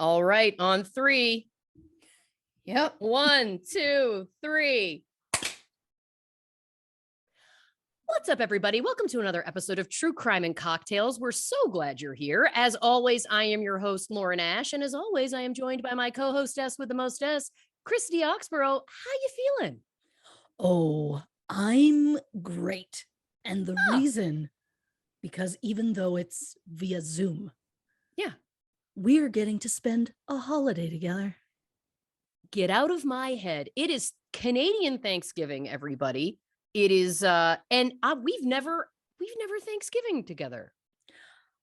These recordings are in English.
All right, on three. Yep. 1, 2, 3. What's up, everybody? Welcome to another episode of True Crime and Cocktails. We're so glad you're here. As always, I am your host, Lauren Ash, and as always, I am joined by my co-hostess with the mostess, Christy Oxborrow. How you feeling? Oh, I'm great. And the Oh. reason, because even though it's via Zoom, Yeah. we're getting to spend a holiday together. Get out of my head. It is Canadian Thanksgiving, everybody. It is, and we've never Thanksgiving together.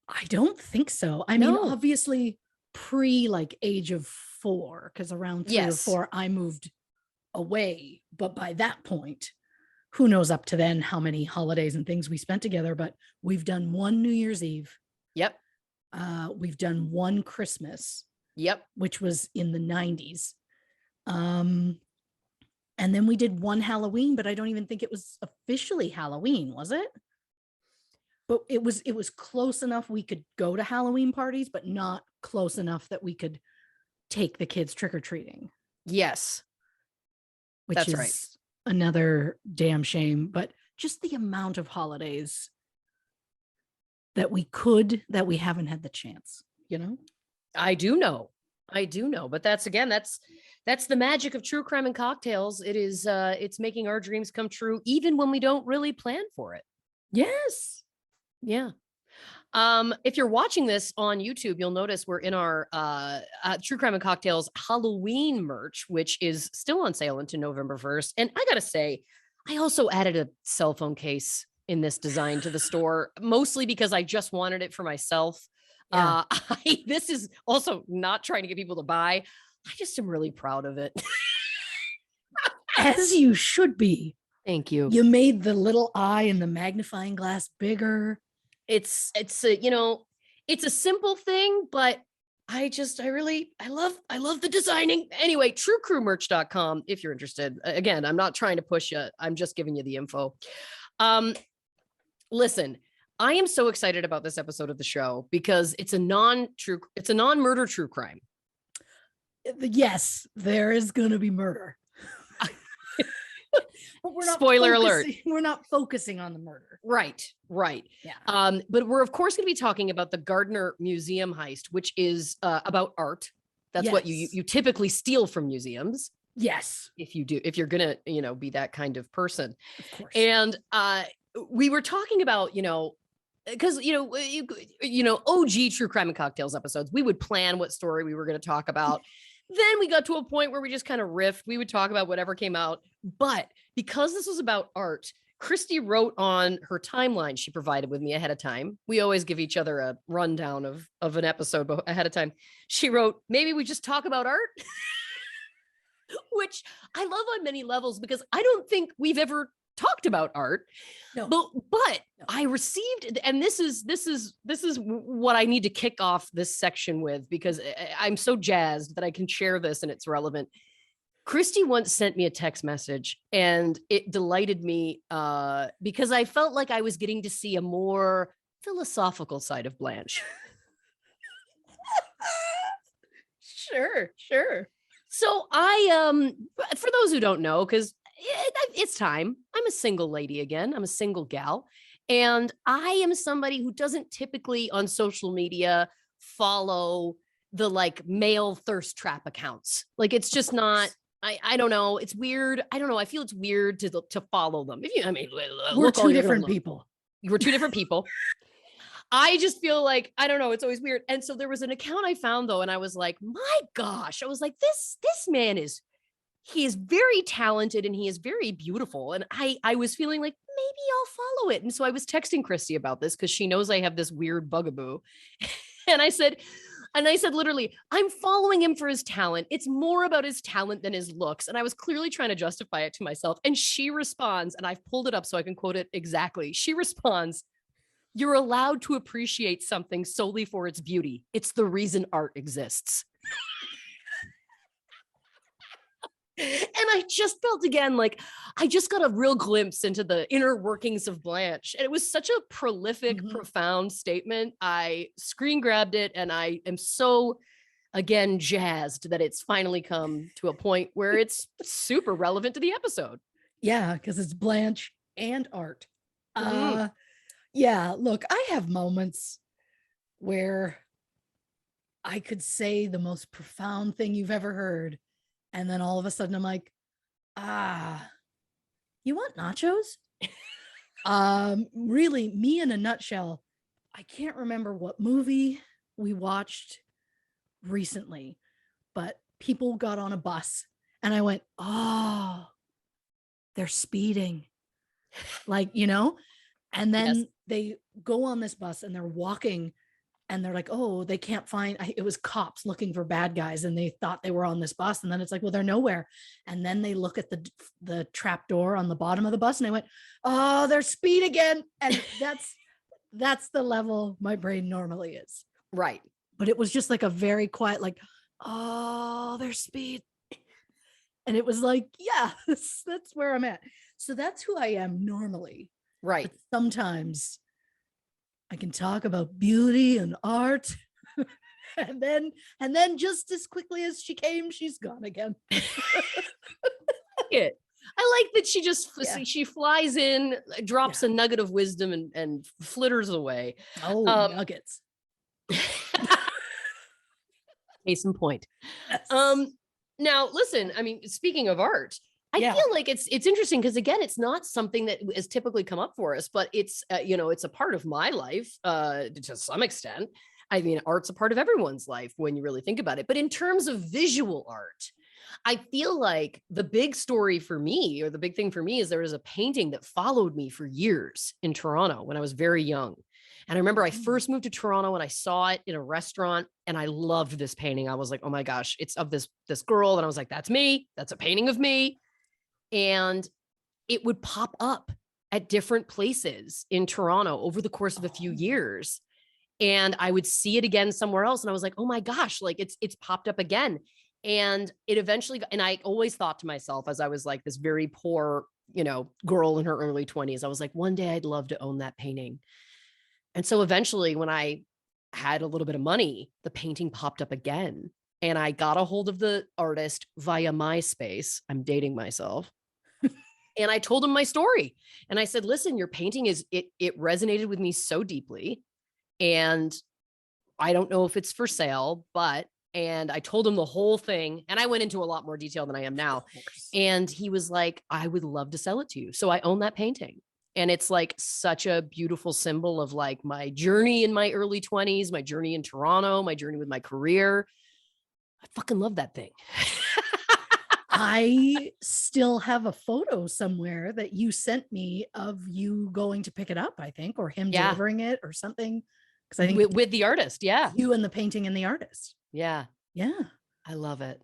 I don't think so. I mean, obviously pre age of 4, because around 3 or 4, I moved away. But by that point, who knows up to then how many holidays and things we spent together, but we've done one New Year's Eve. Yep. We've done one Christmas. Yep. Which was in the 90s. And then we did one Halloween, but I don't even think it was officially Halloween, was it? But it was close enough we could go to Halloween parties, but not close enough that we could take the kids trick-or-treating. Yes. Which is right. Another damn shame, but just the amount of holidays that we haven't had the chance, you know? I do know, but that's the magic of True Crime and Cocktails. It is, it's making our dreams come true, even when we don't really plan for it. Yes. Yeah. If you're watching this on YouTube, you'll notice we're in our True Crime and Cocktails Halloween merch, which is still on sale until November 1st. And I gotta say, I also added a cell phone case in this design to the store, mostly because I just wanted it for myself. Yeah. This is also not trying to get people to buy. I just am really proud of it. As you should be. Thank you. You made the little eye and the magnifying glass bigger. It's a simple thing, but I love the designing. Anyway, truecrewmerch.com if you're interested. Again, I'm not trying to push you. I'm just giving you the info. Listen, I am so excited about this episode of the show because it's a non-murder true crime. Yes, there is going to be murder. But we're not Spoiler alert. We're not focusing on the murder. Right. Yeah. But we're of course going to be talking about the Gardner Museum heist, which is about art. That's what you typically steal from museums. Yes. If you're going to, be that kind of person. Of course. And we were talking about, because OG True Crime and Cocktails episodes, we would plan what story we were going to talk about. Then we got to a point where we just kind of riffed. We would talk about whatever came out. But because this was about art, Christy wrote on her timeline she provided with me ahead of time. We always give each other a rundown of an episode ahead of time. She wrote, maybe we just talk about art, which I love on many levels because I don't think we've ever talked about art. No. But I received, and this is what I need to kick off this section with because I'm so jazzed that I can share this and it's relevant. Christy once sent me a text message and it delighted me because I felt like I was getting to see a more philosophical side of Blanche. Sure. So I, for those who don't know, because it's time. I'm a single lady again. I'm a single gal. And I am somebody who doesn't typically on social media follow the male thirst trap accounts. It's just not, I don't know. It's weird. I don't know. I feel it's weird to follow them. We're two different people. We're two different people. I just feel like, I don't know. It's always weird. And so there was an account I found though. And I was like, my gosh, I was like, this man he is very talented and he is very beautiful. And I was feeling like maybe I'll follow it. And so I was texting Christy about this because she knows I have this weird bugaboo. And I said literally, I'm following him for his talent. It's more about his talent than his looks. And I was clearly trying to justify it to myself. And she responds, and I've pulled it up so I can quote it exactly. She responds, "You're allowed to appreciate something solely for its beauty. It's the reason art exists." And I just felt again, like I just got a real glimpse into the inner workings of Blanche. And it was such a prolific, profound statement. I screen grabbed it and I am so again jazzed that it's finally come to a point where it's super relevant to the episode. Yeah, because it's Blanche and Art. Yeah, look, I have moments where I could say the most profound thing you've ever heard, and then all of a sudden I'm like, you want nachos? Really, me in a nutshell, I can't remember what movie we watched recently, but people got on a bus and I went, oh, they're speeding. Like, you know, and then they go on this bus and they're walking and they're like, oh, they can't find, it was cops looking for bad guys and they thought they were on this bus. And then it's like, well, they're nowhere. And then they look at the trap door on the bottom of the bus and they went, oh, they're speed again. And that's the level my brain normally is. Right. But it was just like a very quiet, like, oh, they're speed. And it was like, yeah, that's where I'm at. So that's who I am normally. Right. But sometimes I can talk about beauty and art. and then just as quickly as she came, she's gone again. I like that she flies in, drops a nugget of wisdom and flitters away. Oh, nuggets. Case in point. Yes. Now listen, I mean, speaking of art, I feel like it's interesting because again, it's not something that is typically come up for us, but it's it's a part of my life to some extent. I mean, art's a part of everyone's life when you really think about it. But in terms of visual art, I feel like the big story for me, or the big thing for me, is there was a painting that followed me for years in Toronto when I was very young. And I remember I first moved to Toronto and I saw it in a restaurant and I loved this painting. I was like, oh my gosh, it's of this girl. And I was like, that's me. That's a painting of me. And it would pop up at different places in Toronto over the course of a few years. And I would see it again somewhere else. And I was like, oh my gosh, like it's popped up again. And it eventually, and I always thought to myself as I was like this very poor, girl in her early 20s, I was like, one day I'd love to own that painting. And so eventually when I had a little bit of money, the painting popped up again. And I got a hold of the artist via MySpace. I'm dating myself. And I told him my story. And I said, listen, your painting it resonated with me so deeply. And I don't know if it's for sale, and I told him the whole thing. And I went into a lot more detail than I am now. And he was like, I would love to sell it to you. So I own that painting. And it's like such a beautiful symbol of like my journey in my early 20s, my journey in Toronto, my journey with my career. I fucking love that thing. I still have a photo somewhere that you sent me of you going to pick it up, I think, or him delivering it or something. Because I think with the artist, you and the painting and the artist. Yeah. I love it.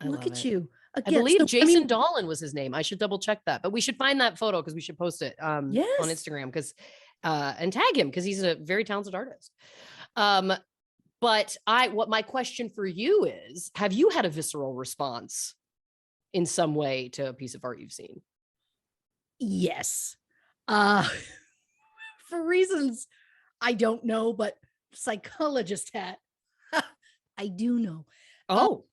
Look at you. Again, I believe Jason Dolan was his name. I should double check that, but we should find that photo because we should post it on Instagram because and tag him because he's a very talented artist. But what my question for you is, have you had a visceral response in some way to a piece of art you've seen? Yes. For reasons I don't know, but psychologist hat. I do know. Oh.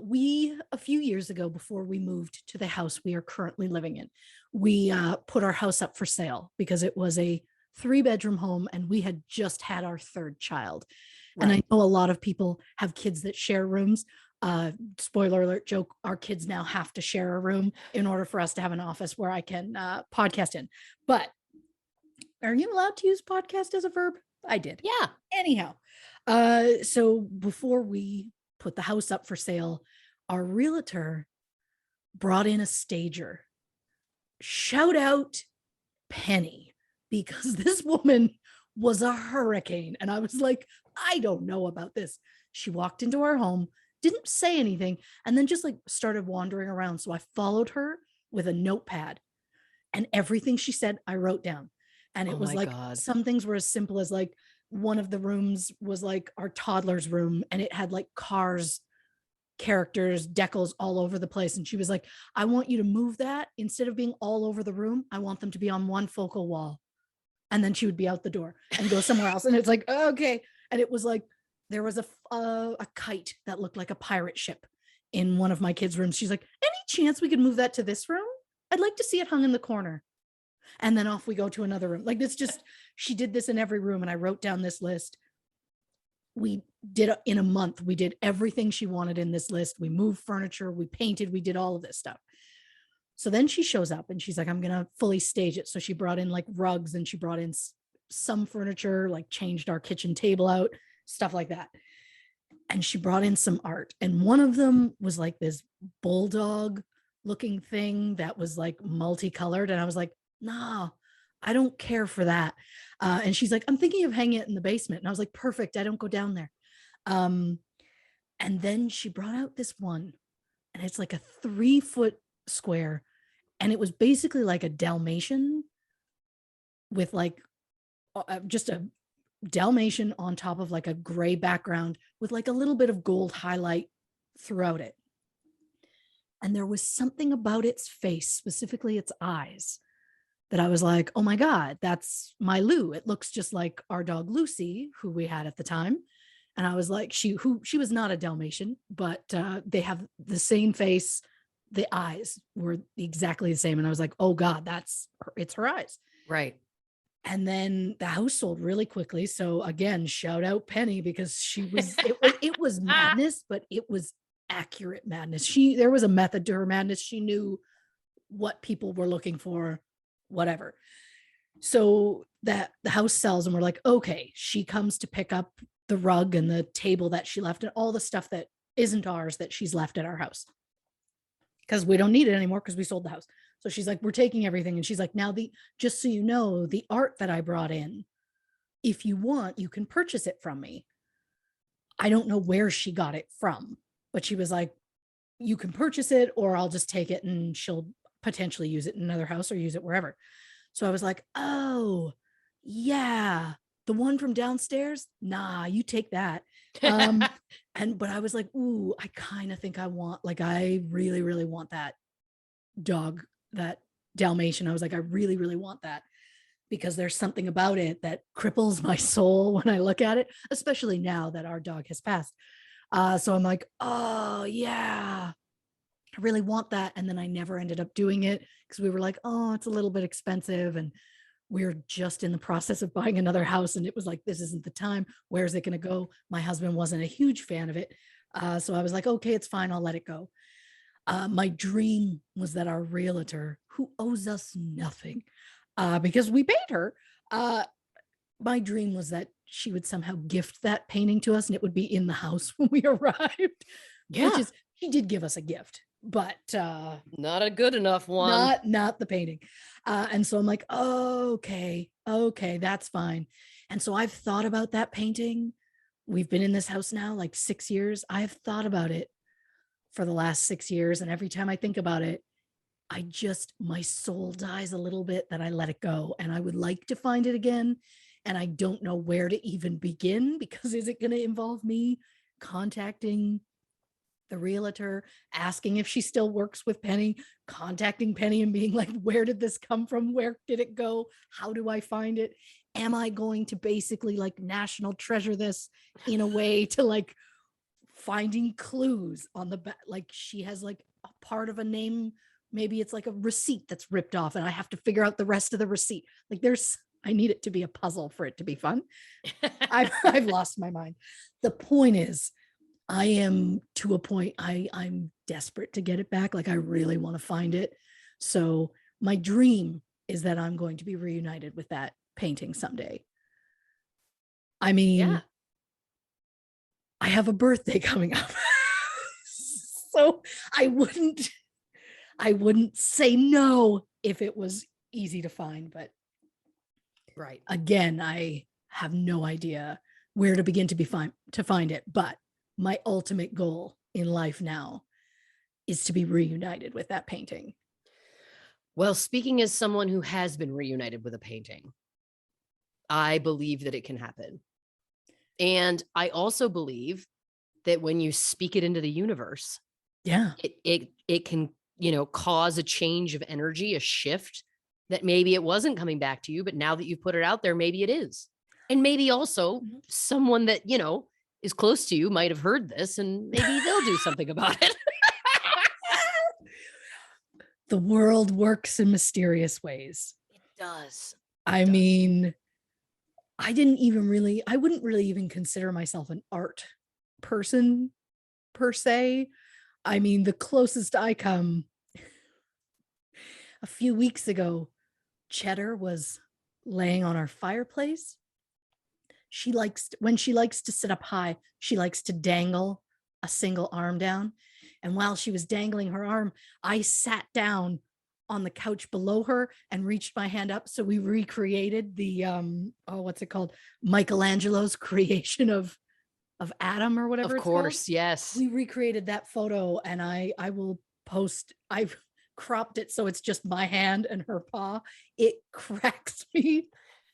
We, a few years ago, before we moved to the house we are currently living in, we put our house up for sale because it was a 3-bedroom home and we had just had our 3rd child. Right. And I know a lot of people have kids that share rooms. Spoiler alert joke, our kids now have to share a room in order for us to have an office where I can podcast in. But are you allowed to use podcast as a verb? I did. Yeah. Anyhow, so before we put the house up for sale, our realtor brought in a stager. Shout out Penny, because this woman was a hurricane. And I was like, I don't know about this. She walked into our home, didn't say anything, and then just like started wandering around. So I followed her with a notepad, and everything she said, I wrote down. And it was like, some things were as simple as like, one of the rooms was like our toddler's room and it had like cars, characters, decals all over the place. And she was like, I want you to move that. Instead of being all over the room, I want them to be on one focal wall. And then she would be out the door and go somewhere else. And it's like, okay. And it was like there was a kite that looked like a pirate ship in one of my kids' rooms. She's like, any chance we could move that to this room? I'd like to see it hung in the corner. And then off we go to another room. Like, it's just, she did this in every room. And I wrote down this list. We did in a month, we did everything she wanted in this list. We moved furniture, we painted, we did all of this stuff. So then she shows up and she's like, I'm going to fully stage it. So she brought in like rugs and she brought in some furniture, like changed our kitchen table out, stuff like that. And she brought in some art. And one of them was like this bulldog looking thing that was like multicolored. And I was like, no, I don't care for that. And she's like, I'm thinking of hanging it in the basement. And I was like, perfect. I don't go down there. And then she brought out this one and it's like a 3-foot square. And it was basically like a Dalmatian with like just a Dalmatian on top of like a gray background with like a little bit of gold highlight throughout it. And there was something about its face, specifically its eyes, that I was like, oh my God, that's my Lou. It looks just like our dog Lucy, who we had at the time. And I was like, she was not a Dalmatian, but they have the same face. The eyes were exactly the same. And I was like, oh God, it's her eyes. Right. And then the house sold really quickly. So again, shout out Penny, because it was madness, but it was accurate madness. There was a method to her madness. She knew what people were looking for, whatever. So that the house sells and we're like, okay, she comes to pick up the rug and the table that she left and all the stuff that isn't ours that she's left at our house, because we don't need it anymore because we sold the house. So she's like, we're taking everything. And she's like, now just so you know, the art that I brought in, if you want, you can purchase it from me. I don't know where she got it from, but she was like, you can purchase it or I'll just take it and she'll potentially use it in another house or use it wherever. So I was like, oh yeah, the one from downstairs, nah, you take that. But I was like, ooh, I kind of think I really, really want that dog, that Dalmatian. I was like, I really, really want that, because there's something about it that cripples my soul when I look at it, especially now that our dog has passed. So I'm like, oh yeah, I really want that. And then I never ended up doing it because we were like, oh, it's a little bit expensive. And we're just in the process of buying another house. And it was like, this isn't the time. Where's it going to go? My husband wasn't a huge fan of it. So I was like, okay, it's fine. I'll let it go. My dream was that our realtor, who owes us nothing because we paid her, my dream was that she would somehow gift that painting to us and it would be in the house when we arrived. Yeah. Which is, she did give us a gift, but not a good enough one. Not the painting. And so I'm like, oh, okay, that's fine. And so I've thought about that painting. We've been in this house now like 6 years. I've thought about it for the last 6 years. And every time I think about it, my soul dies a little bit that I let it go. And I would like to find it again. And I don't know where to even begin, because is it going to involve me contacting the realtor, asking if she still works with Penny, contacting Penny and being like, where did this come from? Where did it go? How do I find it? Am I going to basically like national treasure this in a way to like finding clues on the back? Like she has like a part of a name. Maybe it's like a receipt that's ripped off and I have to figure out the rest of the receipt. Like I need it to be a puzzle for it to be fun. I've lost my mind. The point is, I am to a point, I'm desperate to get it back. Like I really want to find it. So my dream is that I'm going to be reunited with that painting someday. I mean, yeah. I have a birthday coming up. So I wouldn't say no if it was easy to find, but right. Again, I have no idea where to begin to find it, but my ultimate goal in life now is to be reunited with that painting. Well, speaking as someone who has been reunited with a painting, I believe that it can happen. And I also believe that when you speak it into the universe, yeah, it can, cause a change of energy, a shift that maybe it wasn't coming back to you, but now that you've put it out there, maybe it is. And maybe also someone that, is close to you might have heard this and maybe they'll do something about it. The world works in mysterious ways. It does. I mean, I wouldn't really even consider myself an art person per se. I mean, the closest I come, a few weeks ago, Cheddar was laying on our fireplace. When she likes to sit up high, she likes to dangle a single arm down. And while she was dangling her arm, I sat down on the couch below her and reached my hand up. So we recreated the, what's it called? Michelangelo's creation of Adam or whatever. Of course, yes. We recreated that photo and I will post, I've cropped it so it's just my hand and her paw. It cracks me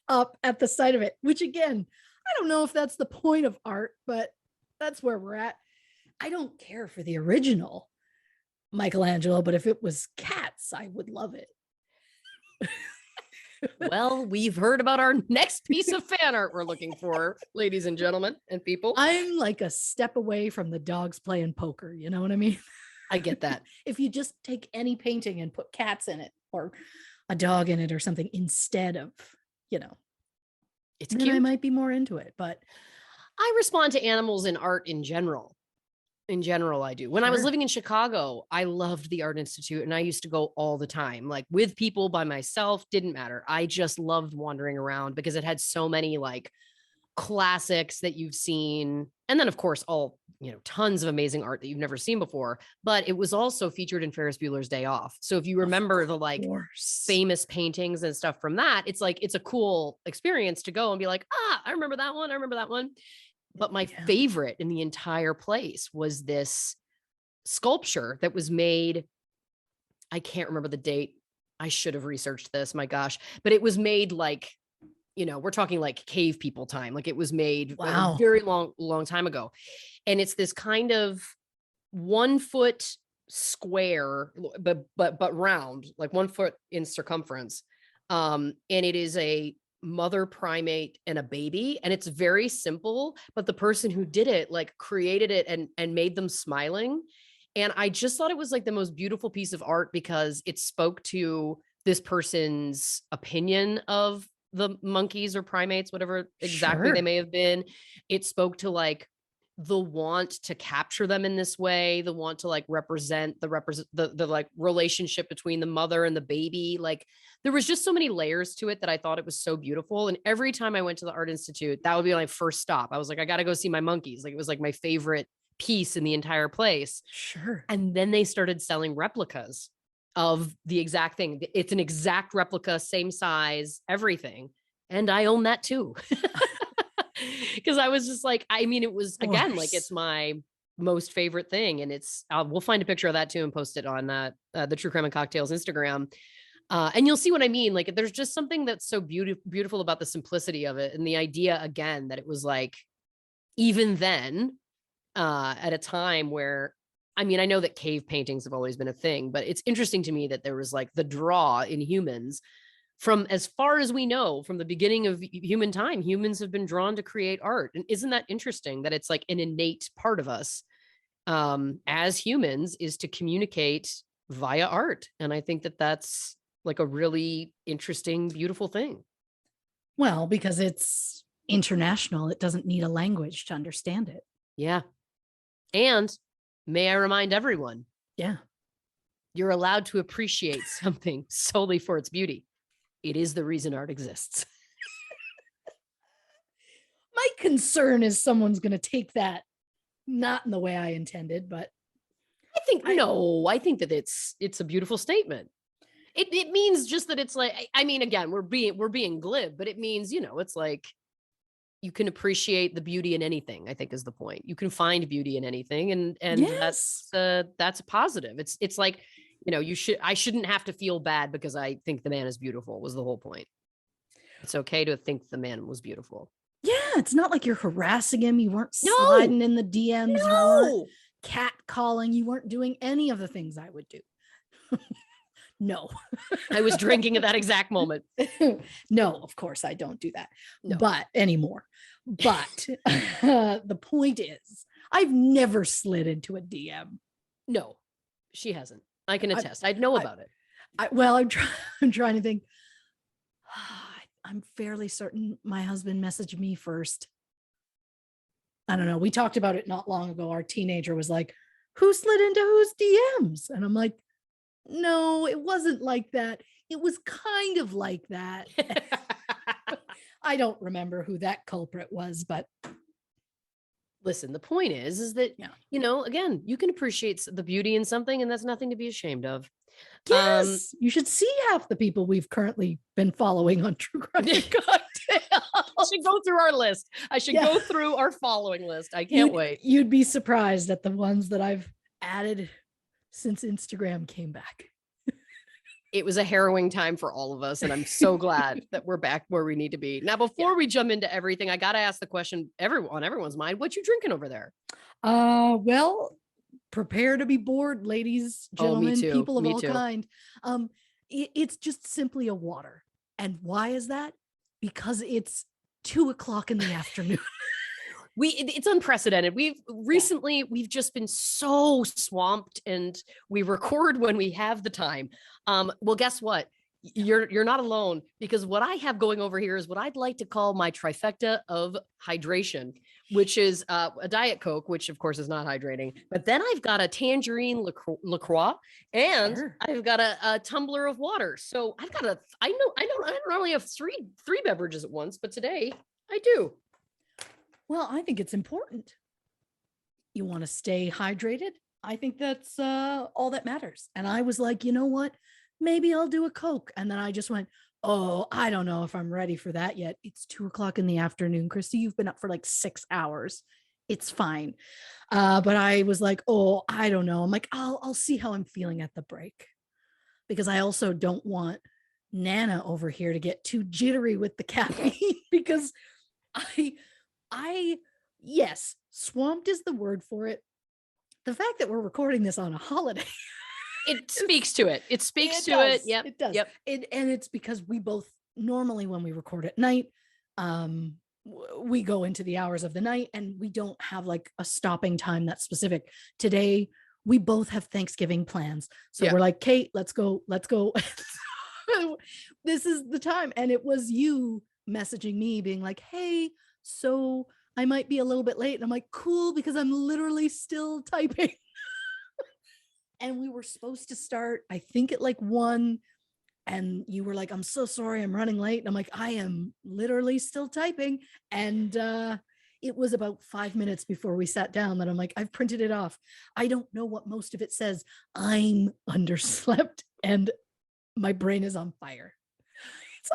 up at the sight of it, which again, I don't know if that's the point of art, but that's where we're at. I don't care for the original Michelangelo, but if it was cats, I would love it. Well, we've heard about our next piece of fan art we're looking for, ladies and gentlemen and people. I'm like a step away from the dogs playing poker. You know what I mean? I get that. If you just take any painting and put cats in it or a dog in it or something instead of, it's cute. I might be more into it, but I respond to animals in art in general. In general, I do. When I was living in Chicago, I loved the Art Institute and I used to go all the time, like with people, by myself, didn't matter. I just loved wandering around because it had so many like classics that you've seen. And then of course, all, tons of amazing art that you've never seen before, but it was also featured in Ferris Bueller's Day Off. So if you remember the like famous paintings and stuff from that, it's like, it's a cool experience to go and be like, I remember that one. I remember that one. But my favorite in the entire place was this sculpture that was made. I can't remember the date. I should have researched this. My gosh. But it was made like, we're talking like cave people time. Like it was made a very long time ago. And it's this kind of 1 foot square, but round, like 1 foot in circumference. And it is a mother primate and a baby, and it's very simple, but the person who did it like created it and made them smiling. And I just thought it was like the most beautiful piece of art because it spoke to this person's opinion of the monkeys or primates, whatever exactly they may have been. It spoke to like the want to capture them in this way, the want to like represent the like relationship between the mother and the baby. Like there was just so many layers to it that I thought it was so beautiful. And every time I went to the Art Institute, that would be my first stop. I was like, I got to go see my monkeys. Like it was like my favorite piece in the entire place. Sure. And then they started selling replicas of the exact thing. It's an exact replica, same size, everything. And I own that too. Because I was just like, I mean, it was, again, like it's my most favorite thing. And it's, we'll find a picture of that too and post it on the True Crime and Cocktails Instagram. And you'll see what I mean. Like there's just something that's so beautiful about the simplicity of it. And the idea, again, that it was like, even then, at a time where, I mean, I know that cave paintings have always been a thing, but it's interesting to me that there was like the draw in humans. From as far as we know, from the beginning of human time, humans have been drawn to create art. And isn't that interesting that it's like an innate part of us as humans is to communicate via art? And I think that that's like a really interesting, beautiful thing. Well, because it's international, it doesn't need a language to understand it. Yeah. And may I remind everyone, you're allowed to appreciate something solely for its beauty. It is the reason art exists. My concern is someone's going to take that not in the way I intended, but I think that it's a beautiful statement. It means just that it's like, I mean, again, we're being glib, but it means, it's like you can appreciate the beauty in anything, I think is the point. You can find beauty in anything. And that's a positive. It's like, I shouldn't have to feel bad because I think the man is beautiful was the whole point. It's okay to think the man was beautiful. Yeah. It's not like you're harassing him. You weren't sliding in the DMs. You weren't cat calling. You weren't doing any of the things I would do. No. I was drinking at that exact moment. No, of course I don't do that, but anymore. But the point is, I've never slid into a DM. No, she hasn't. I can attest. I'd know about it. I'm trying to think. I'm fairly certain my husband messaged me first. I don't know. We talked about it not long ago. Our teenager was like, who slid into whose DMs? And I'm like, no, it wasn't like that. It was kind of like that. I don't remember who that culprit was, but listen, the point is that, you know, again, you can appreciate the beauty in something, and that's nothing to be ashamed of. Yes, you should see half the people we've currently been following on True Crime Cocktail. I should go through our list. I should go through our following list. I can't wait. You'd be surprised at the ones that I've added since Instagram came back. It was a harrowing time for all of us, and I'm so glad that we're back where we need to be. Now, before we jump into everything, I got to ask the question on everyone's mind: what you drinking over there? Well, prepare to be bored, ladies, gentlemen, people of all kind. It's just simply a water. And why is that? Because it's 2:00 in the afternoon. It's unprecedented. We've just been so swamped, and we record when we have the time. Well, guess what? You're not alone, because what I have going over here is what I'd like to call my trifecta of hydration, which is a Diet Coke, which of course is not hydrating. But then I've got a tangerine LaCroix, and I've got a tumbler of water. So I don't normally have three beverages at once, but today I do. Well, I think it's important. You want to stay hydrated. I think that's all that matters. And I was like, you know what? Maybe I'll do a Coke. And then I just went, oh, I don't know if I'm ready for that yet. It's 2:00 in the afternoon. Christy, you've been up for like 6 hours. It's fine. But I was like, oh, I don't know. I'm like, I'll see how I'm feeling at the break, because I also don't want Nana over here to get too jittery with the caffeine, because yes, swamped is the word for it. The fact that we're recording this on a holiday, it speaks to it. It speaks to it. Yep. It does. Yep. And it's because we both normally, when we record at night, we go into the hours of the night, and we don't have like a stopping time that's specific. Today, we both have Thanksgiving plans. So we're like, Kate, let's go. This is the time. And it was you messaging me being like, hey, so I might be a little bit late. And I'm like, cool, because I'm literally still typing. And we were supposed to start, I think, at like 1. And you were like, I'm so sorry, I'm running late. And I'm like, I am literally still typing. And it was about 5 minutes before we sat down that I'm like, I've printed it off. I don't know what most of it says. I'm underslept and my brain is on fire.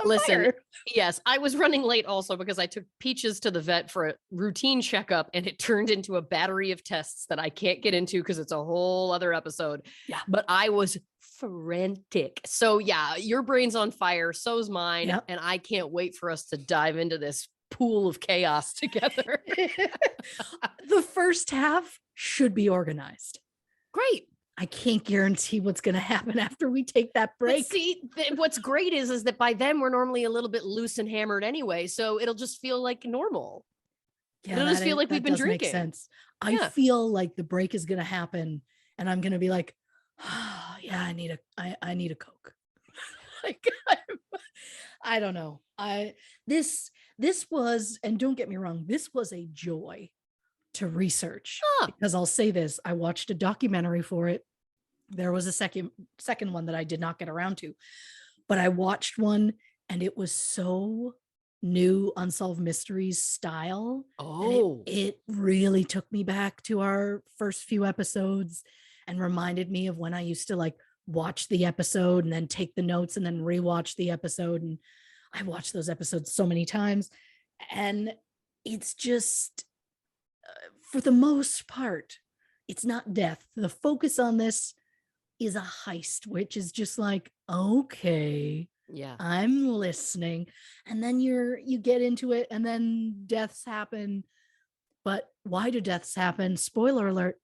Listen, yes, I was running late also because I took Peaches to the vet for a routine checkup, and it turned into a battery of tests that I can't get into because it's a whole other episode. Yeah. But I was frantic. So yeah, your brain's on fire. So's mine. Yep. And I can't wait for us to dive into this pool of chaos together. The first half should be organized. Great. I can't guarantee what's going to happen after we take that break. But see, what's great is that by then we're normally a little bit loose and hammered anyway. So it'll just feel like normal. Yeah, it'll just feel like we've been drinking. Make sense. I feel like the break is going to happen and I'm going to be like, oh, yeah, I need a Coke. Like, I don't know. This was, and don't get me wrong, this was a joy to research, because I'll say this, I watched a documentary for it. There was a second one that I did not get around to, but I watched one and it was so new Unsolved Mysteries style. Oh, it really took me back to our first few episodes and reminded me of when I used to like watch the episode and then take the notes and then rewatch the episode. And I watched those episodes so many times, and it's just, for the most part, it's not death. The focus on this is a heist, which is just like, okay, yeah, I'm listening. And then you get into it, and then deaths happen. But why do deaths happen? Spoiler alert,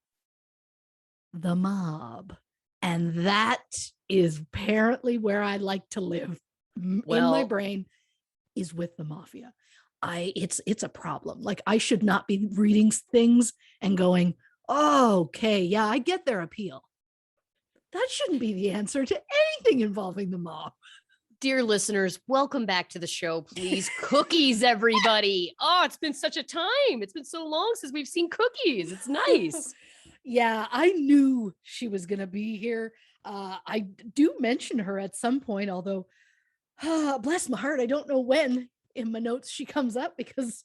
the mob. And that is apparently where I like to live. In my brain is with the mafia. it's a problem. Like, I should not be reading things and going, oh, okay, yeah, I get their appeal. That shouldn't be the answer to anything involving the mob. Dear listeners, welcome back to the show. Please, cookies, everybody. Oh, it's been such a time. It's been so long since we've seen cookies. It's nice. Yeah, I knew she was going to be here. I do mention her at some point, although, bless my heart, I don't know when in my notes she comes up, because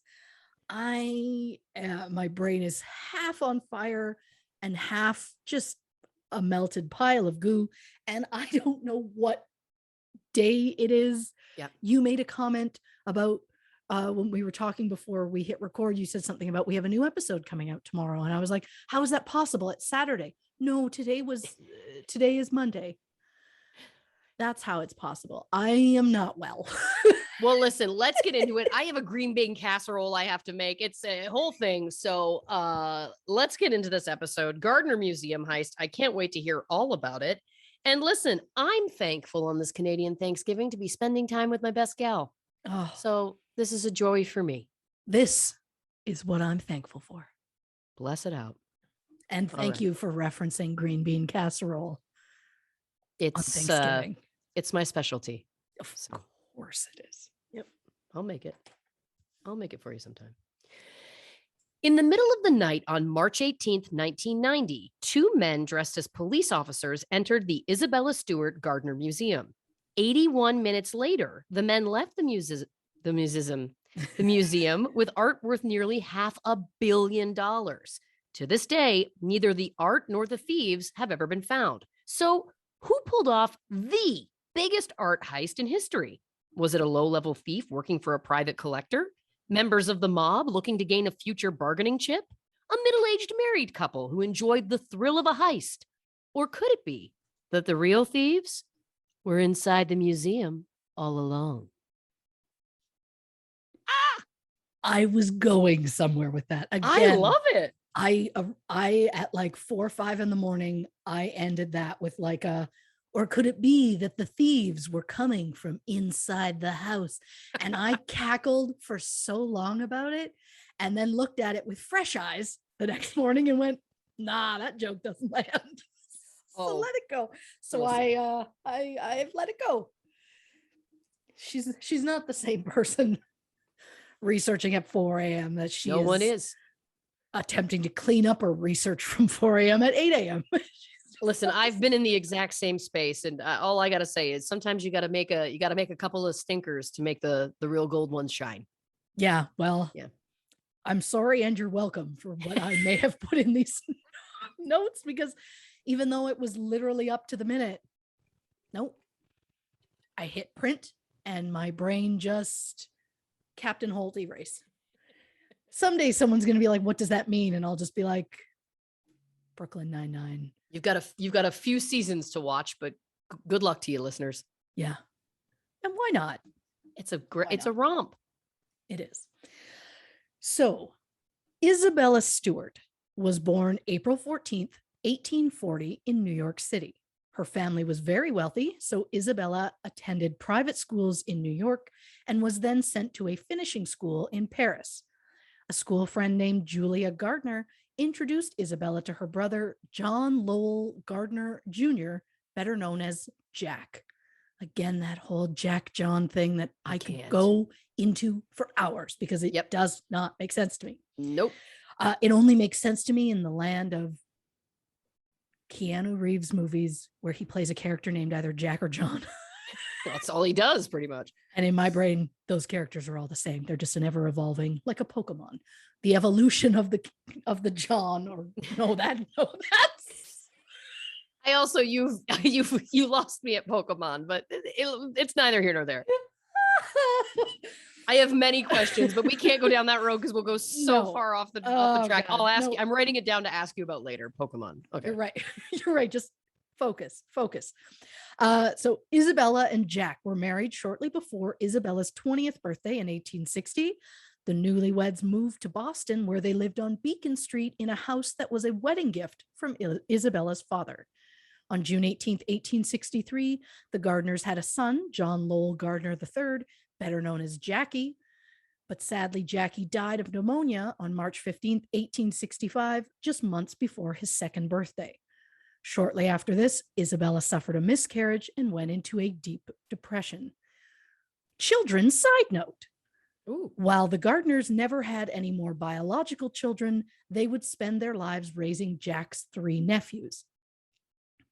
my brain is half on fire and half just a melted pile of goo, and I don't know what day it is. Yeah. You made a comment about when we were talking before we hit record, you said something about we have a new episode coming out tomorrow. And I was like, how is that possible? It's Saturday. No, today is Monday. That's how it's possible. I am not well. Well, listen, let's get into it. I have a green bean casserole I have to make. It's a whole thing. So let's get into this episode. Gardner Museum heist. I can't wait to hear all about it. And listen, I'm thankful on this Canadian Thanksgiving to be spending time with my best gal. Oh, so this is a joy for me. This is what I'm thankful for. Bless it out. And thank you for referencing green bean casserole. It's Thanksgiving. It's my specialty. Of course it is. Yep. I'll make it for you sometime. In the middle of the night on March 18th, 1990, two men dressed as police officers entered the Isabella Stewart Gardner Museum. 81 minutes later, the men left the museum with art worth nearly $500 million. To this day, neither the art nor the thieves have ever been found. So, who pulled off the biggest art heist in history? Was it a low-level thief working for a private collector? Members of the mob looking to gain a future bargaining chip? A middle-aged married couple who enjoyed the thrill of a heist? Or could it be that the real thieves were inside the museum all along? I was going somewhere with that. Again, I love it. I at like 4 or 5 in the morning, I ended that with like or could it be that the thieves were coming from inside the house? And I cackled for so long about it, and then looked at it with fresh eyes the next morning and went, nah, that joke doesn't land. So let it go. So I've let it go. She's not the same person researching at 4 a.m. that she No one is attempting to clean up her research from 4 a.m. at 8 a.m. Listen, I've been in the exact same space, and all I got to say is sometimes you got to make a couple of stinkers to make the real gold ones shine. Yeah, well, yeah. I'm sorry, and you're welcome for what I may have put in these notes, because even though it was literally up to the minute, nope, I hit print and my brain just Captain Holt erase. Someday someone's going to be like, what does that mean? And I'll just be like, Brooklyn Nine-Nine. You've got a few seasons to watch, but good luck to you, listeners. Yeah. And why not? It's a romp. It is. So, Isabella Stewart was born April 14th, 1840 in New York City. Her family was very wealthy, so Isabella attended private schools in New York and was then sent to a finishing school in Paris. A school friend named Julia Gardner introduced Isabella to her brother, John Lowell Gardner Jr., better known as Jack. Again, that whole Jack John thing that I could go into for hours, because it does not make sense to me. Nope. It only makes sense to me in the land of Keanu Reeves movies where he plays a character named either Jack or John. That's all he does, pretty much. And in my brain, those characters are all the same. They're just an ever evolving, like a Pokemon. The evolution of the John, or that's. I also you lost me at Pokemon, but it's neither here nor there. I have many questions, but we can't go down that road because we'll go so far off the track. God. I'll ask you. I'm writing it down to ask you about later. Pokemon. Okay. You're right. You're right. Just focus. So Isabella and Jack were married shortly before Isabella's 20th birthday in 1860. The newlyweds moved to Boston, where they lived on Beacon Street in a house that was a wedding gift from Isabella's father. On June 18th, 1863, the Gardners had a son, John Lowell Gardner III, better known as Jackie. But sadly, Jackie died of pneumonia on March 15th, 1865, just months before his second birthday. Shortly after this, Isabella suffered a miscarriage and went into a deep depression. Children's side note. Ooh. While the Gardners never had any more biological children, they would spend their lives raising Jack's 3 nephews.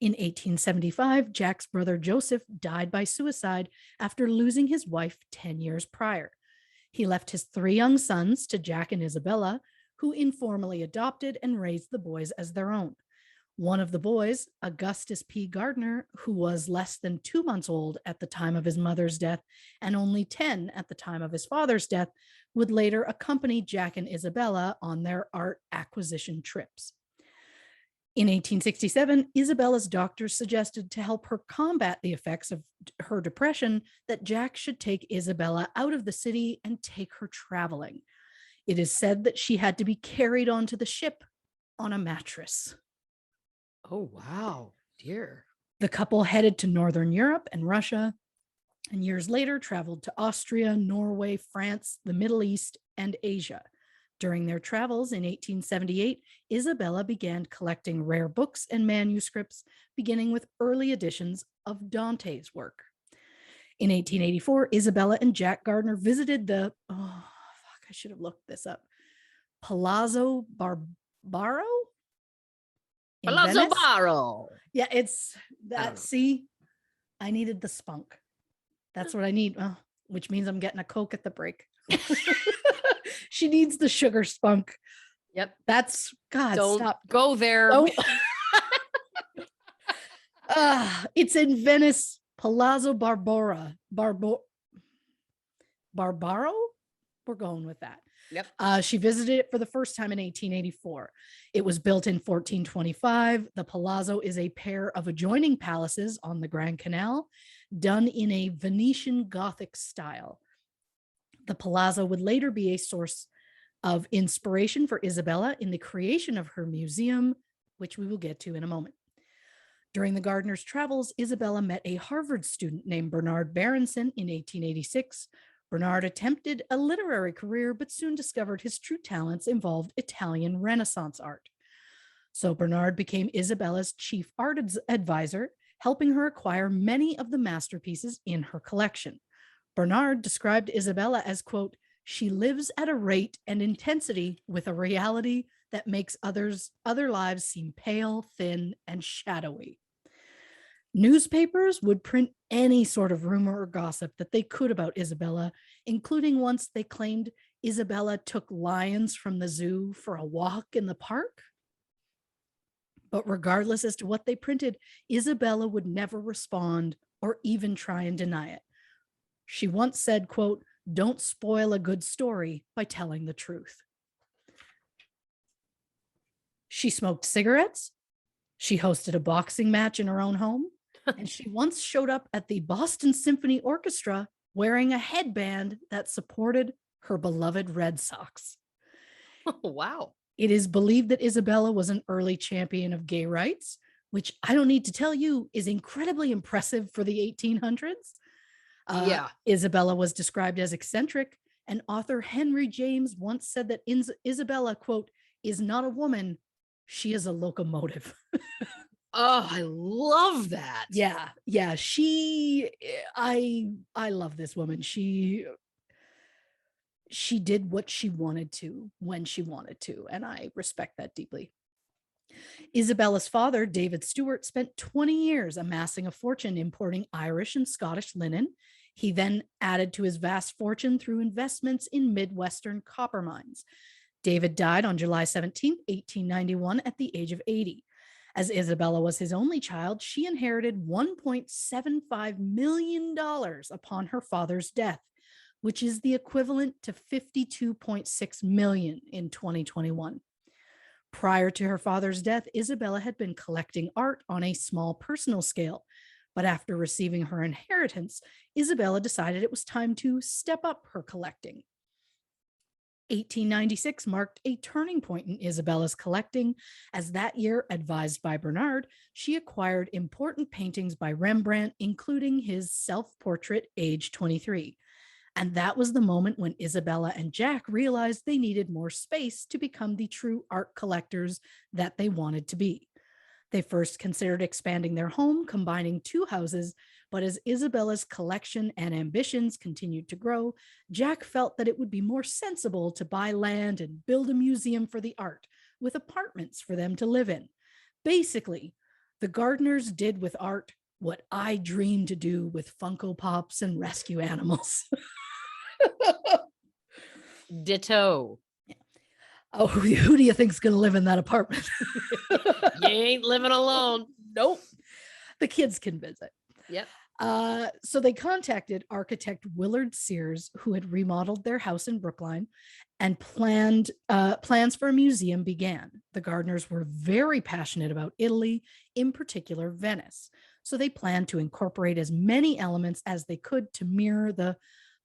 In 1875, Jack's brother Joseph died by suicide after losing his wife 10 years prior. He left his 3 young sons to Jack and Isabella, who informally adopted and raised the boys as their own. One of the boys, Augustus P. Gardner, who was less than 2 months old at the time of his mother's death and only 10 at the time of his father's death, would later accompany Jack and Isabella on their art acquisition trips. In 1867, Isabella's doctors suggested to help her combat the effects of her depression that Jack should take Isabella out of the city and take her traveling. It is said that she had to be carried onto the ship on a mattress. Oh, wow. Dear. The couple headed to Northern Europe and Russia, and years later traveled to Austria, Norway, France, the Middle East, and Asia. During their travels in 1878, Isabella began collecting rare books and manuscripts, beginning with early editions of Dante's work. In 1884, Isabella and Jack Gardner visited the, I should have looked this up, Palazzo Barbaro? Palazzo Baro. Yeah, it's that. See, I needed the spunk. That's what I need, which means I'm getting a Coke at the break. She needs the sugar spunk. Yep. That's God. Don't stop. Go there. It's in Venice. Palazzo Barbaro. We're going with that. Yep. She visited it for the first time in 1884. It was built in 1425. The palazzo is a pair of adjoining palaces on the Grand Canal, done in a Venetian Gothic style. The palazzo would later be a source of inspiration for Isabella in the creation of her museum, which we will get to in a moment. During the Gardners' travels, Isabella met a Harvard student named Bernard Berenson in 1886. Bernard attempted a literary career, but soon discovered his true talents involved Italian Renaissance art. So Bernard became Isabella's chief art advisor, helping her acquire many of the masterpieces in her collection. Bernard described Isabella as, quote, "She lives at a rate and intensity with a reality that makes other lives seem pale, thin, and shadowy." Newspapers would print any sort of rumor or gossip that they could about Isabella, including once they claimed Isabella took lions from the zoo for a walk in the park. But regardless as to what they printed, Isabella would never respond or even try and deny it. She once said, quote, "Don't spoil a good story by telling the truth." She smoked cigarettes. She hosted a boxing match in her own home. And she once showed up at the Boston Symphony Orchestra wearing a headband that supported her beloved Red Sox. Oh, wow. It is believed that Isabella was an early champion of gay rights, which I don't need to tell you is incredibly impressive for the 1800s. Isabella was described as eccentric, and author Henry James once said that Isabella, quote, "is not a woman, she is a locomotive." Oh, I love that. Yeah. I love this woman. She did what she wanted to when she wanted to, and I respect that deeply. Isabella's father, David Stewart, spent 20 years amassing a fortune importing Irish and Scottish linen. He then added to his vast fortune through investments in Midwestern copper mines. David died on July 17, 1891, at the age of 80. As Isabella was his only child, she inherited $1.75 million upon her father's death, which is the equivalent to $52.6 million in 2021. Prior to her father's death, Isabella had been collecting art on a small personal scale, but after receiving her inheritance, Isabella decided it was time to step up her collecting. 1896 marked a turning point in Isabella's collecting, as that year, advised by Bernard, she acquired important paintings by Rembrandt, including his self-portrait, age 23. And that was the moment when Isabella and Jack realized they needed more space to become the true art collectors that they wanted to be. They first considered expanding their home, combining two houses, but as Isabella's collection and ambitions continued to grow, Jack felt that it would be more sensible to buy land and build a museum for the art, with apartments for them to live in. Basically, the Gardners did with art what I dreamed to do with Funko Pops and rescue animals. Ditto. Oh, who do you think's going to live in that apartment? You ain't living alone. Nope. The kids can visit. Yep. So they contacted architect Willard Sears, who had remodeled their house in Brookline, and plans for a museum began. The Gardners were very passionate about Italy, in particular Venice. So they planned to incorporate as many elements as they could to mirror the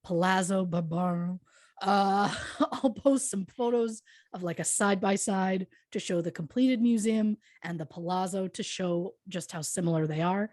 Palazzo Barbaro. I'll post some photos of like a side-by-side to show the completed museum and the Palazzo to show just how similar they are.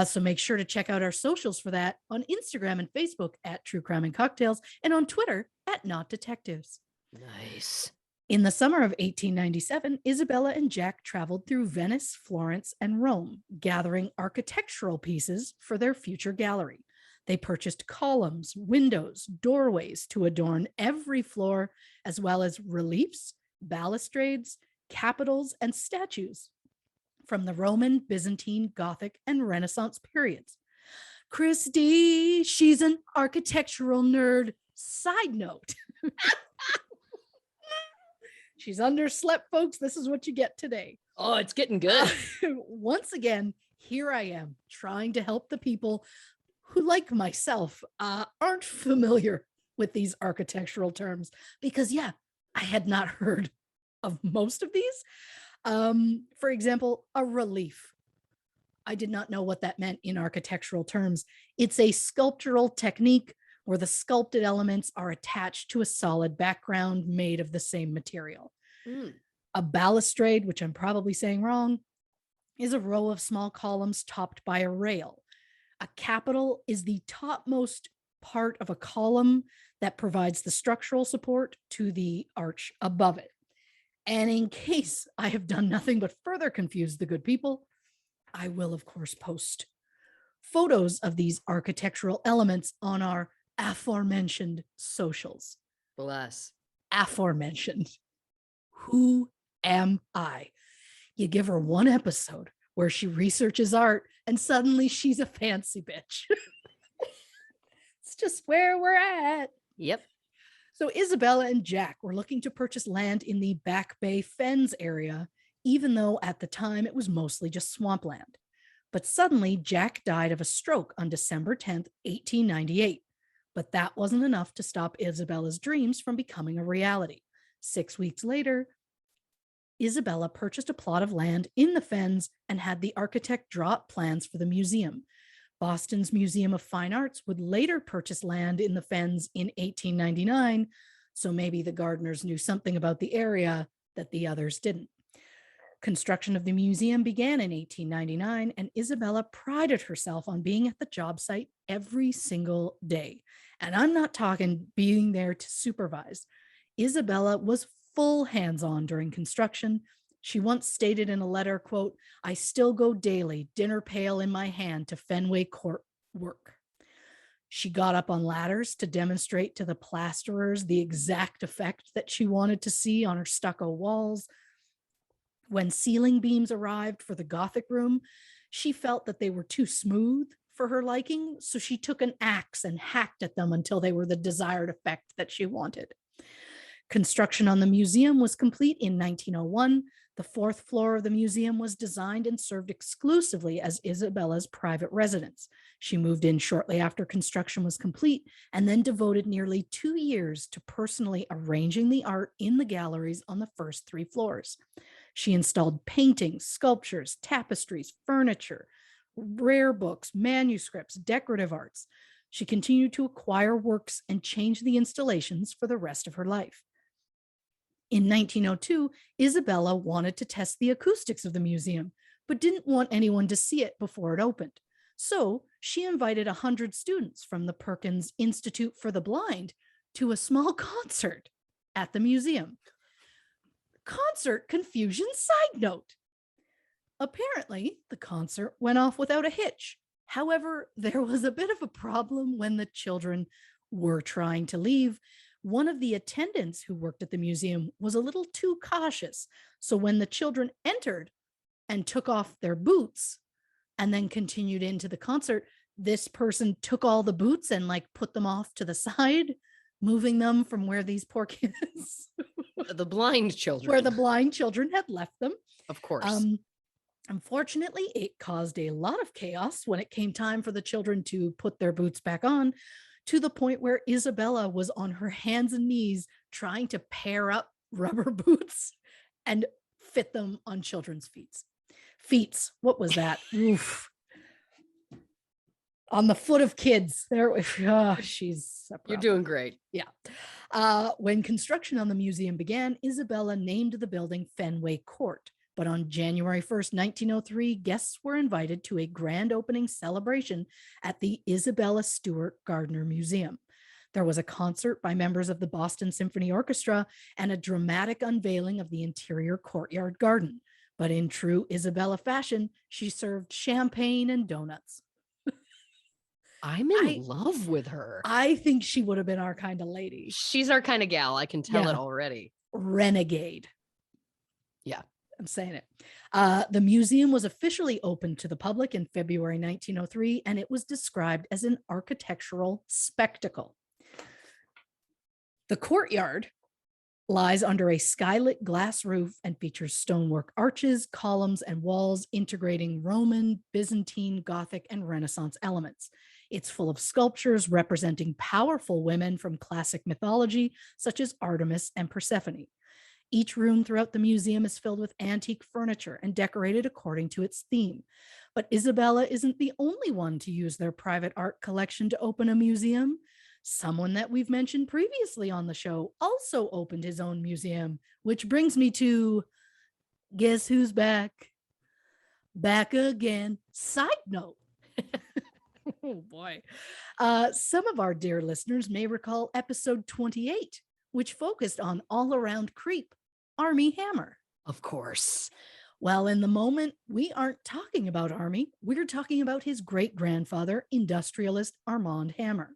So make sure to check out our socials for that on Instagram and Facebook at True Crime and Cocktails, and on Twitter at Not Detectives. Nice. In the summer of 1897, Isabella and Jack traveled through Venice, Florence, and Rome, gathering architectural pieces for their future gallery. They purchased columns, windows, doorways to adorn every floor, as well as reliefs, balustrades, capitals, and statues from the Roman, Byzantine, Gothic, and Renaissance periods. Christy, she's an architectural nerd. Side note. She's underslept, folks. This is what you get today. Oh, it's getting good. Once again, here I am trying to help the people who, like myself, aren't familiar with these architectural terms, because I had not heard of most of these. For example, a relief. I did not know what that meant in architectural terms. It's a sculptural technique where the sculpted elements are attached to a solid background made of the same material. A balustrade, which I'm probably saying wrong, is a row of small columns topped by a rail. A capital is the topmost part of a column that provides the structural support to the arch above it. And in case I have done nothing but further confuse the good people, I will, of course, post photos of these architectural elements on our aforementioned socials. Bless. Aforementioned. Who am I? You give her one episode where she researches art and suddenly she's a fancy bitch. It's just where we're at. Yep. So Isabella and Jack were looking to purchase land in the Back Bay Fens area, even though at the time it was mostly just swampland. But suddenly Jack died of a stroke on December 10th, 1898. But that wasn't enough to stop Isabella's dreams from becoming a reality. 6 weeks later, Isabella purchased a plot of land in the Fens and had the architect draw up plans for the museum. Boston's Museum of Fine Arts would later purchase land in the Fens in 1899, so maybe the Gardners knew something about the area that the others didn't. Construction of the museum began in 1899, and Isabella prided herself on being at the job site every single day. And I'm not talking being there to supervise. Isabella was full hands-on during construction. She once stated in a letter, quote, "I still go daily, dinner pail in my hand, to Fenway Court work." She got up on ladders to demonstrate to the plasterers the exact effect that she wanted to see on her stucco walls. When ceiling beams arrived for the Gothic room, she felt that they were too smooth for her liking, so she took an axe and hacked at them until they were the desired effect that she wanted. Construction on the museum was complete in 1901. The fourth floor of the museum was designed and served exclusively as Isabella's private residence. She moved in shortly after construction was complete and then devoted nearly 2 years to personally arranging the art in the galleries on the first 3 floors. She installed paintings, sculptures, tapestries, furniture, rare books, manuscripts, decorative arts. She continued to acquire works and change the installations for the rest of her life. In 1902, Isabella wanted to test the acoustics of the museum, but didn't want anyone to see it before it opened. So she invited 100 students from the Perkins Institute for the Blind to a small concert at the museum. Concert confusion side note. Apparently, the concert went off without a hitch. However, there was a bit of a problem when the children were trying to leave. One of the attendants who worked at the museum was a little too cautious. So when the children entered and took off their boots and then continued into the concert, this person took all the boots and like put them off to the side, moving them from where these poor kids, the blind children, where the blind children had left them. Of course. Unfortunately, it caused a lot of chaos when it came time for the children to put their boots back on, to the point where Isabella was on her hands and knees trying to pair up rubber boots and fit them on children's feet. What was that? Oof. On the foot of kids. There, You're doing great. Yeah. When construction on the museum began, Isabella named the building Fenway Court. But on January 1st, 1903, guests were invited to a grand opening celebration at the Isabella Stewart Gardner Museum. There was a concert by members of the Boston Symphony Orchestra and a dramatic unveiling of the interior courtyard garden. But in true Isabella fashion, she served champagne and donuts. I'm in love with her. I think she would have been our kind of lady. She's our kind of gal. I can tell it already. Renegade. Yeah. I'm saying it. The museum was officially opened to the public in February 1903, and it was described as an architectural spectacle. The courtyard lies under a skylit glass roof and features stonework arches, columns, and walls integrating Roman, Byzantine, Gothic, and Renaissance elements. It's full of sculptures representing powerful women from classic mythology, such as Artemis and Persephone. Each room throughout the museum is filled with antique furniture and decorated according to its theme. But Isabella isn't the only one to use their private art collection to open a museum. Someone that we've mentioned previously on the show also opened his own museum, which brings me to, guess who's back? Back again. Side note. Oh boy. Some of our dear listeners may recall episode 28, which focused on all-around creep, Armie Hammer. Of course. Well, in the moment, we aren't talking about Armie. We're talking about his great-grandfather, industrialist Armand Hammer.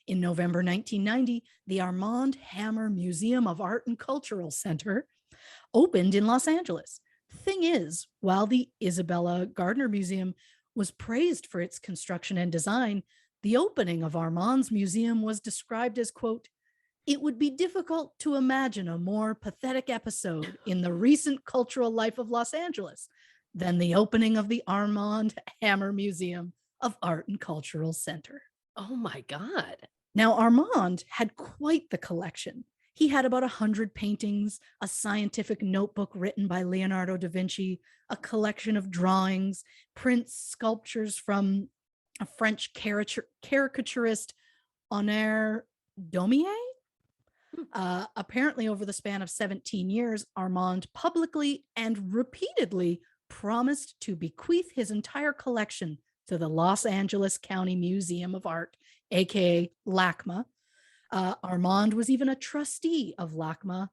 In November 1990, the Armand Hammer Museum of Art and Cultural Center opened in Los Angeles. Thing is, while the Isabella Gardner Museum was praised for its construction and design, the opening of Armand's museum was described as, quote, "It would be difficult to imagine a more pathetic episode in the recent cultural life of Los Angeles than the opening of the Armand Hammer Museum of Art and Cultural Center." Oh my God. Now, Armand had quite the collection. He had about 100 paintings, a scientific notebook written by Leonardo da Vinci, a collection of drawings, prints, sculptures from a French caricaturist, Honoré Daumier. Apparently, over the span of 17 years, Armand publicly and repeatedly promised to bequeath his entire collection to the Los Angeles County Museum of Art, aka LACMA. Armand was even a trustee of LACMA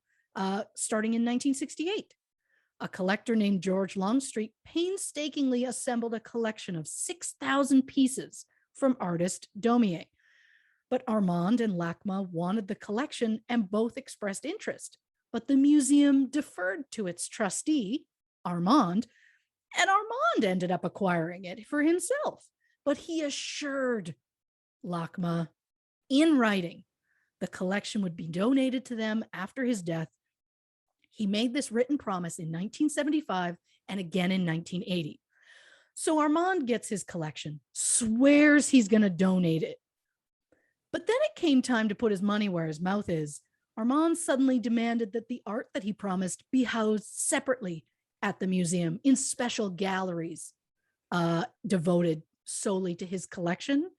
starting in 1968. A collector named George Longstreet painstakingly assembled a collection of 6,000 pieces from artist Daumier. But Armand and LACMA wanted the collection and both expressed interest. But the museum deferred to its trustee, Armand, and Armand ended up acquiring it for himself. But he assured LACMA in writing the collection would be donated to them after his death. He made this written promise in 1975 and again in 1980. So Armand gets his collection, swears he's going to donate it. But then it came time to put his money where his mouth is. Armand suddenly demanded that the art that he promised be housed separately at the museum in special galleries devoted solely to his collection.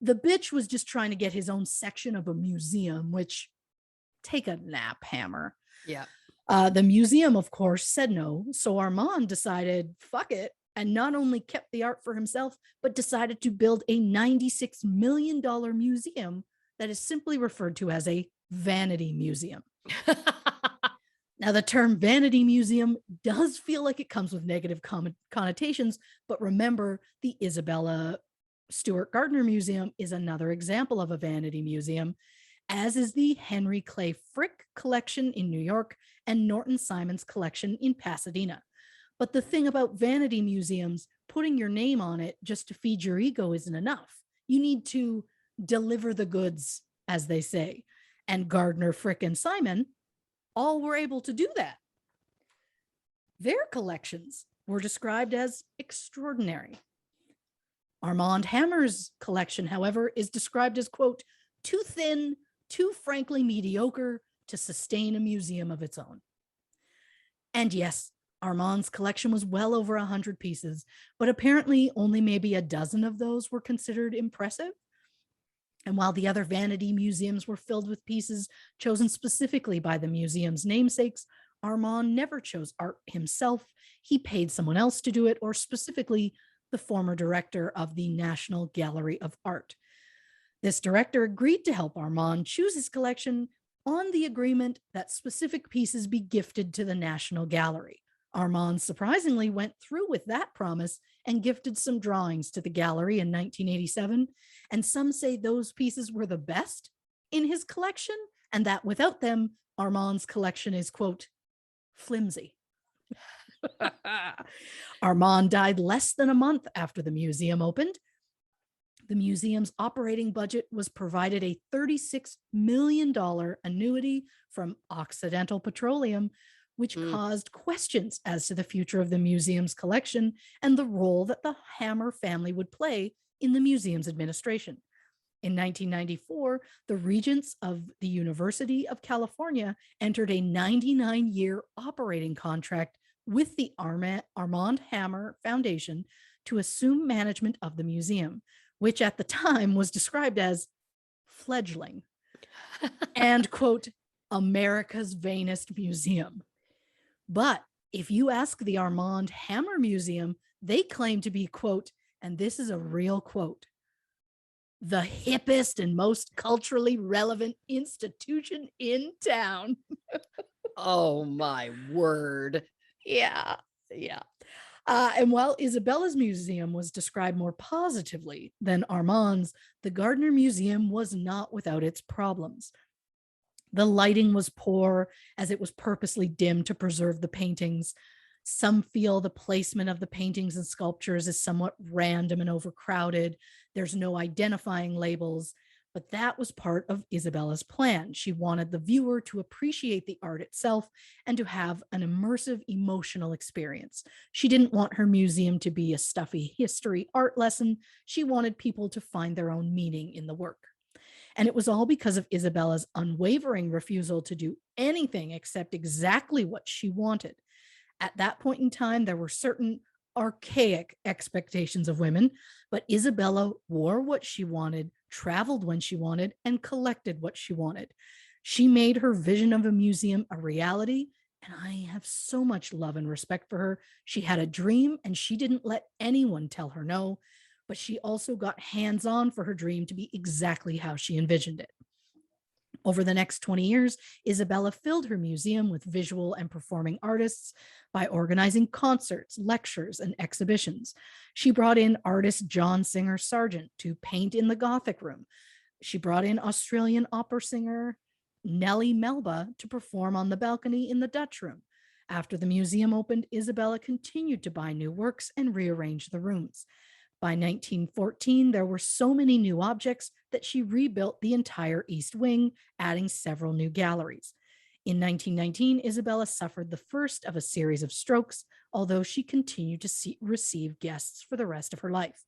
The bitch was just trying to get his own section of a museum, which, take a nap, Hammer. Yeah. The museum, of course, said no. So Armand decided, fuck it, and not only kept the art for himself, but decided to build a $96 million museum that is simply referred to as a vanity museum. Now, the term vanity museum does feel like it comes with negative connotations, but remember, the Isabella Stewart Gardner Museum is another example of a vanity museum, as is the Henry Clay Frick collection in New York and Norton Simon's collection in Pasadena. But the thing about vanity museums, putting your name on it just to feed your ego isn't enough. You need to deliver the goods, as they say. And Gardner, Frick, and Simon all were able to do that. Their collections were described as extraordinary. Armand Hammer's collection, however, is described as, quote, too thin, too frankly mediocre to sustain a museum of its own. And yes, Armand's collection was well over 100 pieces, but apparently only maybe a dozen of those were considered impressive. And while the other vanity museums were filled with pieces chosen specifically by the museum's namesakes, Armand never chose art himself. He paid someone else to do it, or specifically the former director of the National Gallery of Art. This director agreed to help Armand choose his collection on the agreement that specific pieces be gifted to the National Gallery. Armand surprisingly went through with that promise and gifted some drawings to the gallery in 1987. And some say those pieces were the best in his collection, and that without them, Armand's collection is, quote, flimsy. Armand died less than a month after the museum opened. The museum's operating budget was provided a $36 million annuity from Occidental Petroleum, which caused questions as to the future of the museum's collection and the role that the Hammer family would play in the museum's administration. In 1994, the regents of the University of California entered a 99-year operating contract with the Armand Hammer Foundation to assume management of the museum, which at the time was described as fledgling and, quote, America's vainest museum. But if you ask the Armand Hammer Museum, they claim to be, quote, and this is a real quote, the hippest and most culturally relevant institution in town. Oh, my word. Yeah. And while Isabella's museum was described more positively than Armand's, the Gardner Museum was not without its problems. The lighting was poor, as it was purposely dim to preserve the paintings. Some feel the placement of the paintings and sculptures is somewhat random and overcrowded. There's no identifying labels, but that was part of Isabella's plan. She wanted the viewer to appreciate the art itself and to have an immersive emotional experience. She didn't want her museum to be a stuffy history art lesson. She wanted people to find their own meaning in the work. And it was all because of Isabella's unwavering refusal to do anything except exactly what she wanted. At that point in time, there were certain archaic expectations of women, but Isabella wore what she wanted, traveled when she wanted, and collected what she wanted. She made her vision of a museum a reality, and I have so much love and respect for her. She had a dream, and she didn't let anyone tell her no, but she also got hands-on for her dream to be exactly how she envisioned it. Over the next 20 years, Isabella filled her museum with visual and performing artists by organizing concerts, lectures, and exhibitions. She brought in artist John Singer Sargent to paint in the Gothic Room. She brought in Australian opera singer Nellie Melba to perform on the balcony in the Dutch Room. After the museum opened, Isabella continued to buy new works and rearrange the rooms. By 1914, there were so many new objects that she rebuilt the entire East Wing, adding several new galleries. In 1919, Isabella suffered the first of a series of strokes, although she continued to receive guests for the rest of her life.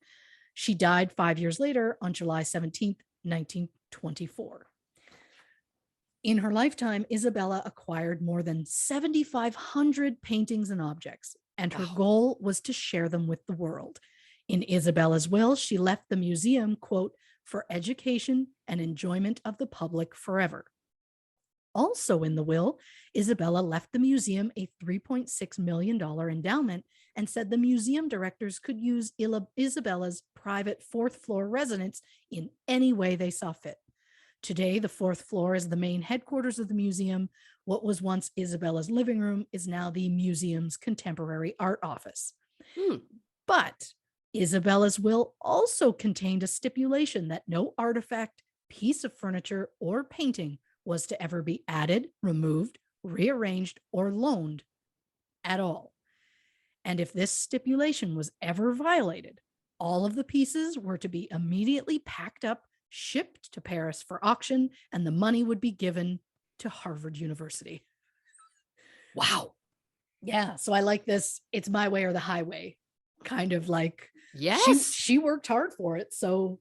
She died 5 years later on July 17, 1924. In her lifetime, Isabella acquired more than 7,500 paintings and objects, and her goal was to share them with the world. In Isabella's will, she left the museum, quote, for education and enjoyment of the public forever. Also in the will, Isabella left the museum a $3.6 million endowment and said the museum directors could use Isabella's private fourth floor residence in any way they saw fit. Today, the fourth floor is the main headquarters of the museum. What was once Isabella's living room is now the museum's contemporary art office. But Isabella's will also contained a stipulation that no artifact, piece of furniture, or painting was to ever be added, removed, rearranged, or loaned at all. And if this stipulation was ever violated, all of the pieces were to be immediately packed up, shipped to Paris for auction, and the money would be given to Harvard University. Wow. Yeah, so I like this. It's my way or the highway. Kind of like, yes, she worked hard for it. So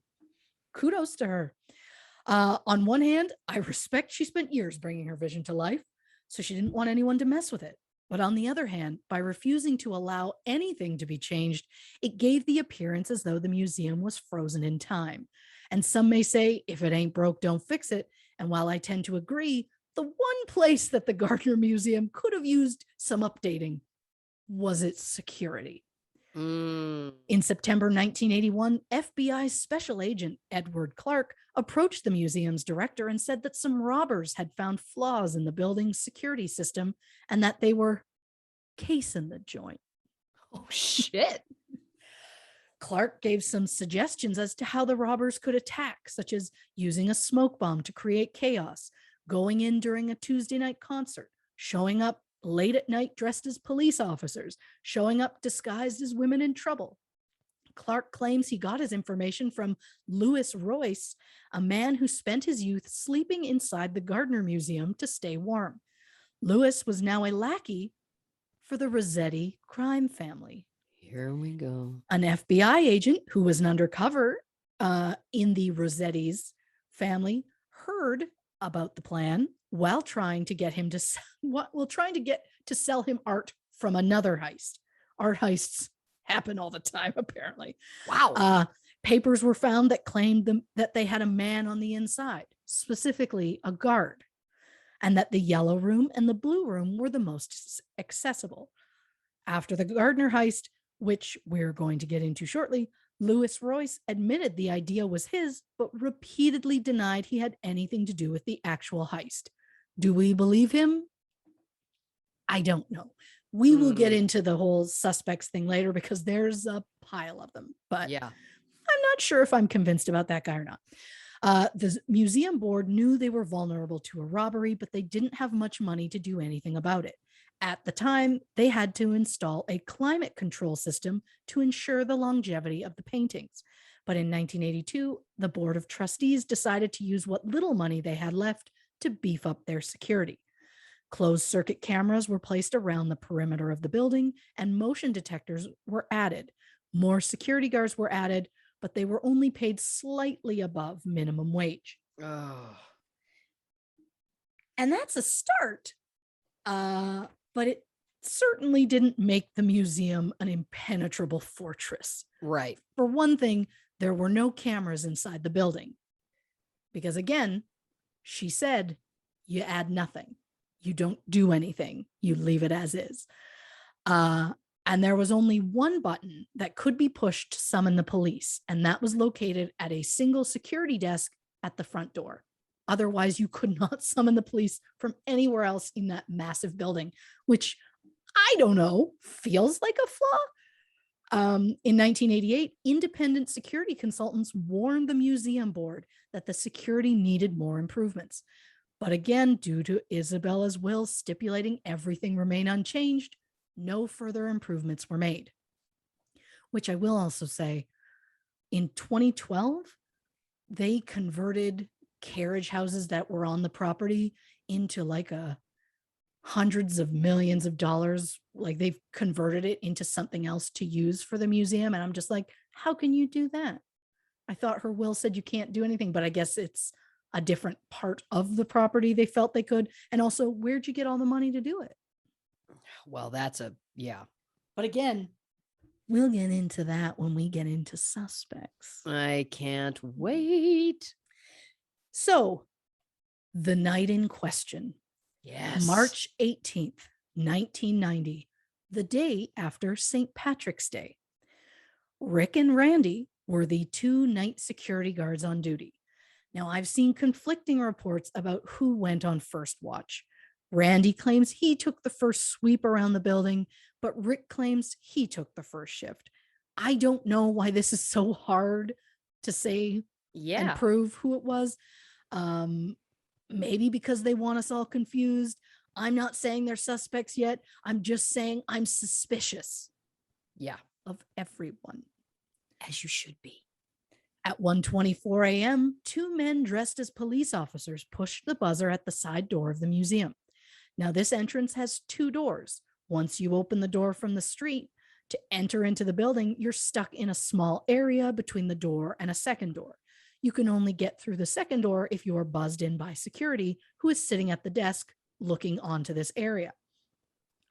kudos to her. On one hand, I respect she spent years bringing her vision to life, so she didn't want anyone to mess with it. But on the other hand, by refusing to allow anything to be changed, it gave the appearance as though the museum was frozen in time. And some may say, if it ain't broke, don't fix it. And while I tend to agree, the one place that the Gardner Museum could have used some updating was its security. In September 1981, FBI special agent Edward Clark approached the museum's director and said that some robbers had found flaws in the building's security system and that they were casing the joint. Oh, shit. Clark gave some suggestions as to how the robbers could attack, such as using a smoke bomb to create chaos, going in during a Tuesday night concert, showing up late at night dressed as police officers, showing up disguised as women in trouble. Clark claims he got his information from Louis Royce, a man who spent his youth sleeping inside the Gardner Museum to stay warm. Louis was now a lackey for the Rossetti crime family. Here we go. An FBI agent who was an undercover in the Rossetti's family heard about the plan while trying to get him to sell him art from another heist. Art heists happen all the time, apparently. Wow. Papers were found that claimed that they had a man on the inside, specifically a guard, and that the yellow room and the blue room were the most accessible. After the Gardner heist, which we're going to get into shortly, Louis Royce admitted the idea was his, but repeatedly denied he had anything to do with the actual heist. Do we believe him? I don't know. We will get into the whole suspects thing later because there's a pile of them, but yeah, I'm not sure if I'm convinced about that guy or not. The museum board knew they were vulnerable to a robbery, but they didn't have much money to do anything about it. At the time, they had to install a climate control system to ensure the longevity of the paintings. But in 1982, the board of trustees decided to use what little money they had left to beef up their security. Closed circuit cameras were placed around the perimeter of the building, and motion detectors were added. More security guards were added, but they were only paid slightly above minimum wage. Oh. And that's a start. But it certainly didn't make the museum an impenetrable fortress. Right. For one thing, there were no cameras inside the building. Because again, she said, you add nothing. You don't do anything. You leave it as is. And there was only one button that could be pushed to summon the police, and that was located at a single security desk at the front door. Otherwise, you could not summon the police from anywhere else in that massive building, which I don't know, feels like a flaw. In 1988, independent security consultants warned the museum board that the security needed more improvements. But again, due to Isabella's will stipulating everything remain unchanged, no further improvements were made. Which I will also say, in 2012, they converted carriage houses that were on the property into like hundreds of millions of dollars. Like they've converted it into something else to use for the museum. And I'm just like, how can you do that? I thought her will said you can't do anything, but I guess it's a different part of the property they felt they could. And also, where'd you get all the money to do it? Well, yeah. But again, we'll get into that when we get into suspects. I can't wait. So, the night in question Yes. March 18th, 1990, the day after St. Patrick's Day. Rick and Randy were the two night security guards on duty. Now, I've seen conflicting reports about who went on first watch. Randy claims he took the first sweep around the building, but Rick claims he took the first shift. I don't know why this is so hard to say and prove who it was. Maybe because they want us all confused. I'm not saying they're suspects yet. I'm just saying I'm suspicious. Yeah. Of everyone. As you should be. At 1:24 a.m., two men dressed as police officers pushed the buzzer at the side door of the museum. Now, this entrance has two doors. Once you open the door from the street, to enter into the building, you're stuck in a small area between the door and a second door. You can only get through the second door if you are buzzed in by security, who is sitting at the desk looking onto this area.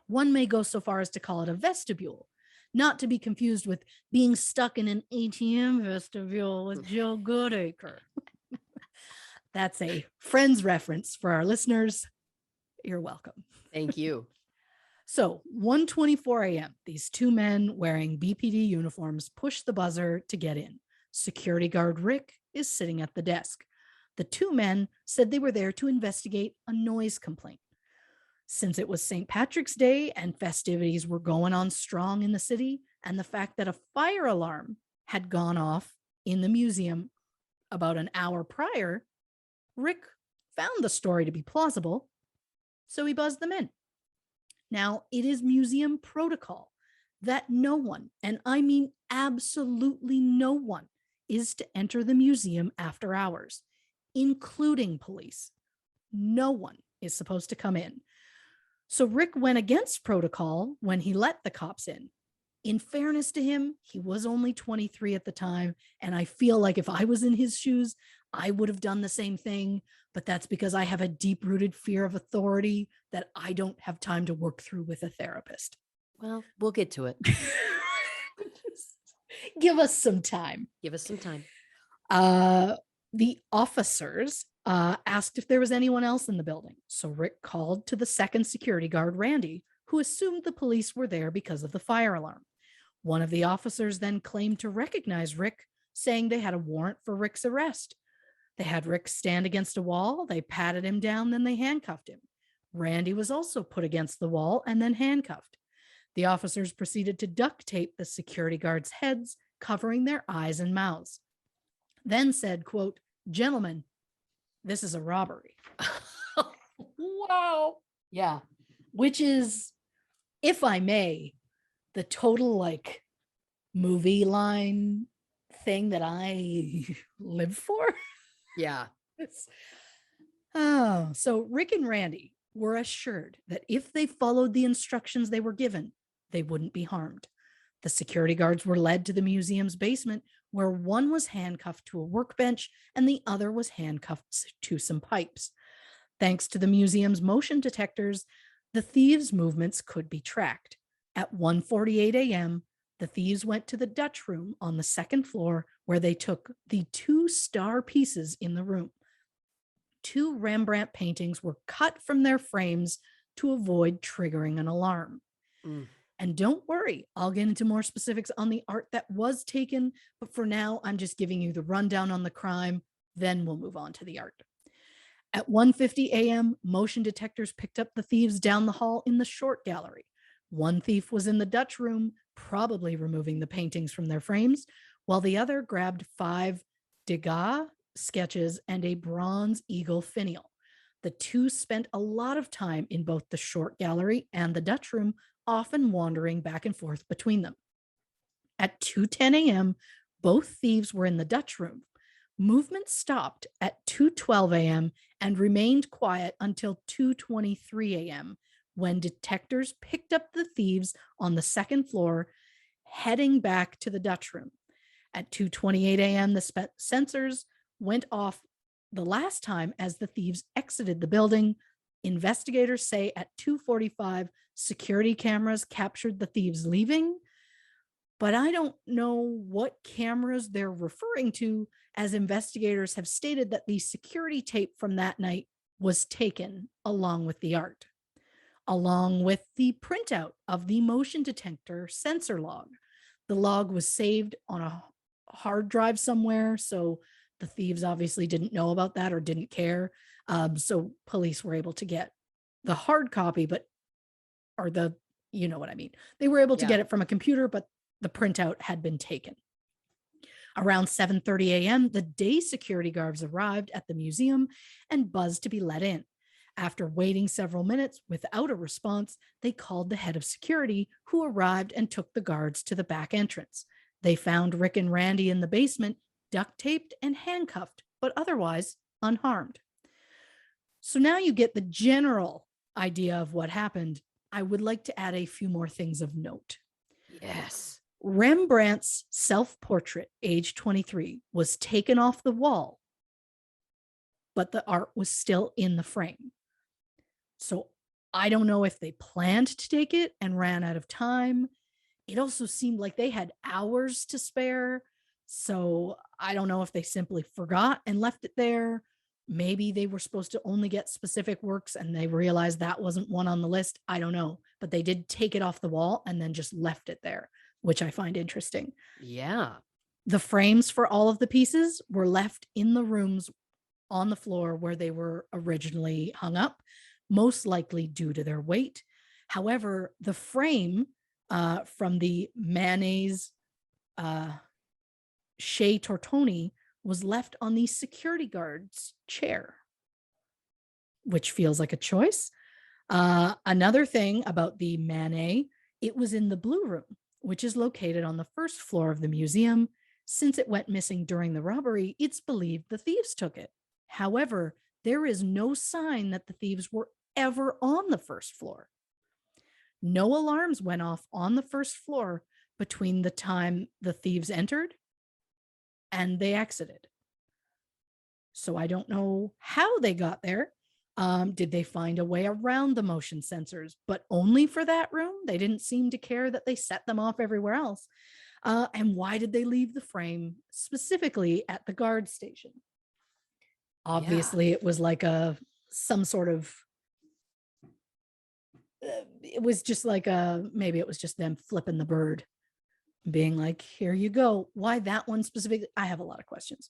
One may go so far as to call it a vestibule, not to be confused with being stuck in an ATM vestibule with Joe Goodacre. That's a Friends reference for our listeners. You're welcome. Thank you. So 1:24 a.m., these two men wearing BPD uniforms push the buzzer to get in. Security guard Rick is sitting at the desk. The two men said they were there to investigate a noise complaint. Since it was St. Patrick's Day and festivities were going on strong in the city, and the fact that a fire alarm had gone off in the museum about an hour prior, Rick found the story to be plausible, so he buzzed them in. Now, it is museum protocol that no one, and I mean absolutely no one, is to enter the museum after hours, including police. No one is supposed to come in. So Rick went against protocol when he let the cops in. In fairness to him, he was only 23 at the time, and I feel like if I was in his shoes, I would have done the same thing, but that's because I have a deep-rooted fear of authority that I don't have time to work through with a therapist. Well, we'll get to it. Give us some time. Give us some time. The officers asked if there was anyone else in the building. So Rick called to the second security guard, Randy, who assumed the police were there because of the fire alarm. One of the officers then claimed to recognize Rick, saying they had a warrant for Rick's arrest. They had Rick stand against a wall, they patted him down, then they handcuffed him. Randy was also put against the wall and then handcuffed. The officers proceeded to duct tape the security guards' heads, covering their eyes and mouths. Then said, quote, "Gentlemen, this is a robbery." Wow. Yeah. Which is, if I may, the total like movie line thing that I live for. Yeah. So Rick and Randy were assured that if they followed the instructions they were given, they wouldn't be harmed. The security guards were led to the museum's basement, where one was handcuffed to a workbench and the other was handcuffed to some pipes. Thanks to the museum's motion detectors, the thieves' movements could be tracked. At 1:48 a.m., the thieves went to the Dutch room on the second floor, where they took the two star pieces in the room. Two Rembrandt paintings were cut from their frames to avoid triggering an alarm. And don't worry, I'll get into more specifics on the art that was taken, but for now, I'm just giving you the rundown on the crime, then we'll move on to the art. At 1:50 a.m., motion detectors picked up the thieves down the hall in the short gallery. One thief was in the Dutch room, probably removing the paintings from their frames, while the other grabbed 5 Degas sketches and a bronze eagle finial. The two spent a lot of time in both the short gallery and the Dutch room, often wandering back and forth between them. At 2:10 a.m., both thieves were in the Dutch room. Movement stopped at 2:12 a.m. and remained quiet until 2:23 a.m., when detectors picked up the thieves on the second floor, heading back to the Dutch room. At 2:28 a.m., the sensors went off the last time as the thieves exited the building. Investigators say at 2:45, security cameras captured the thieves leaving, but I don't know what cameras they're referring to, as investigators have stated that the security tape from that night was taken along with the art, along with the printout of the motion detector sensor log. The log was saved on a hard drive somewhere, so the thieves obviously didn't know about that or didn't care. So police were able to get the hard copy, you know what I mean. They were able to get it from a computer, but the printout had been taken. Around 7:30 a.m., the day security guards arrived at the museum and buzzed to be let in. After waiting several minutes without a response, they called the head of security, who arrived and took the guards to the back entrance. They found Rick and Randy in the basement, duct taped and handcuffed, but otherwise unharmed. So now you get the general idea of what happened. I would like to add a few more things of note. Yes. Rembrandt's self-portrait, age 23, was taken off the wall, but the art was still in the frame. So I don't know if they planned to take it and ran out of time. It also seemed like they had hours to spare. So I don't know if they simply forgot and left it there. Maybe they were supposed to only get specific works and they realized that wasn't one on the list. I don't know. But they did take it off the wall and then just left it there, which I find interesting. Yeah. The frames for all of the pieces were left in the rooms on the floor where they were originally hung up, most likely due to their weight. However, the frame from the Manet's Chez Tortoni was left on the security guard's chair, which feels like a choice. Another thing about the Manet, it was in the Blue Room, which is located on the first floor of the museum. Since it went missing during the robbery, it's believed the thieves took it. However, there is no sign that the thieves were ever on the first floor. No alarms went off on the first floor between the time the thieves entered and they exited. So I don't know how they got there. Did they find a way around the motion sensors, but only for that room? They didn't seem to care that they set them off everywhere else. And why did they leave the frame specifically at the guard station? Obviously, it was like some sort of, it was just like maybe it was just them flipping the bird, being like, here you go. Why that one specifically? I have a lot of questions.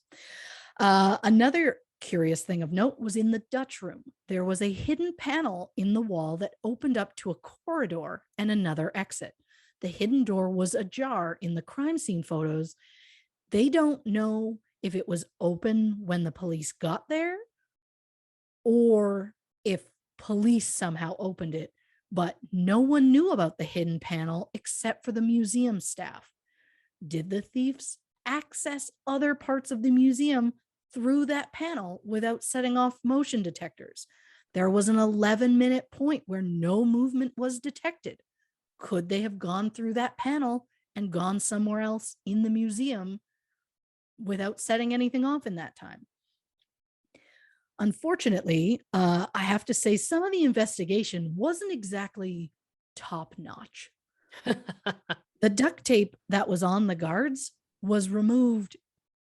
Another curious thing of note was in the Dutch room. There was a hidden panel in the wall that opened up to a corridor and another exit. The hidden door was ajar in the crime scene photos. They don't know if it was open when the police got there or if police somehow opened it, but no one knew about the hidden panel except for the museum staff. Did the thieves access other parts of the museum through that panel without setting off motion detectors? There was an 11-minute point where no movement was detected. Could they have gone through that panel and gone somewhere else in the museum without setting anything off in that time? Unfortunately, I have to say some of the investigation wasn't exactly top notch. The duct tape that was on the guards was removed,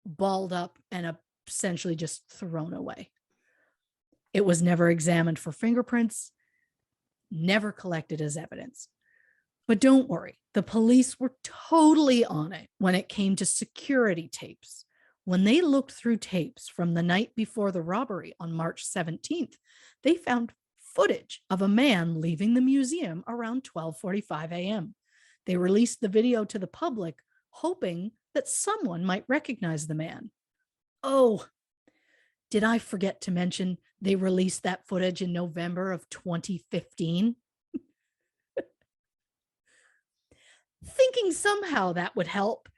balled up, and essentially just thrown away. It was never examined for fingerprints, never collected as evidence. But don't worry, the police were totally on it when it came to security tapes. When they looked through tapes from the night before the robbery on March 17th, they found footage of a man leaving the museum around 12:45 a.m. They released the video to the public, hoping that someone might recognize the man. Oh, did I forget to mention they released that footage in November of 2015? Thinking somehow that would help,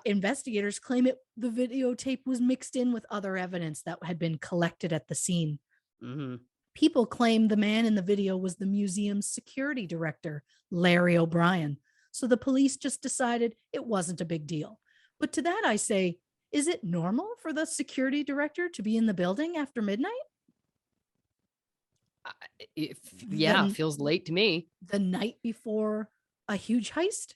investigators claim the videotape was mixed in with other evidence that had been collected at the scene. Mm-hmm. People claim the man in the video was the museum's security director, Larry O'Brien. So the police just decided it wasn't a big deal. But to that I say, is it normal for the security director to be in the building after midnight? Feels late to me. The night before a huge heist?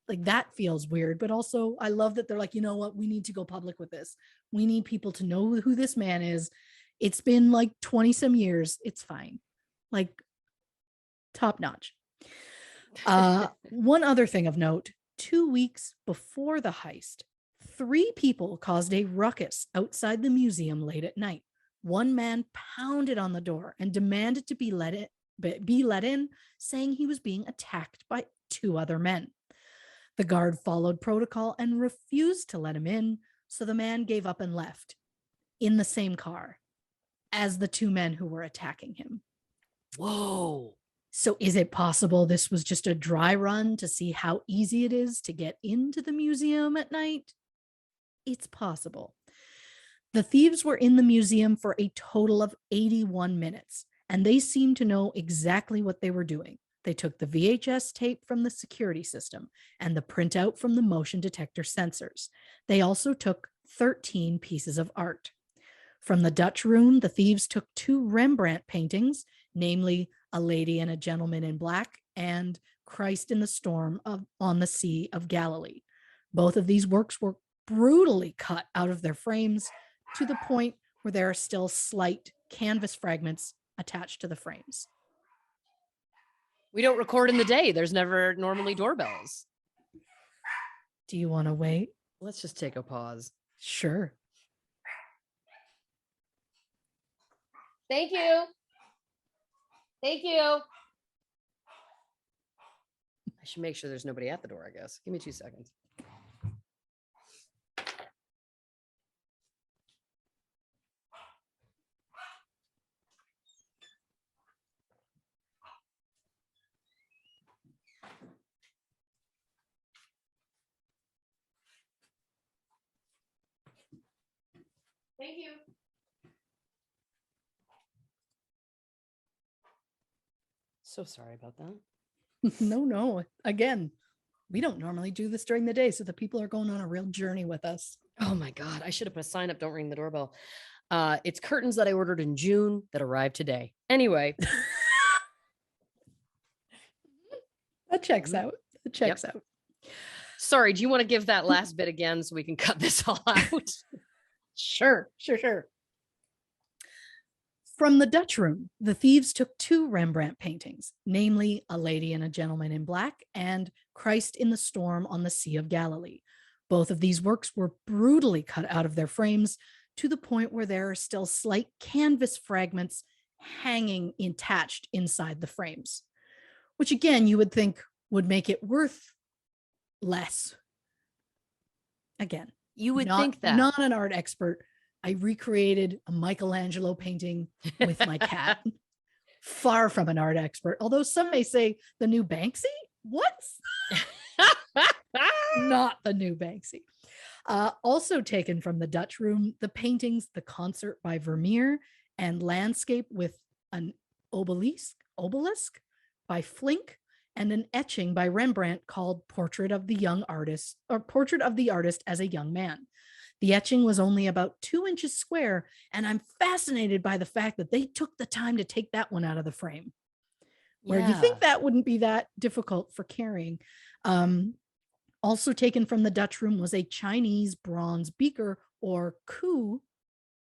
Like, that feels weird. But also, I love that they're like, you know what? We need to go public with this. We need people to know who this man is. It's been like 20 some years. It's fine. Like top notch. One other thing of note, 2 weeks before the heist, 3 people caused a ruckus outside the museum late at night. One man pounded on the door and demanded to be let in, saying he was being attacked by 2 other men. The guard followed protocol and refused to let him in, so the man gave up and left in the same car as the 2 men who were attacking him. Whoa. So is it possible this was just a dry run to see how easy it is to get into the museum at night? It's possible. The thieves were in the museum for a total of 81 minutes, and they seemed to know exactly what they were doing. They took the VHS tape from the security system and the printout from the motion detector sensors. They also took 13 pieces of art. From the Dutch room, the thieves took 2 Rembrandt paintings, namely A Lady and a Gentleman in Black and Christ in the Storm on the Sea of Galilee. Both of these works were brutally cut out of their frames to the point where there are still slight canvas fragments attached to the frames. We don't record in the day. There's never normally doorbells. Do you want to wait? Let's just take a pause. Sure. Thank you. Thank you. I should make sure there's nobody at the door, I guess. Give me 2 seconds. Thank you. So sorry about that. No. Again, we don't normally do this during the day, so the people are going on a real journey with us. Oh my God. I should have put a sign up. Don't ring the doorbell. It's curtains that I ordered in June that arrived today. Anyway. That checks out. It checks out. Sorry. Do you want to give that last bit again so we can cut this all out? Sure. From the Dutch room, the thieves took 2 Rembrandt paintings, namely A Lady and a Gentleman in Black and Christ in the Storm on the Sea of Galilee. Both of these works were brutally cut out of their frames to the point where there are still slight canvas fragments hanging attached inside the frames, which again, you would think would make it worth less. Again, you would think that. Not an art expert. I recreated a Michelangelo painting with my cat. Far from an art expert. Although some may say the new Banksy? What? Not the new Banksy. Also taken from the Dutch room, the paintings, The Concert by Vermeer and Landscape with an obelisk by Flink and an etching by Rembrandt called Portrait of the Artist as a Young Man. The etching was only about 2 inches square, and I'm fascinated by the fact that they took the time to take that one out of the frame. Where you think that wouldn't be that difficult for carrying. Also taken from the Dutch room was a Chinese bronze beaker or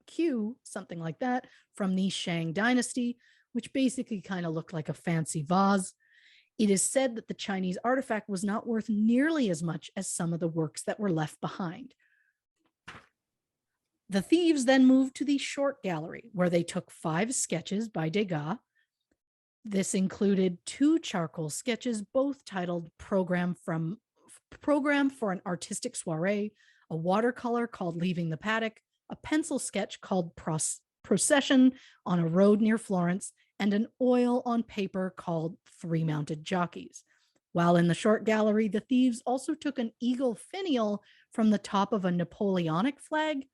Q, something like that, from the Shang dynasty, which basically kind of looked like a fancy vase. It is said that the Chinese artifact was not worth nearly as much as some of the works that were left behind. The thieves then moved to the short gallery, where they took 5 sketches by Degas. This included 2 charcoal sketches, both titled Program for an Artistic Soiree, a watercolor called Leaving the Paddock, a pencil sketch called Procession on a Road Near Florence, and an oil on paper called 3 Mounted Jockeys. While in the short gallery, the thieves also took an eagle finial from the top of a Napoleonic flag.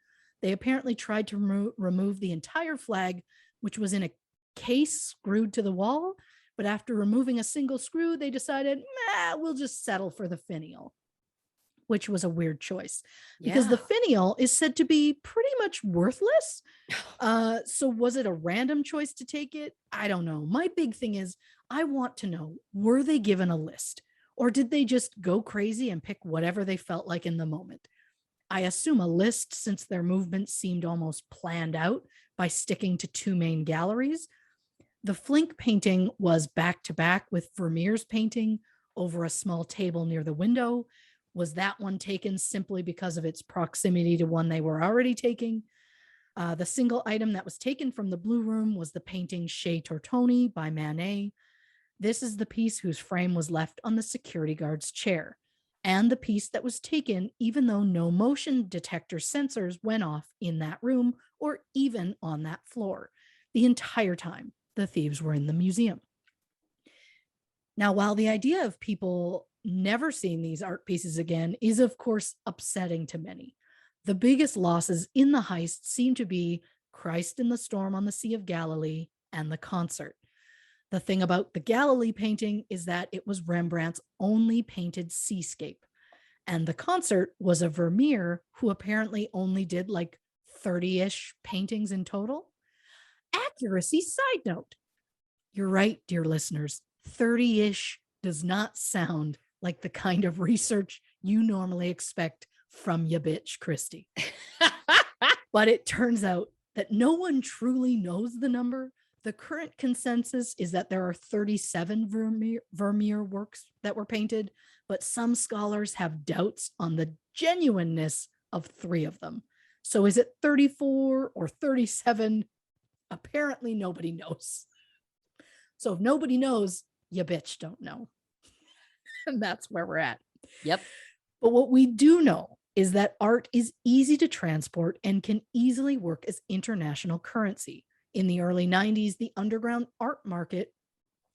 They apparently tried to remove the entire flag, which was in a case screwed to the wall. But after removing a single screw, they decided, we'll just settle for the finial, which was a weird choice because the finial is said to be pretty much worthless. So was it a random choice to take it? I don't know. My big thing is I want to know, were they given a list or did they just go crazy and pick whatever they felt like in the moment? I assume a list, since their movements seemed almost planned out by sticking to 2 main galleries. The Flink painting was back to back with Vermeer's painting over a small table near the window. Was that one taken simply because of its proximity to one they were already taking? The single item that was taken from the Blue Room was the painting Chez Tortoni by Manet. This is the piece whose frame was left on the security guard's chair, and the piece that was taken even though no motion detector sensors went off in that room or even on that floor the entire time the thieves were in the museum. Now, while the idea of people never seeing these art pieces again is, of course, upsetting to many, the biggest losses in the heist seem to be Christ in the Storm on the Sea of Galilee and the concert. The thing about the Galilee painting is that it was Rembrandt's only painted seascape, and the concert was a Vermeer who apparently only did like 30-ish paintings in total. Accuracy side note. You're right, dear listeners. 30-ish does not sound like the kind of research you normally expect from ya bitch, Christy. But it turns out that no one truly knows the number. The current consensus is that there are 37 Vermeer works that were painted, but some scholars have doubts on the genuineness of 3 of them. So is it 34 or 37? Apparently nobody knows. So if nobody knows, you bitch don't know. And that's where we're at. Yep. But what we do know is that art is easy to transport and can easily work as international currency. In the early 90s, the underground art market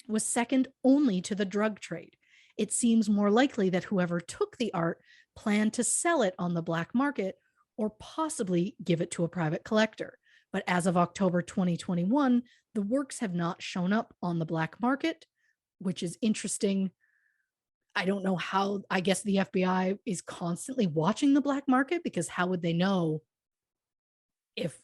was second only to the drug trade. It seems more likely that whoever took the art planned to sell it on the black market or possibly give it to a private collector. But as of October 2021, the works have not shown up on the black market, which is interesting. I don't know how. I guess the FBI is constantly watching the black market, because how would they know if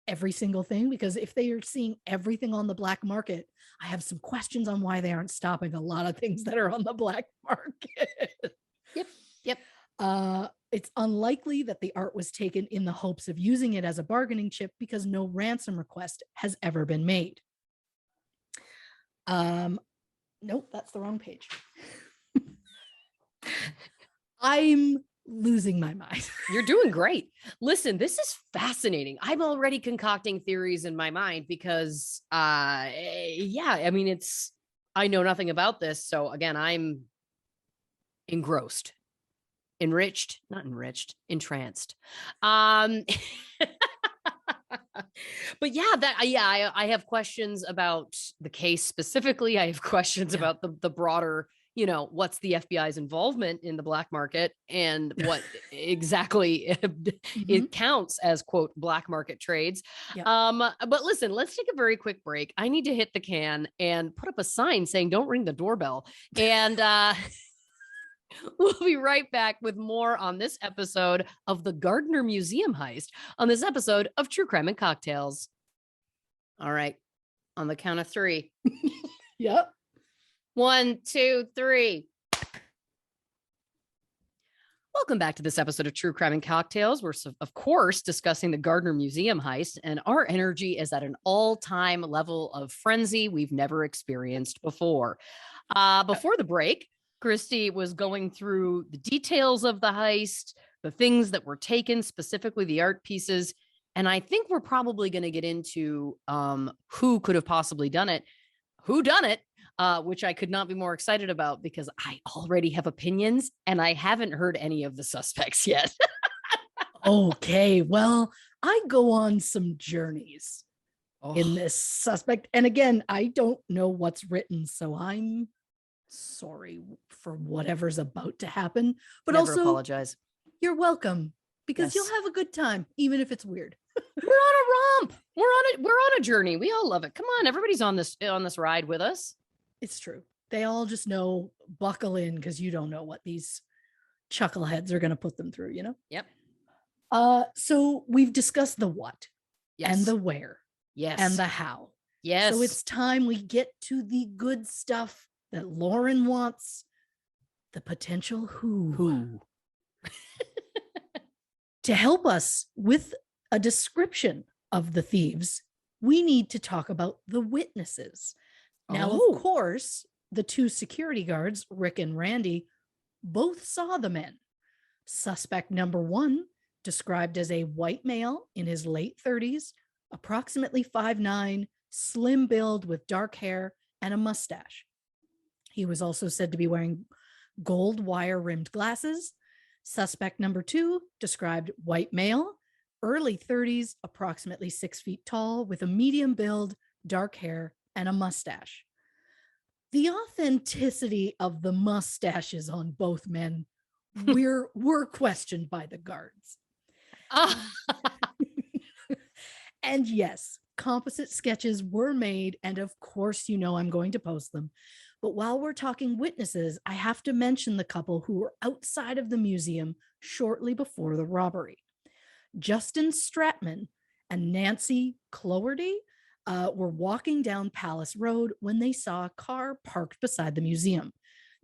every single thing? Because if they are seeing everything on the black market, I have some questions on why they aren't stopping a lot of things that are on the black market. Yep. It's unlikely that the art was taken in the hopes of using it as a bargaining chip, because no ransom request has ever been made. Nope, that's the wrong page. I'm losing my mind. You're doing great. Listen, this is fascinating. I'm already concocting theories in my mind because, I mean, I know nothing about this. So again, I'm engrossed. Entranced. But I have questions about the case specifically. I have questions about the broader, what's the FBI's involvement in the black market and what exactly it counts as, quote, black market trades. But listen, let's take a very quick break. I need to hit the can and put up a sign saying, don't ring the doorbell. And, we'll be right back with more on this episode of the Gardner Museum heist, on this episode of True Crime and Cocktails. All right. On the count of 3. Yep. 1, 2, 3. Welcome back to this episode of True Crime and Cocktails. We're, of course, discussing the Gardner Museum heist, and our energy is at an all-time level of frenzy we've never experienced before. Before the break, Christy was going through the details of the heist, the things that were taken, specifically the art pieces. And I think we're probably going to get into who could have possibly done it, which I could not be more excited about, because I already have opinions and I haven't heard any of the suspects yet. Okay, well, I go on some journeys in this suspect. And again, I don't know what's written, so I'm sorry for whatever's about to happen, but Never also apologize. You're welcome, because you'll have a good time, even if it's weird. We're on a romp. We're on a journey. We all love it. Come on, everybody's on this ride with us. It's true. They all just know, buckle in, because you don't know what these chuckleheads are going to put them through, Yep. So we've discussed the what, and the where, and the how. Yes. So it's time we get to the good stuff that Lauren wants, the potential who. To help us with a description of the thieves, we need to talk about the witnesses. Now, of course, the two security guards, Rick and Randy, both saw the men. Suspect number one, described as a white male in his late 30s, approximately 5'9", slim build with dark hair and a mustache. He was also said to be wearing gold wire-rimmed glasses. Suspect number two, described white male, early 30s, approximately 6 feet tall, with a medium build, dark hair, and a mustache. The authenticity of the mustaches on both men were questioned by the guards. And yes, composite sketches were made, and of course, I'm going to post them. But while we're talking witnesses, I have to mention the couple who were outside of the museum shortly before the robbery. Justin Stratman and Nancy Cloherty were walking down Palace Road when they saw a car parked beside the museum.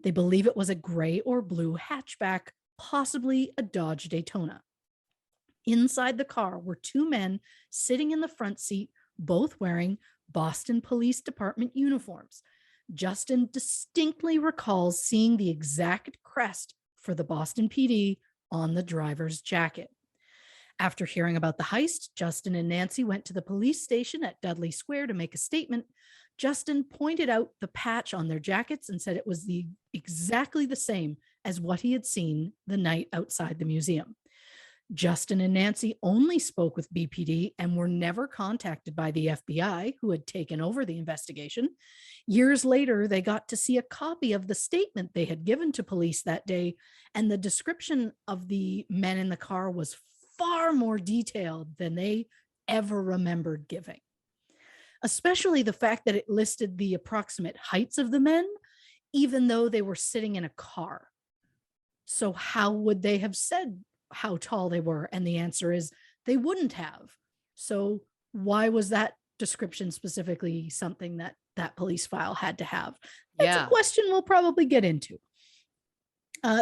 They believe it was a gray or blue hatchback, possibly a Dodge Daytona. Inside the car were two men sitting in the front seat, both wearing Boston Police Department uniforms. Justin distinctly recalls seeing the exact crest for the Boston PD on the driver's jacket. After hearing about the heist, Justin and Nancy went to the police station at Dudley Square to make a statement. Justin pointed out the patch on their jackets and said it was exactly the same as what he had seen the night outside the museum. Justin and Nancy only spoke with BPD and were never contacted by the FBI, who had taken over the investigation. Years later, they got to see a copy of the statement they had given to police that day, and the description of the men in the car was far more detailed than they ever remembered giving. Especially the fact that it listed the approximate heights of the men, even though they were sitting in a car. So how would they have said how tall they were? And the answer is they wouldn't have. So why was that description specifically something that police file had to have? That's a question we'll probably get into.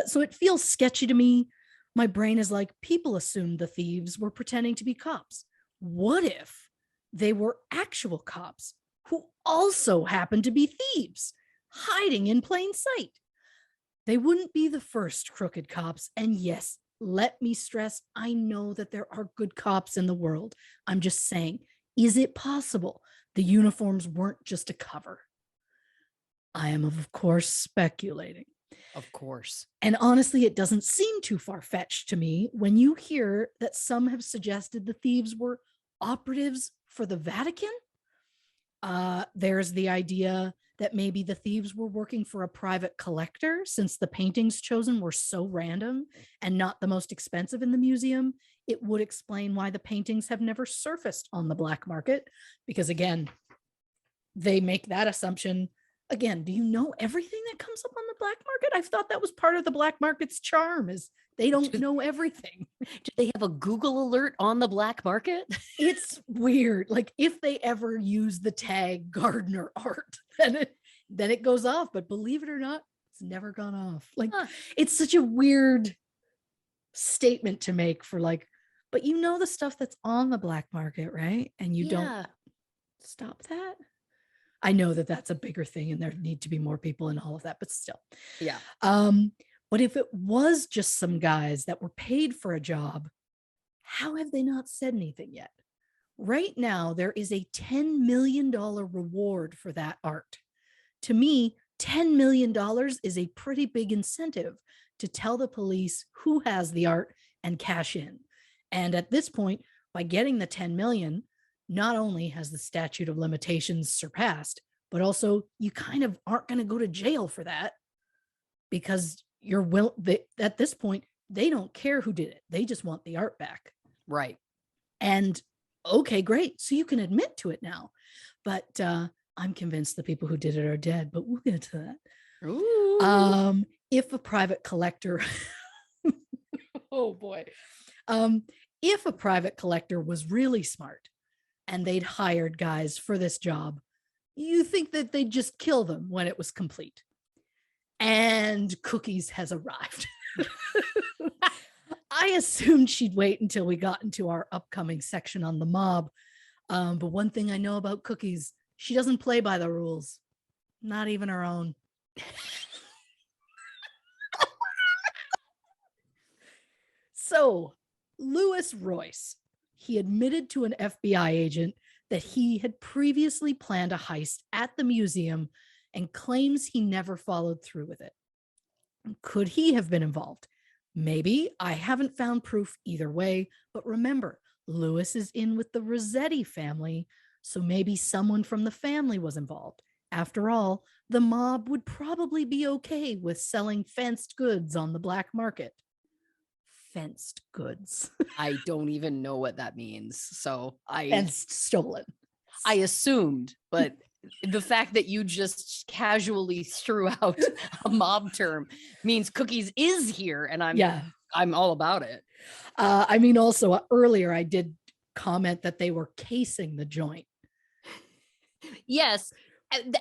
So it feels sketchy to me. My brain is like, people assumed the thieves were pretending to be cops. What if they were actual cops who also happened to be thieves, hiding in plain sight? They wouldn't be the first crooked cops. And yes, let me stress, I know that there are good cops in the world. I'm just saying, is it possible the uniforms weren't just a cover? I am, of course, speculating. Of course. And honestly, it doesn't seem too far-fetched to me when you hear that some have suggested the thieves were operatives for the Vatican. There's the idea that maybe the thieves were working for a private collector, since the paintings chosen were so random and not the most expensive in the museum. It would explain why the paintings have never surfaced on the black market, because again, they make that assumption. Again, do you know everything that comes up on the black market? I've thought that was part of the black market's charm, is they don't know everything. Do they have a Google alert on the black market? It's weird. Like, if they ever use the tag Gardner art, then it goes off. But believe it or not, it's never gone off. Like, it's such a weird statement to make for like, but you know the stuff that's on the black market, right? And you don't stop that. I know that that's a bigger thing and there need to be more people in all of that, but still. Yeah. But if it was just some guys that were paid for a job, how have they not said anything yet? Right now, there is a $10 million reward for that art. To me, $10 million is a pretty big incentive to tell the police who has the art and cash in. And at this point, by getting the 10 million, not only has the statute of limitations surpassed, but also you kind of aren't going to go to jail for that, because at this point, they don't care who did it. They just want the art back. Right. And okay, great. So you can admit to it now. But I'm convinced the people who did it are dead, but we'll get into that. Ooh. If a private collector, oh boy. If a private collector was really smart and they'd hired guys for this job, you think that they'd just kill them when it was complete. And Cookies has arrived. I I assumed she'd wait until we got into our upcoming section on the mob. But one thing I know about Cookies, she doesn't play by the rules, not even her own. So, Louis Royce, he admitted to an FBI agent that he had previously planned a heist at the museum and claims he never followed through with it. Could he have been involved? Maybe. I haven't found proof either way, but remember, Louis is in with the Rossetti family, so maybe someone from the family was involved. After all, the mob would probably be okay with selling fenced goods on the black market. Fenced goods. I don't even know what that means. So fenced, stolen. I assumed, but the fact that you just casually threw out a mob term means Cookies is here, and I'm all about it. I mean, also earlier I did comment that they were casing the joint. Yes.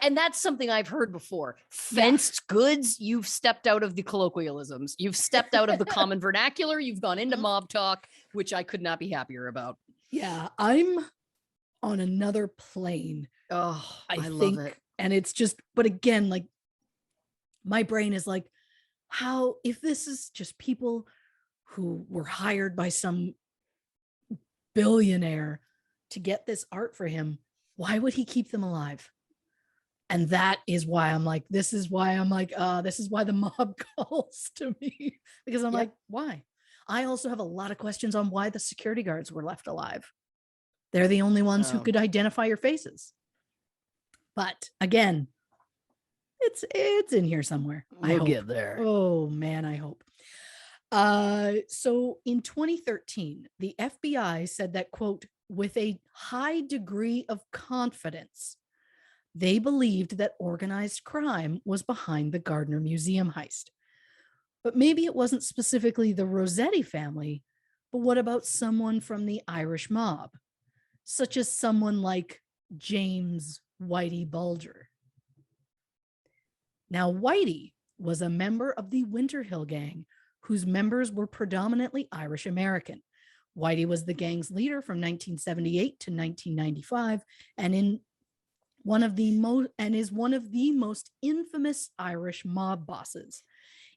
And that's something I've heard before. Fenced goods, you've stepped out of the colloquialisms. You've stepped out of the common vernacular. You've gone into mob talk, which I could not be happier about. Yeah, I'm on another plane. Oh, I think, love it. And it's just, but again, like my brain is like, how, if this is just people who were hired by some billionaire to get this art for him, why would he keep them alive? And that is why I'm like, this is why the mob calls to me, because I'm like, why? I also have a lot of questions on why the security guards were left alive. They're the only ones who could identify your faces. But again, it's in here somewhere. We'll get there. Oh man, I hope. So in 2013, the FBI said that, quote, with a high degree of confidence, they believed that organized crime was behind the Gardner Museum heist. But maybe it wasn't specifically the Rossetti family, but what about someone from the Irish mob, such as someone like James Whitey Bulger? Now, Whitey was a member of the Winter Hill Gang, whose members were predominantly Irish American. Whitey was the gang's leader from 1978 to 1995, and is one of the most infamous Irish mob bosses.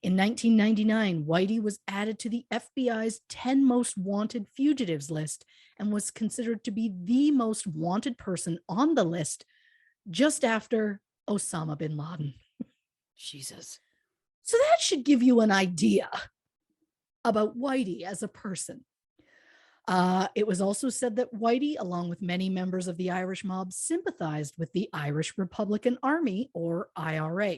In 1999, Whitey was added to the FBI's 10 most wanted fugitives list and was considered to be the most wanted person on the list, just after Osama bin Laden. Jesus. So that should give you an idea about Whitey as a person. It was also said that Whitey, along with many members of the Irish mob, sympathized with the Irish Republican Army, or IRA.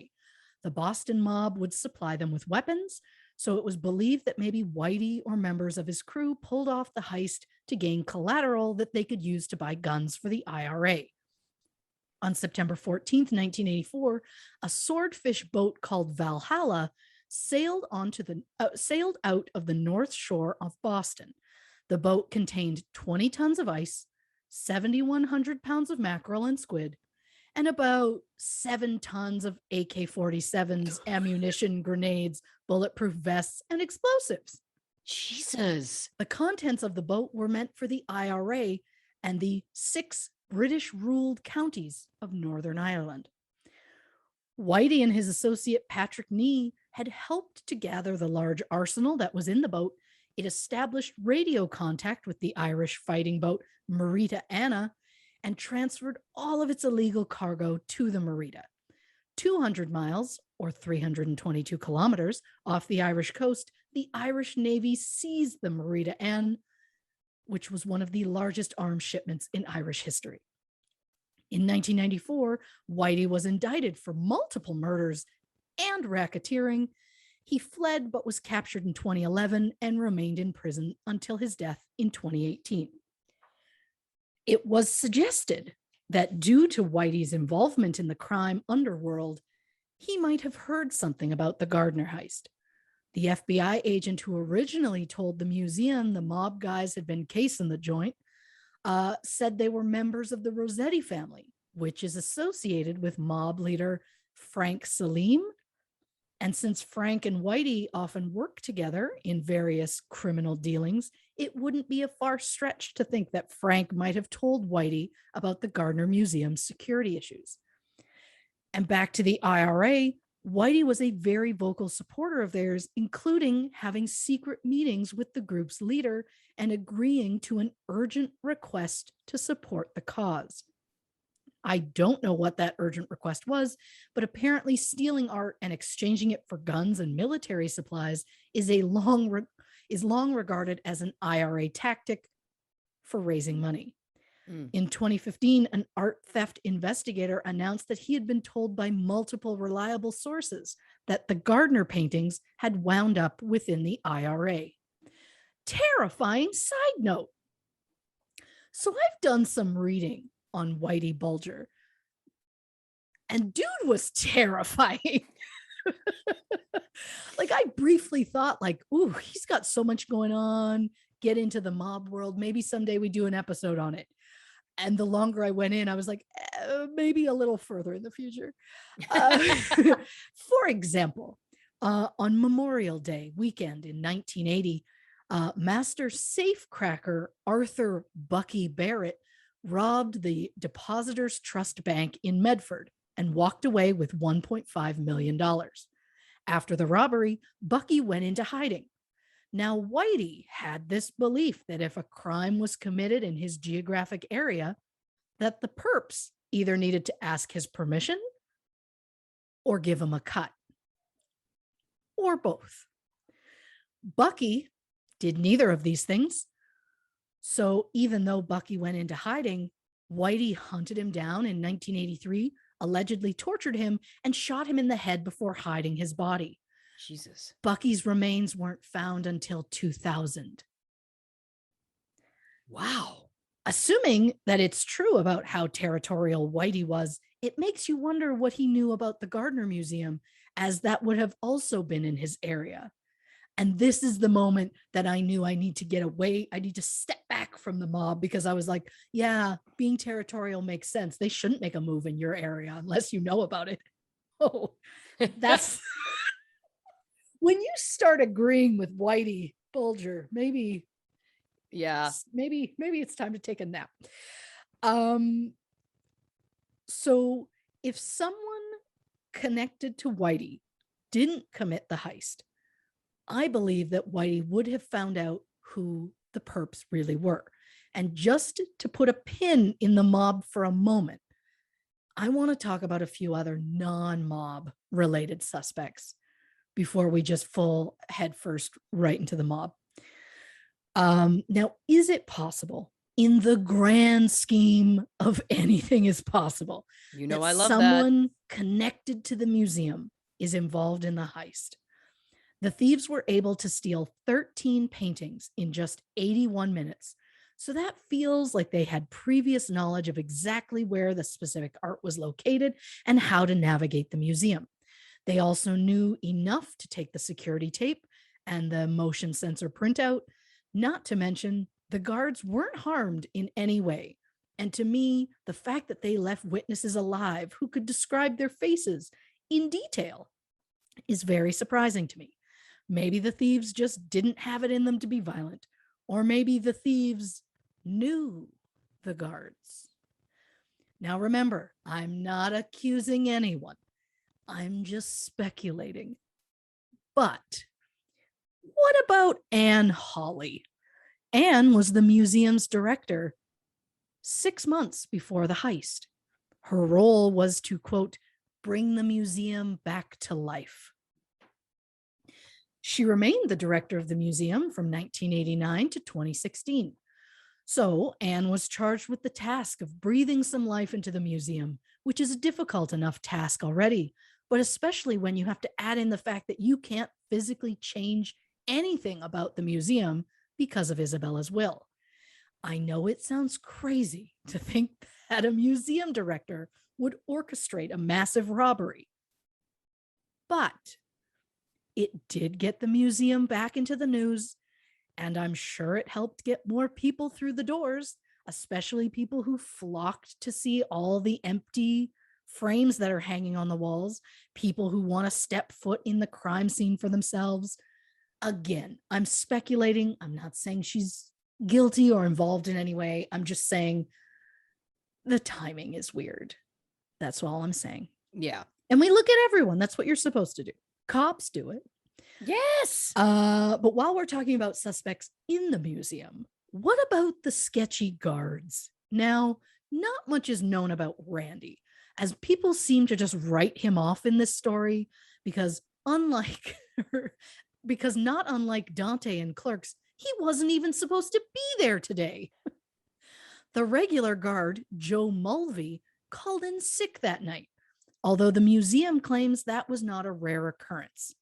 The Boston mob would supply them with weapons, so it was believed that maybe Whitey or members of his crew pulled off the heist to gain collateral that they could use to buy guns for the IRA. On September 14th, 1984, a swordfish boat called Valhalla sailed out of the North Shore of Boston. The boat contained 20 tons of ice, 7,100 pounds of mackerel and squid, and about 7 tons of AK-47s, ammunition, grenades, bulletproof vests, and explosives. Jesus. The contents of the boat were meant for the IRA and the 6 British-ruled counties of Northern Ireland. Whitey and his associate Patrick Nee had helped to gather the large arsenal that was in the boat. It established radio contact with the Irish fighting boat Marita Anna and transferred all of its illegal cargo to the Marita. 200 miles, or 322 kilometers, off the Irish coast, the Irish Navy seized the Marita Anna, which was one of the largest arms shipments in Irish history. In 1994, Whitey was indicted for multiple murders and racketeering. He fled but was captured in 2011 and remained in prison until his death in 2018. It was suggested that due to Whitey's involvement in the crime underworld, he might have heard something about the Gardner heist. The FBI agent who originally told the museum the mob guys had been casing the joint said they were members of the Rossetti family, which is associated with mob leader Frank Salim. And And since Frank and Whitey often work together in various criminal dealings, it wouldn't be a far stretch to think that Frank might have told Whitey about the Gardner Museum's security issues. And back to the IRA, Whitey was a very vocal supporter of theirs, including having secret meetings with the group's leader and agreeing to an urgent request to support the cause. I don't know what that urgent request was, but apparently stealing art and exchanging it for guns and military supplies is long regarded as an IRA tactic for raising money. In 2015, an art theft investigator announced that he had been told by multiple reliable sources that the Gardner paintings had wound up within the IRA. Terrifying side note. So I've done some reading on Whitey Bulger, and dude was terrifying. Like, I briefly thought, like, ooh, he's got so much going on, get into the mob world. Maybe someday we do an episode on it. And the longer I went in, I was like, maybe a little further in the future. For example, on Memorial Day weekend in 1980, master safecracker Arthur Bucky Barrett robbed the Depositors Trust Bank in Medford and walked away with $1.5 million. After the robbery, Bucky went into hiding. Now, Whitey had this belief that if a crime was committed in his geographic area, that the perps either needed to ask his permission or give him a cut, or both. Bucky did neither of these things. So even though Bucky went into hiding, Whitey hunted him down in 1983, allegedly tortured him, and shot him in the head before hiding his body. Jesus. Bucky's remains weren't found until 2000. Wow. Assuming that it's true about how territorial Whitey was, it makes you wonder what he knew about the Gardner Museum, as that would have also been in his area. And this is the moment that I knew I need to get away. I need to step back from the mob, because I was like, yeah, being territorial makes sense. They shouldn't make a move in your area unless you know about it. Oh, that's... When you start agreeing with Whitey Bulger, maybe it's time to take a nap. So if someone connected to Whitey didn't commit the heist, I believe that Whitey would have found out who the perps really were. And just to put a pin in the mob for a moment, I want to talk about a few other non-mob related suspects before we just full head first right into the mob. Now, is it possible, in the grand scheme of anything is possible, I love someone connected to the museum is involved in the heist? The thieves were able to steal 13 paintings in just 81 minutes. So that feels like they had previous knowledge of exactly where the specific art was located and how to navigate the museum. They also knew enough to take the security tape and the motion sensor printout, not to mention the guards weren't harmed in any way. And to me, the fact that they left witnesses alive who could describe their faces in detail is very surprising to me. Maybe the thieves just didn't have it in them to be violent, or maybe the thieves knew the guards. Now remember, I'm not accusing anyone. I'm just speculating. But what about Anne Hawley? Anne was the museum's director 6 months before the heist. Her role was to, quote, bring the museum back to life. She remained the director of the museum from 1989 to 2016. So Anne was charged with the task of breathing some life into the museum, which is a difficult enough task already, but especially when you have to add in the fact that you can't physically change anything about the museum because of Isabella's will. I know it sounds crazy to think that a museum director would orchestrate a massive robbery, but it did get the museum back into the news, and I'm sure it helped get more people through the doors, especially people who flocked to see all the empty frames that are hanging on the walls, people who want to step foot in the crime scene for themselves. Again, I'm speculating. I'm not saying she's guilty or involved in any way. I'm just saying the timing is weird. That's all I'm saying. Yeah. And we look at everyone. That's what you're supposed to do. Cops do it. Yes. But while we're talking about suspects in the museum, what about the sketchy guards? Not much is known about Randy, as people seem to just write him off in this story because not unlike Dante and Clerks, he wasn't even supposed to be there today. The regular guard, Joe Mulvey, called in sick that night, although the museum claims that was not a rare occurrence.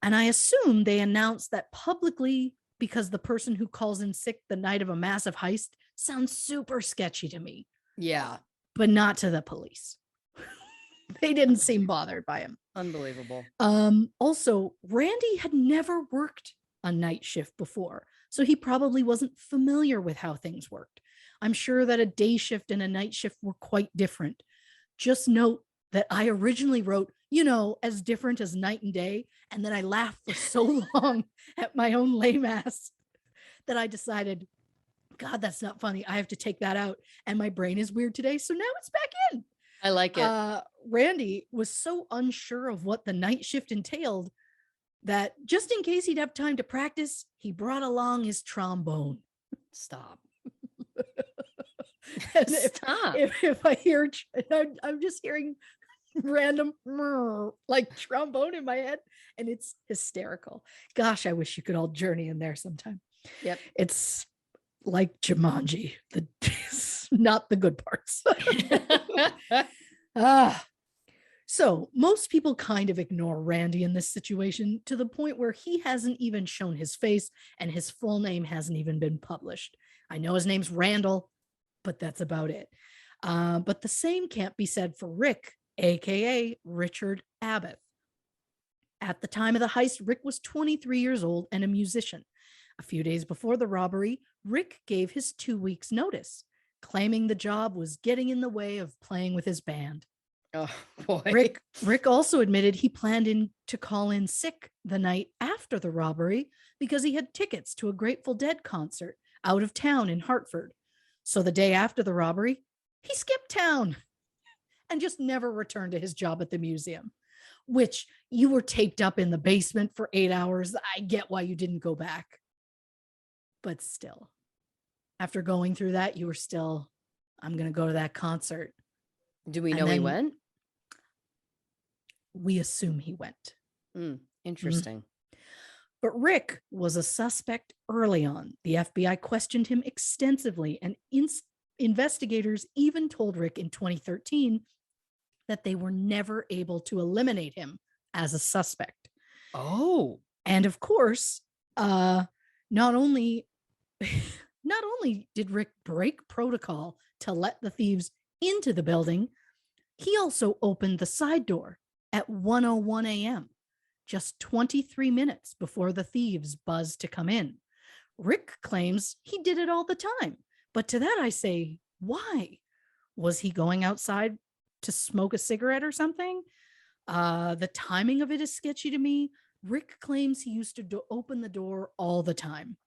And I assume they announced that publicly because the person who calls in sick the night of a massive heist sounds super sketchy to me. Yeah. But not to the police. They didn't seem bothered by him. Unbelievable. Also, Randy had never worked a night shift before, so he probably wasn't familiar with how things worked. I'm sure that a day shift and a night shift were quite different. Just note that I originally wrote, as different as night and day, and then I laughed for so long at my own lame ass that I decided, God, that's not funny. I have to take that out. And my brain is weird today, so now it's back in. I like it. Randy was so unsure of what the night shift entailed that just in case he'd have time to practice, he brought along his trombone. Stop. Stop. If I hear, I'm just hearing random like trombone in my head, and it's hysterical. Gosh, I wish you could all journey in there sometime. Yep. It's like Jumanji, not the good parts. So most people kind of ignore Randy in this situation to the point where he hasn't even shown his face and his full name hasn't even been published. I know his name's Randall, but that's about it. But the same can't be said for Rick, aka Richard Abbott. At the time of the heist, Rick was 23 years old and a musician. A few days before the robbery, Rick gave his 2 weeks' notice, claiming the job was getting in the way of playing with his band. Oh, boy. Rick also admitted he planned to call in sick the night after the robbery because he had tickets to a Grateful Dead concert out of town in Hartford. So the day after the robbery, he skipped town and just never returned to his job at the museum, which you were taped up in the basement for 8 hours. I get why you didn't go back. But still, after going through that, you were still, I'm going to go to that concert. Do we know he went? We assume he went. Interesting. Mm-hmm. But Rick was a suspect early on. The FBI questioned him extensively, and investigators even told Rick in 2013 that they were never able to eliminate him as a suspect. Oh. And of course, not only did Rick break protocol to let the thieves into the building, he also opened the side door at 1:01 a.m., just 23 minutes before the thieves buzzed to come in. Rick claims he did it all the time. But to that I say, why? Was he going outside to smoke a cigarette or something? The timing of it is sketchy to me. Rick claims he used to open the door all the time.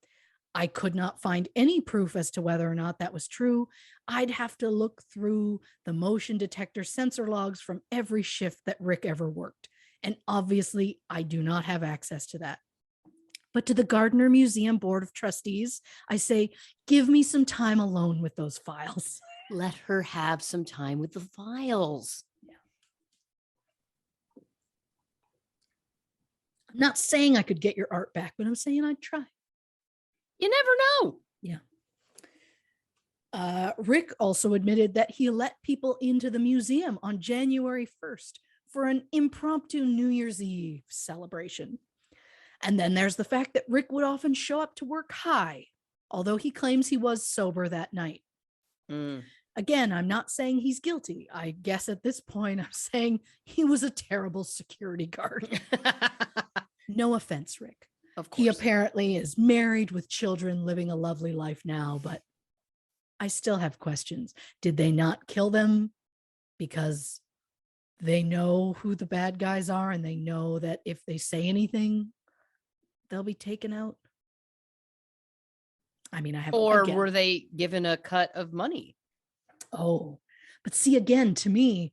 I could not find any proof as to whether or not that was true. I'd have to look through the motion detector sensor logs from every shift that Rick ever worked. And obviously, I do not have access to that. But to the Gardner Museum Board of Trustees, I say, give me some time alone with those files. Let her have some time with the files. Yeah. I'm not saying I could get your art back, but I'm saying I'd try. You never know. Yeah. Rick also admitted that he let people into the museum on January 1st for an impromptu New Year's Eve celebration. And then there's the fact that Rick would often show up to work high, although he claims he was sober that night. Again, I'm not saying he's guilty. I guess at this point, I'm saying he was a terrible security guard. No offense, Rick. Of course. He apparently is married with children, living a lovely life now, but I still have questions. Did they not kill them because they know who the bad guys are, and they know that if they say anything, they'll be taken out. I mean, were they given a cut of money? Oh, but see, again, to me,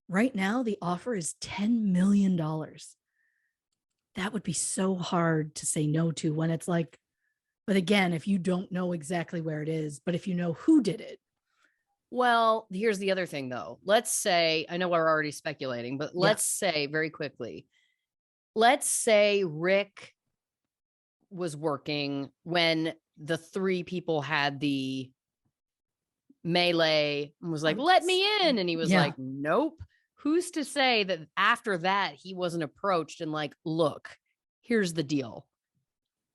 right now, the offer is $10 million. That would be so hard to say no to, when it's like, but again, if you don't know exactly where it is, but if you know who did it. Well, here's the other thing, though. Let's say, I know we're already speculating, but let's say very quickly, let's say Rick was working when the three people had the melee and was like, let me in. And he was like, nope. Who's to say that after that, he wasn't approached and like, look, here's the deal.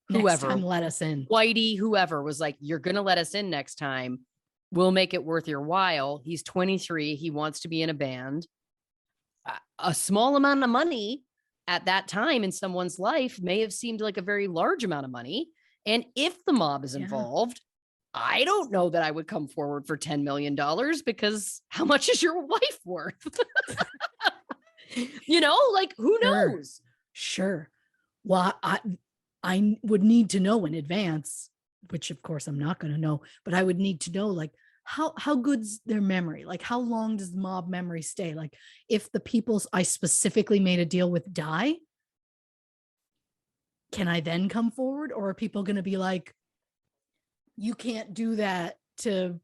Next time, let us in. Whitey, whoever was like, you're going to let us in next time. We'll make it worth your while. He's 23. He wants to be in a band. A small amount of money at that time in someone's life may have seemed like a very large amount of money. And if the mob is involved, I don't know that I would come forward for $10 million, because how much is your wife worth? Like, who knows? Sure. Well, I would need to know in advance, which of course I'm not going to know, but I would need to know, like, how good's their memory? Like, how long does the mob memory stay? Like, if the people I specifically made a deal with die, can I then come forward? Or are people going to be like, you can't do that to,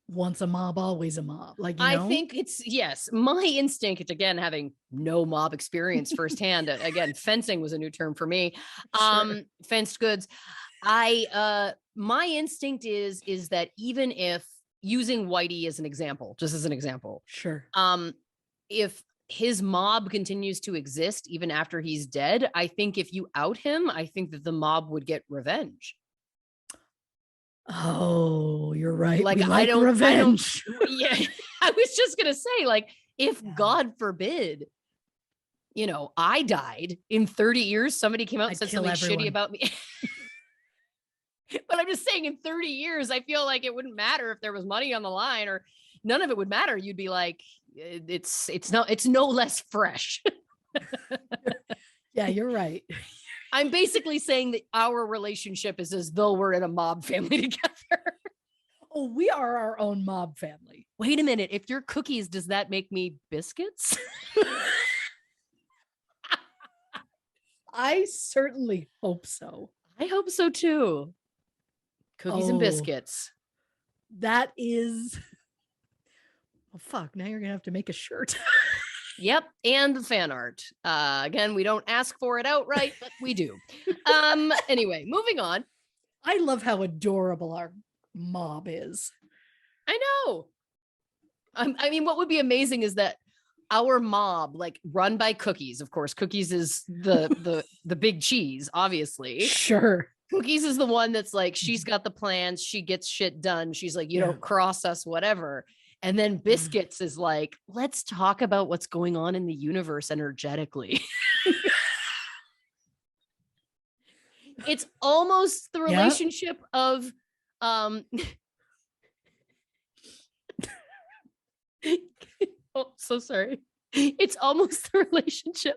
once a mob, always a mob? Like, I think it's, yes, my instinct, again, having no mob experience firsthand, again, fencing was a new term for me. Fenced goods. My instinct is that even if, using Whitey as an example, just as an example, if his mob continues to exist even after he's dead, I think if you out him, I think that the mob would get revenge. Oh, you're right. Like, revenge. I was just gonna say, like, if God forbid, I died in 30 years, somebody came out and said something shitty about me. But I'm just saying, in 30 years, I feel like it wouldn't matter if there was money on the line, or none of it would matter. You'd be like, it's no less fresh. Yeah, you're right. I'm basically saying that our relationship is as though we're in a mob family together. Oh, we are our own mob family. Wait a minute. If you're cookies, does that make me biscuits? I certainly hope so. I hope so too. Cookies and biscuits. That is... Well, fuck, now you're going to have to make a shirt. Yep. And the fan art. Again, we don't ask for it outright, but we do. Anyway, moving on. I love how adorable our mob is. I know. I mean, what would be amazing is that our mob, like, run by Cookies, of course, Cookies is the big cheese, obviously. Sure. Cookies is the one that's like, she's got the plans, she gets shit done. She's like, you don't cross us, whatever. And then Biscuits is like, let's talk about what's going on in the universe energetically. It's almost the relationship of oh, so sorry. It's almost the relationship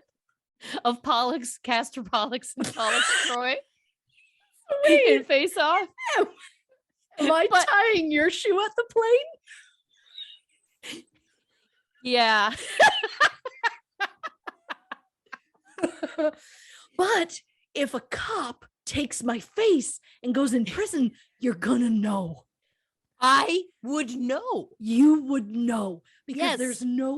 of Pollux, Castor Pollux, and Pollux Troy in Face Off. Am I tying your shoe at the plane? Yeah. But if a cop takes my face and goes in prison, you're gonna know. I would know. You would know. Because Yes. there's no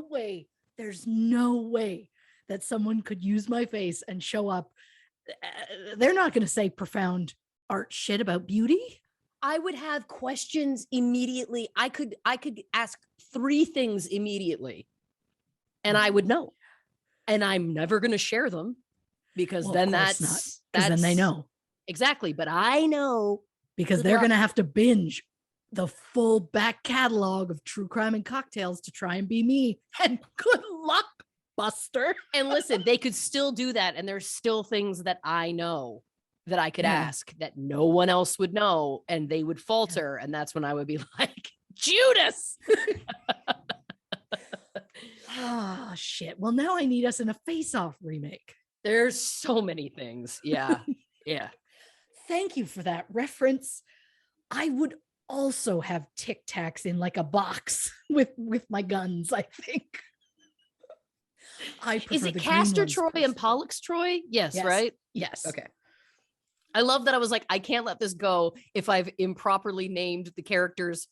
way that someone could use my face and show up. They're not going to say profound art shit about beauty. I would have questions immediately. I could ask 3 things immediately and I would know. And I'm never going to share them because then that's then they know. Exactly. But I know because they're going to have to binge the full back catalog of True Crime and Cocktails to try and be me. And good luck, Buster. And listen, they could still do that. And there's still things that I know that I could ask that no one else would know. And they would falter. And that's when I would be like, Judas. Oh, shit. Well, now I need us in a Face Off remake. There's so many things. Yeah. Yeah. Thank you for that reference. I would also have Tic Tacs in like a box with my guns, I think. I prefer Is it the Castor green ones Troy personally. and Pollux Troy? Yes, right? Yes. Okay. I love that I was like, I can't let this go if I've improperly named the characters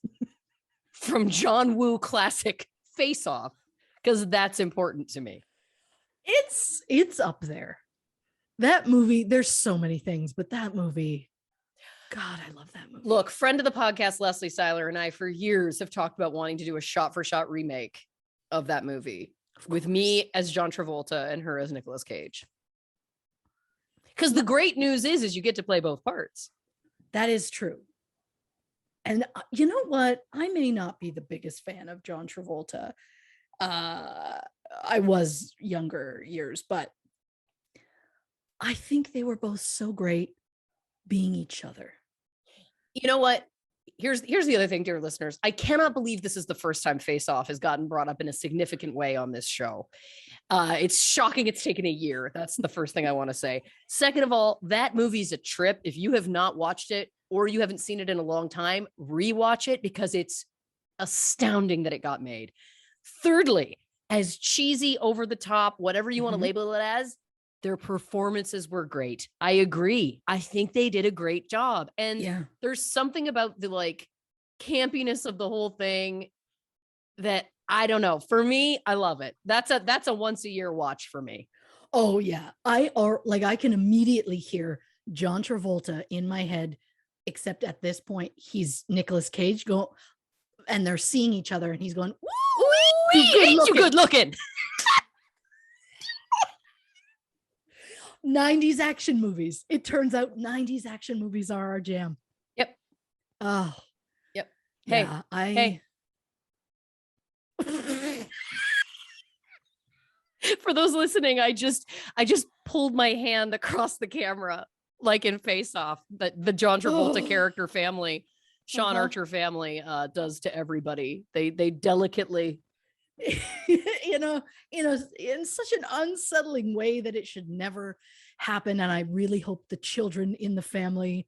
from John Woo classic Face Off, because that's important to me. It's up there. That movie, there's so many things, but that movie, God, I love that movie. Look, friend of the podcast, Leslie Seiler, and I for years have talked about wanting to do a shot-for-shot remake of that movie with me as John Travolta and her as Nicolas Cage. Because the great news is you get to play both parts. That is true. And you know what? I may not be the biggest fan of John Travolta. I was younger years, but I think they were both so great being each other. You know what? Here's the other thing, dear listeners. I cannot believe this is the first time Face Off has gotten brought up in a significant way on this show. It's shocking it's taken a year. That's the first thing I want to say. Second of all, that movie's a trip. If you have not watched it or you haven't seen it in a long time, rewatch it because it's astounding that it got made. Thirdly, as cheesy, over the top, whatever you want to label it as, their performances were great. I agree. I think they did a great job. And there's something about the like campiness of the whole thing that I don't know. For me, I love it. That's a once a year watch for me. Oh yeah. I can immediately hear John Travolta in my head, except at this point he's Nicolas Cage and they're seeing each other and he's going, "Woo, ain't you good looking." 90s action movies. It turns out 90s action movies are our jam. Yep. Oh. Yep. Hey. Yeah, Hey. For those listening, I just pulled my hand across the camera like in Face Off that the John Travolta character family, Sean Archer family does to everybody. They delicately in such an unsettling way that it should never happen. And I really hope the children in the family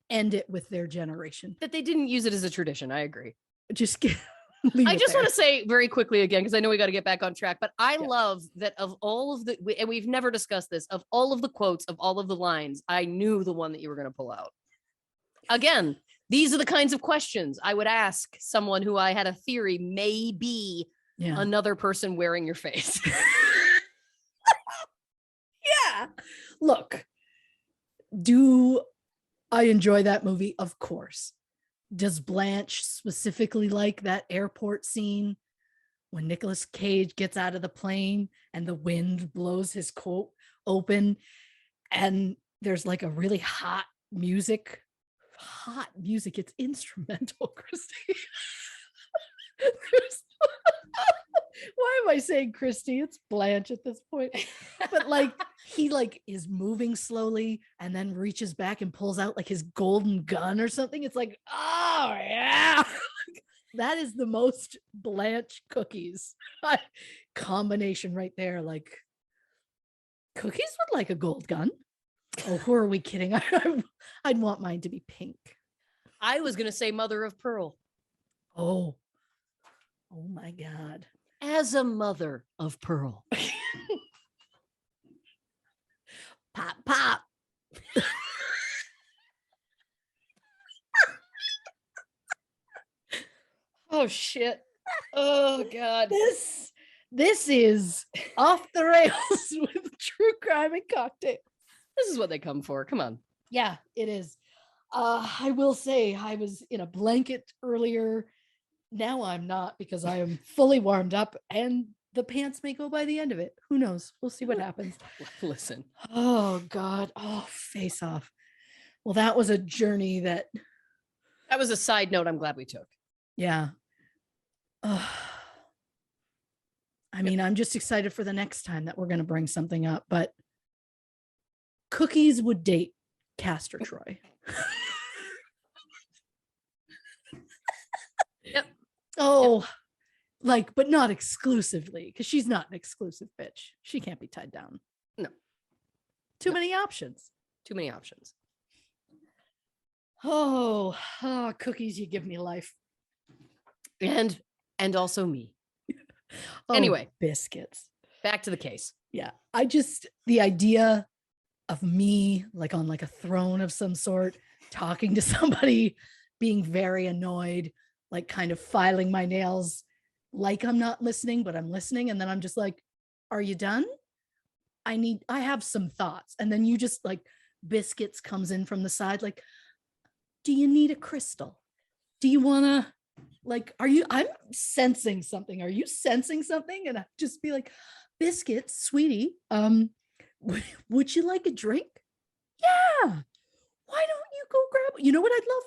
end it with their generation. That they didn't use it as a tradition. I agree. I just want to say very quickly again, because I know we got to get back on track, but I love that of all of and we've never discussed this, of all of the quotes, of all of the lines, I knew the one that you were going to pull out. Again, these are the kinds of questions I would ask someone who I had a theory may be another person wearing your face. Yeah. Look, do I enjoy that movie? Of course. Does Blanche specifically like that airport scene when Nicolas Cage gets out of the plane and the wind blows his coat open and there's like a really hot music? It's instrumental, Christy. Why am I saying Christy? It's Blanche at this point. But like he like is moving slowly and then reaches back and pulls out like his golden gun or something. It's like, oh yeah. That is the most Blanche cookies combination right there. Like cookies would like a gold gun. Oh, who are we kidding? I'd want mine to be pink. I was going to say mother of pearl. Oh my God. As a mother of pearl. Pop, pop. Oh, shit. Oh, God. This is off the rails with true crime and cocktail. This is what they come for. Come on. Yeah, it is. I will say I was in a blanket earlier. Now I'm not because I am fully warmed up and the pants may go by the end of it. Who knows? We'll see what happens. Listen. Oh, God. Oh, Face Off. Well, that was a journey that was a side note I'm glad we took. Yeah. I mean, I'm just excited for the next time that we're going to bring something up, but cookies would date Castor Troy. Yep. Oh, Like, but not exclusively, because she's not an exclusive bitch. She can't be tied down. No. Too many options. Too many options. Oh, cookies, you give me life. And also me. Oh, anyway, biscuits. Back to the case. Yeah. The idea of me like on like a throne of some sort, talking to somebody, being very annoyed, like kind of filing my nails, like I'm not listening, but I'm listening. And then I'm just like, are you done? I have some thoughts. And then you just like biscuits comes in from the side. Like, do you need a crystal? Do you want to I'm sensing something. Are you sensing something? And I just be like, biscuits, sweetie, would you like a drink? Yeah. Why don't you go grab, you know what? I'd love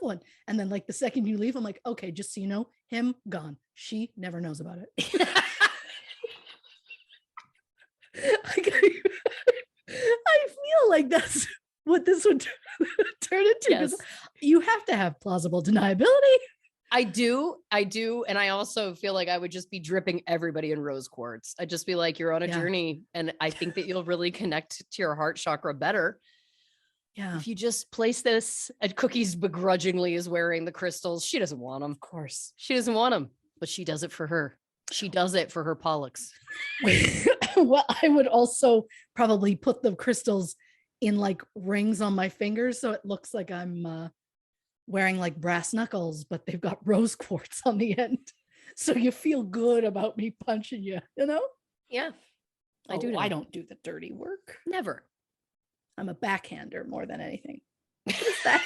one. And then like the second you leave, I'm like, okay, just so you know, him gone. She never knows about it. I feel like that's what this would turn into. Yes. You have to have plausible deniability. I do. And I also feel like I would just be dripping everybody in rose quartz. I'd just be like, you're on a journey. And I think that you'll really connect to your heart chakra better. Yeah. If you just place this, and Cookies begrudgingly is wearing the crystals. She doesn't want them. Of course. She doesn't want them, but she does it for her. She does it for her Pollux. Well, I would also probably put the crystals in like rings on my fingers. So it looks like I'm wearing like brass knuckles, but they've got rose quartz on the end. So you feel good about me punching you, you know? Yeah. I do know. I don't do the dirty work. Never. I'm a backhander more than anything. What is that?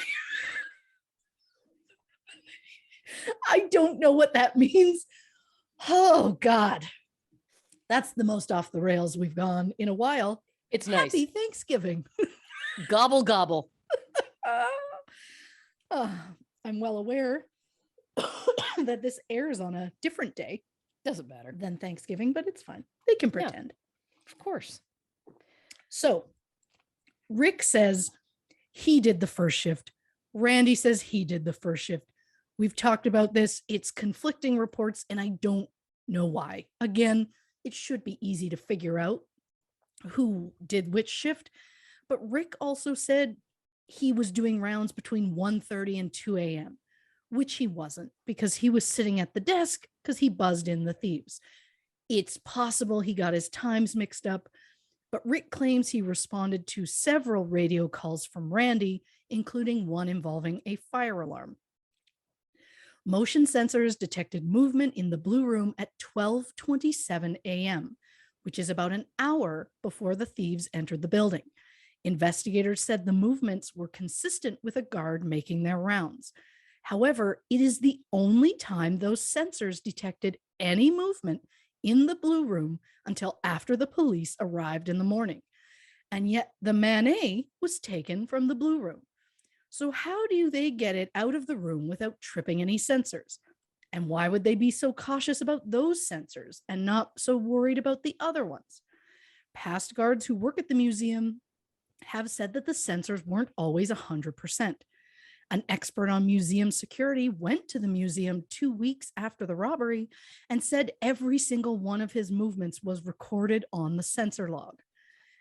I don't know what that means. Oh, God. That's the most off the rails we've gone in a while. It's nice. Happy Thanksgiving. Gobble, gobble. I'm well aware that this airs on a different day. Doesn't matter. Than Thanksgiving, but it's fine. They can pretend. Yeah, of course. So Rick says he did the first shift. Randy says he did the first shift. We've talked about this. It's conflicting reports, and I don't know why. Again, it should be easy to figure out who did which shift. But Rick also said he was doing rounds between 1:30 and 2 a.m., which he wasn't, because he was sitting at the desk because he buzzed in the thieves. It's possible he got his times mixed up, but Rick claims he responded to several radio calls from Randy, including one involving a fire alarm. Motion sensors detected movement in the Blue Room at 12:27 a.m., which is about an hour before the thieves entered the building. Investigators said the movements were consistent with a guard making their rounds. However, it is the only time those sensors detected any movement in the Blue Room until after the police arrived in the morning. And yet the Manet was taken from the Blue Room. So how do they get it out of the room without tripping any sensors? And why would they be so cautious about those sensors and not so worried about the other ones? Past guards who work at the museum have said that the sensors weren't always 100%. An expert on museum security went to the museum 2 weeks after the robbery and said every single one of his movements was recorded on the sensor log.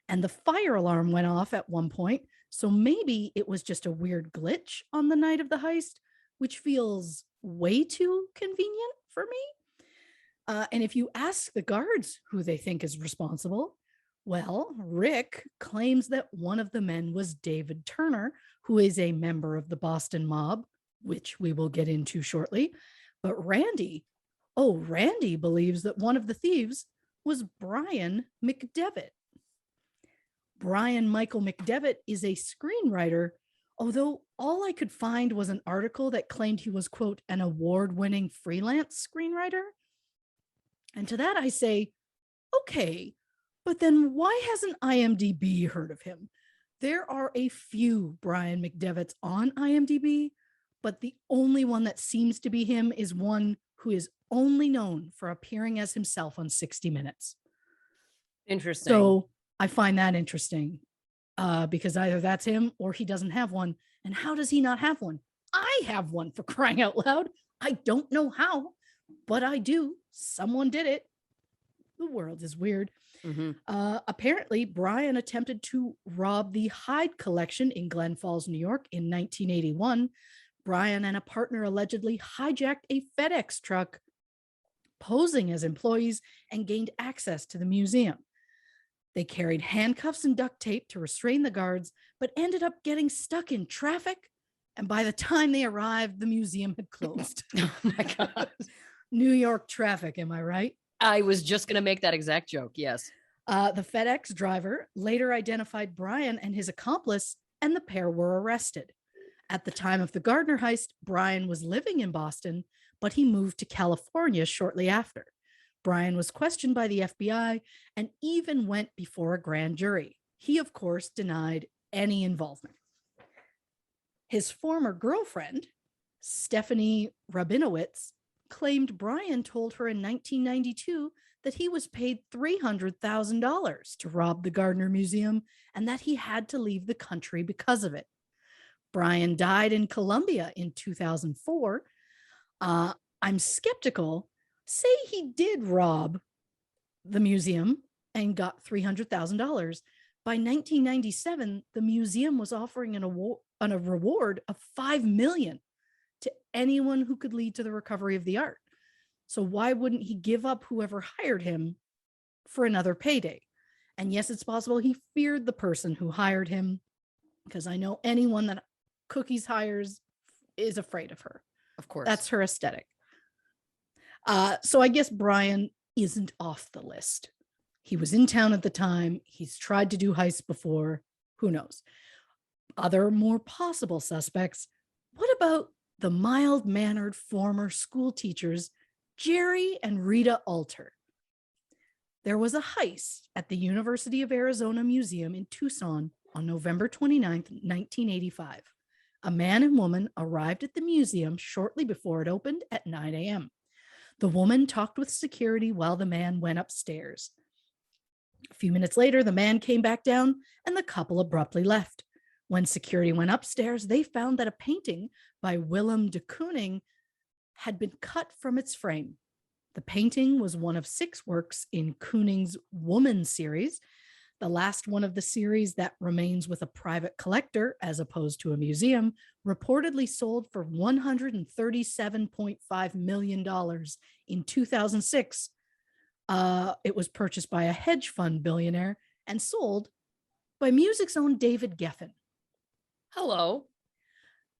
And the fire alarm went off at one point, so maybe it was just a weird glitch on the night of the heist, which feels way too convenient for me. And if you ask the guards who they think is responsible, well, Rick claims that one of the men was David Turner, who is a member of the Boston mob, which we will get into shortly. But Randy believes that one of the thieves was Brian McDevitt. Brian Michael McDevitt is a screenwriter, although all I could find was an article that claimed he was, quote, an award-winning freelance screenwriter. And to that I say, okay, but then why hasn't IMDb heard of him? There are a few Brian McDevitts on IMDb, but the only one that seems to be him is one who is only known for appearing as himself on 60 Minutes. Interesting. So I find that interesting because either that's him or he doesn't have one. And how does he not have one? I have one, for crying out loud. I don't know how, but I do. Someone did it. The world is weird. Mm-hmm. Apparently, Brian attempted to rob the Hyde collection in Glen Falls, New York in 1981. Brian and a partner allegedly hijacked a FedEx truck, posing as employees, and gained access to the museum. They carried handcuffs and duct tape to restrain the guards, but ended up getting stuck in traffic. And by the time they arrived, the museum had closed. Oh my God. New York traffic, am I right? I was just going to make that exact joke. Yes. The FedEx driver later identified Brian and his accomplice, and the pair were arrested. At the time of the Gardner heist, Brian was living in Boston, but he moved to California shortly after. Brian was questioned by the FBI and even went before a grand jury. He, of course, denied any involvement. His former girlfriend, Stephanie Rabinowitz, claimed Brian told her in 1992 that he was paid $300,000 to rob the Gardner Museum and that he had to leave the country because of it. Brian died in Colombia in 2004. I'm skeptical. Say he did rob the museum and got $300,000. By 1997, the museum was offering a reward of $5 million to anyone who could lead to the recovery of the art. So why wouldn't he give up whoever hired him for another payday? And yes, it's possible he feared the person who hired him, because I know anyone that Cookies hires is afraid of her. Of course. That's her aesthetic. So I guess Brian isn't off the list. He was in town at the time. He's tried to do heists before. Who knows? Other more possible suspects. What about the mild-mannered former school teachers, Jerry and Rita Alter? There was a heist at the University of Arizona Museum in Tucson on November 29th, 1985. A man and woman arrived at the museum shortly before it opened at 9 a.m. The woman talked with security while the man went upstairs. A few minutes later, the man came back down and the couple abruptly left. When security went upstairs, they found that a painting by Willem de Kooning had been cut from its frame. The painting was one of 6 works in Kooning's Woman series, the last one of the series that remains with a private collector as opposed to a museum, reportedly sold for $137.5 million in 2006. It was purchased by a hedge fund billionaire and sold by music's own David Geffen. Hello.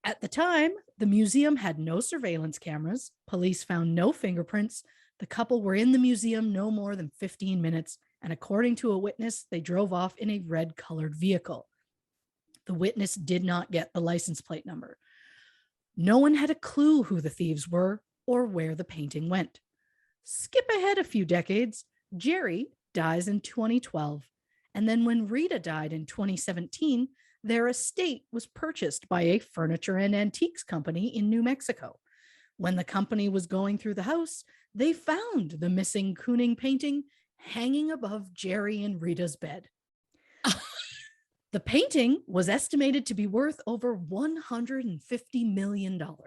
At the time, the museum had no surveillance cameras. Police found no fingerprints. The couple were in the museum no more than 15 minutes, and according to a witness, they drove off in a red-colored vehicle. The witness did not get the license plate number. No one had a clue who the thieves were or where the painting went. Skip ahead a few decades. Jerry dies in 2012, and then when Rita died in 2017, their estate was purchased by a furniture and antiques company in New Mexico. When the company was going through the house, they found the missing Kooning painting hanging above Jerry and Rita's bed. The painting was estimated to be worth over $150 million. Wow.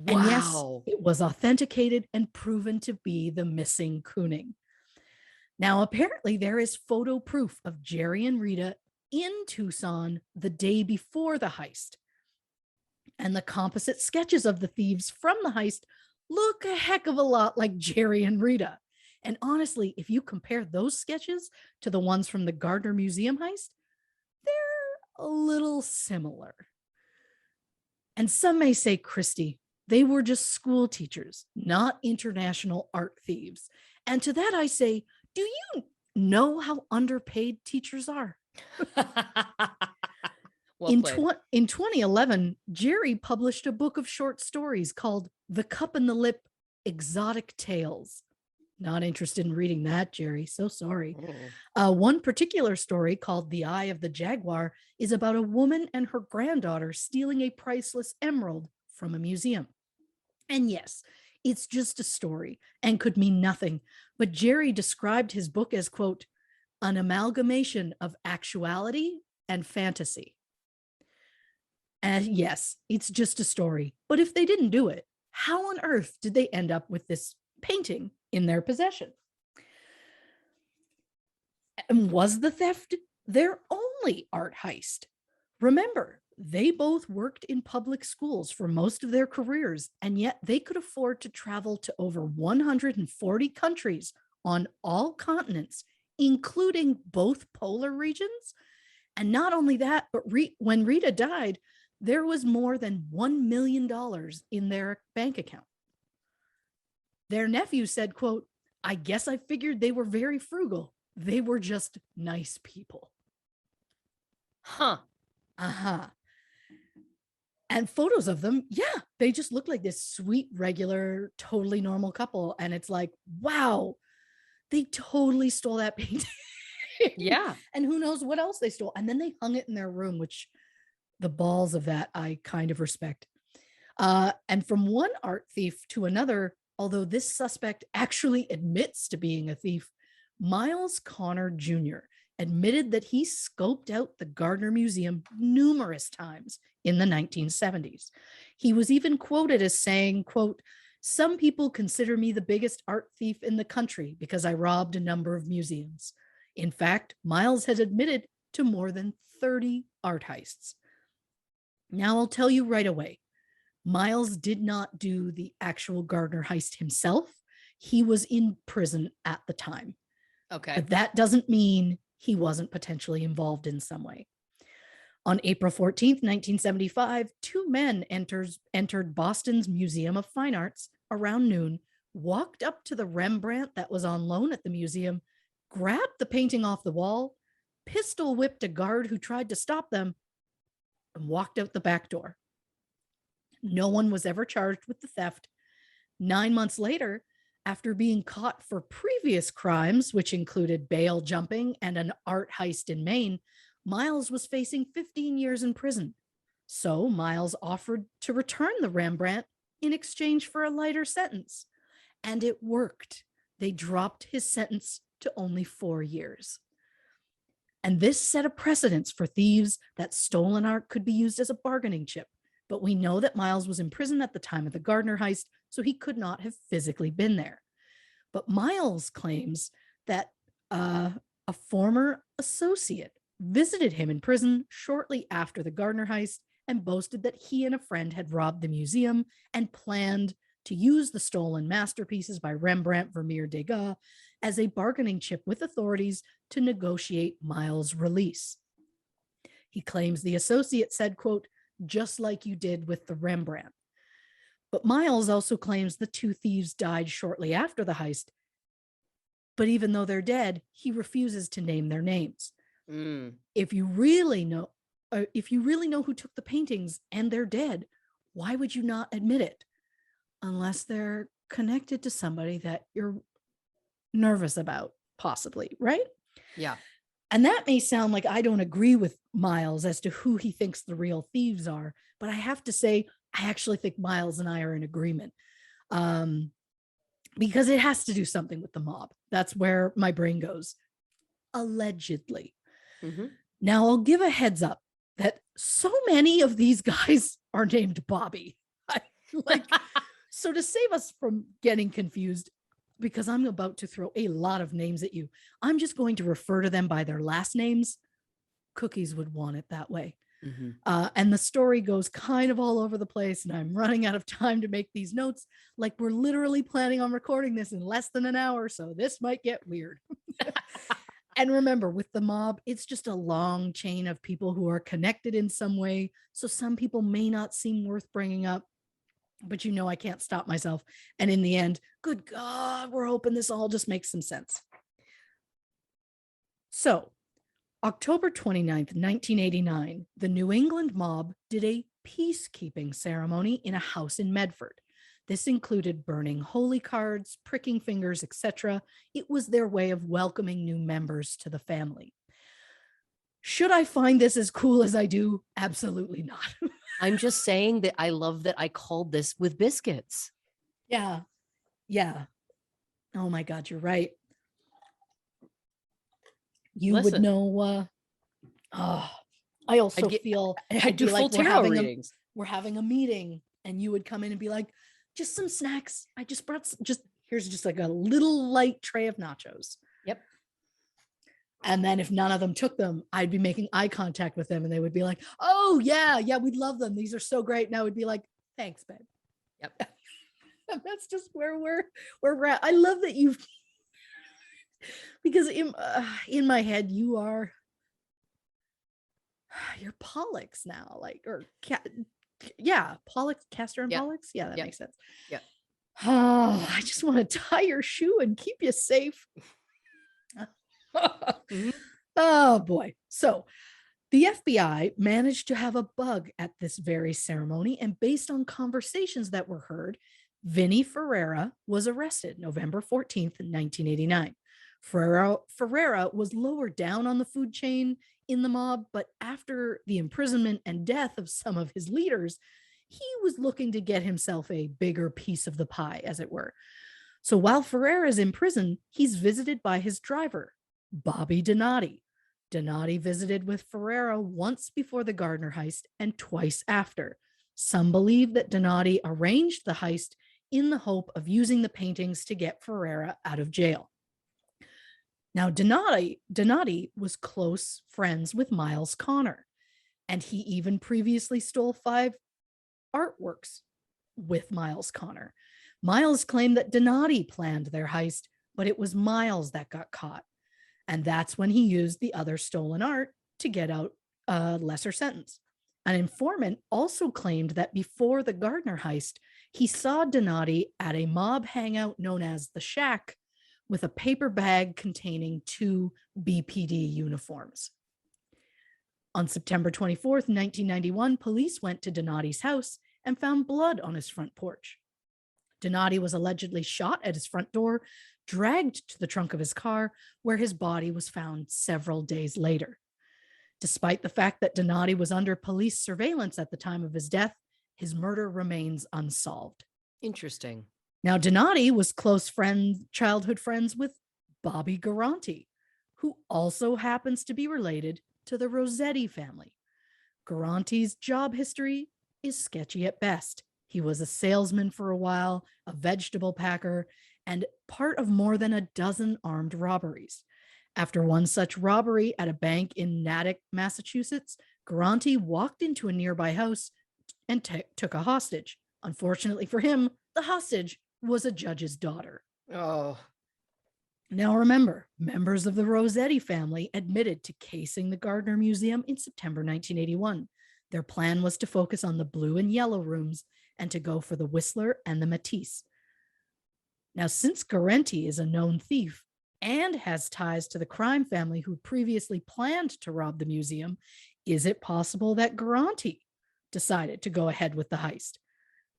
And yes, it was authenticated and proven to be the missing Kooning. Now, apparently there is photo proof of Jerry and Rita in Tucson the day before the heist. And the composite sketches of the thieves from the heist look a heck of a lot like Jerry and Rita. And honestly, if you compare those sketches to the ones from the Gardner Museum heist, they're a little similar. And some may say, Christy, they were just school teachers, not international art thieves. And to that I say, do you know how underpaid teachers are? Well in 2011, Jerry published a book of short stories called The Cup and the Lip Exotic Tales. Not interested in reading that, Jerry. So sorry. One particular story called The Eye of the Jaguar is about a woman and her granddaughter stealing a priceless emerald from a museum. And yes, it's just a story and could mean nothing. But Jerry described his book as, quote, an amalgamation of actuality and fantasy. And yes, it's just a story. But if they didn't do it, how on earth did they end up with this painting in their possession? And was the theft their only art heist? Remember, they both worked in public schools for most of their careers, and yet they could afford to travel to over 140 countries on all continents, including both polar regions. And not only that, but when Rita died, there was more than $1 million in their bank account. Their nephew said, quote, "I guess I figured they were very frugal. They were just nice people." Huh. Uh-huh. And photos of them, yeah, they just look like this sweet, regular, totally normal couple. And it's like, wow, they totally stole that painting. Yeah. And who knows what else they stole. And then they hung it in their room, which the balls of that I kind of respect. And from one art thief to another, although this suspect actually admits to being a thief, Miles Connor Jr. admitted that he scoped out the Gardner Museum numerous times in the 1970s. He was even quoted as saying, quote, "Some people consider me the biggest art thief in the country because I robbed a number of museums." In fact, Miles has admitted to more than 30 art heists. Now, I'll tell you right away, Miles did not do the actual Gardner heist himself. He was in prison at the time. Okay. But that doesn't mean he wasn't potentially involved in some way. On April 14th, 1975, two men entered Boston's Museum of Fine Arts around noon, walked up to the Rembrandt that was on loan at the museum, grabbed the painting off the wall, pistol whipped a guard who tried to stop them, and walked out the back door. No one was ever charged with the theft. 9 months later, after being caught for previous crimes, which included bail jumping and an art heist in Maine, Miles was facing 15 years in prison. So Miles offered to return the Rembrandt in exchange for a lighter sentence. And it worked. They dropped his sentence to only 4 years. And this set a precedence for thieves that stolen art could be used as a bargaining chip. But we know that Miles was in prison at the time of the Gardner heist, so he could not have physically been there. But Miles claims that a former associate visited him in prison shortly after the Gardner heist and boasted that he and a friend had robbed the museum and planned to use the stolen masterpieces by Rembrandt, Vermeer, Degas as a bargaining chip with authorities to negotiate Miles' release. He claims the associate said, quote, "Just like you did with the Rembrandt." But Miles also claims the two thieves died shortly after the heist. But even though they're dead, he refuses to name their names. If you really know who took the paintings and they're dead, why would you not admit it? Unless they're connected to somebody that you're nervous about, possibly, right? Yeah. And that may sound like I don't agree with Miles as to who he thinks the real thieves are, but I have to say, I actually think Miles and I are in agreement, because it has to do something with the mob. That's where my brain goes. Allegedly. Mm-hmm. Now, I'll give a heads up that so many of these guys are named Bobby. So to save us from getting confused, because I'm about to throw a lot of names at you, I'm just going to refer to them by their last names. Cookies would want it that way. Mm-hmm. And the story goes kind of all over the place, and I'm running out of time to make these notes. Like, we're literally planning on recording this in less than an hour, so this might get weird. And remember, with the mob, it's just a long chain of people who are connected in some way. So some people may not seem worth bringing up, but I can't stop myself. And in the end, good God, we're hoping this all just makes some sense. So October 29th, 1989, the New England mob did a peacekeeping ceremony in a house in Medford. This included burning holy cards, pricking fingers, etc. It was their way of welcoming new members to the family. Should I find this as cool as I do? Absolutely not. I'm just saying that I love that I called this with biscuits. Yeah. Yeah. Oh my God, you're right. You would know. I also feel I do full tarot readings. We're having a meeting, and you would come in and be like, just some snacks. I just brought here's just like a little light tray of nachos. Yep. And then if none of them took them, I'd be making eye contact with them and they would be like, oh yeah, we'd love them. These are so great. And I would be like, thanks, babe. Yep. And that's just where we're at. I love that you've, because in my head, you're Pollux now, like, or Pollux, Castor and Pollux. Yeah, that makes sense. Yeah. Oh, I just want to tie your shoe and keep you safe. Mm-hmm. Oh boy. So the FBI managed to have a bug at this very ceremony, and based on conversations that were heard, Vinnie Ferreira was arrested November 14th, 1989. Ferreira was lower down on the food chain in the mob, but after the imprisonment and death of some of his leaders, he was looking to get himself a bigger piece of the pie, as it were. So while Ferreira is in prison, he's visited by his driver, Bobby Donati. Donati visited with Ferreira once before the Gardner heist and twice after. Some believe that Donati arranged the heist in the hope of using the paintings to get Ferreira out of jail. Now, Donati was close friends with Miles Connor, and he even previously stole 5 artworks with Miles Connor. Miles claimed that Donati planned their heist, but it was Miles that got caught. And that's when he used the other stolen art to get out a lesser sentence. An informant also claimed that before the Gardner heist, he saw Donati at a mob hangout known as the Shack with a paper bag containing 2 BPD uniforms. On September 24th, 1991, police went to Donati's house and found blood on his front porch. Donati was allegedly shot at his front door, dragged to the trunk of his car, where his body was found several days later. Despite the fact that Donati was under police surveillance at the time of his death, his murder remains unsolved. Interesting. Now, Donati was childhood friends with Bobby Garanti, who also happens to be related to the Rossetti family. Garanti's job history is sketchy at best. He was a salesman for a while, a vegetable packer, and part of more than a dozen armed robberies. After one such robbery at a bank in Natick, Massachusetts, Garanti walked into a nearby house and took a hostage. Unfortunately for him, the hostage was a judge's daughter. Oh. Now remember, members of the Rossetti family admitted to casing the Gardner Museum in September 1981. Their plan was to focus on the blue and yellow rooms and to go for the Whistler and the Matisse. Now, since Garanti is a known thief and has ties to the crime family who previously planned to rob the museum, is it possible that Garanti decided to go ahead with the heist?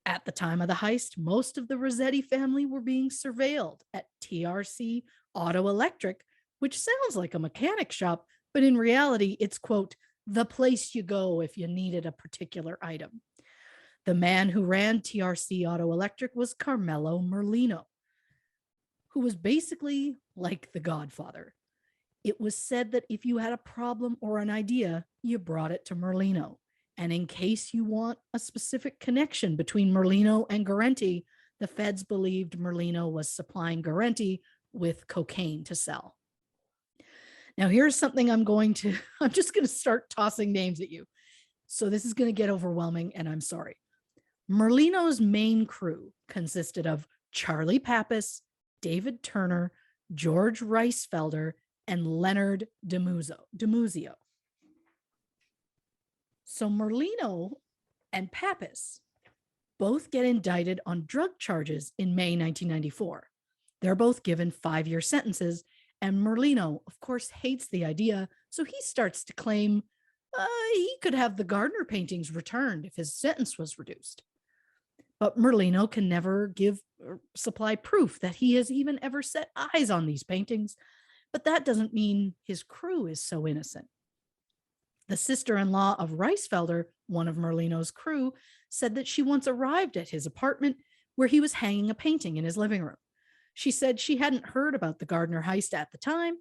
At the time of the heist, most of the Rossetti family were being surveilled at TRC Auto Electric, which sounds like a mechanic shop, but in reality, it's, quote, the place you go if you needed a particular item. The man who ran TRC Auto Electric was Carmelo Merlino, who was basically like the Godfather. It was said that if you had a problem or an idea, you brought it to Merlino. And in case you want a specific connection between Merlino and Garanti, the feds believed Merlino was supplying Garanti with cocaine to sell. Now, here's something I'm just going to start tossing names at you. So this is going to get overwhelming, and I'm sorry. Merlino's main crew consisted of Charlie Pappas, David Turner, George Reisfelder, and Leonard DiMuzio. So Merlino and Pappas both get indicted on drug charges in May 1994. They're both given 5-year sentences, and Merlino, of course, hates the idea, so he starts to claim he could have the Gardner paintings returned if his sentence was reduced. But Merlino can never give or supply proof that he has even ever set eyes on these paintings, but that doesn't mean his crew is so innocent. The sister-in-law of Reisfelder, one of Merlino's crew, said that she once arrived at his apartment where he was hanging a painting in his living room. She said she hadn't heard about the Gardner heist at the time,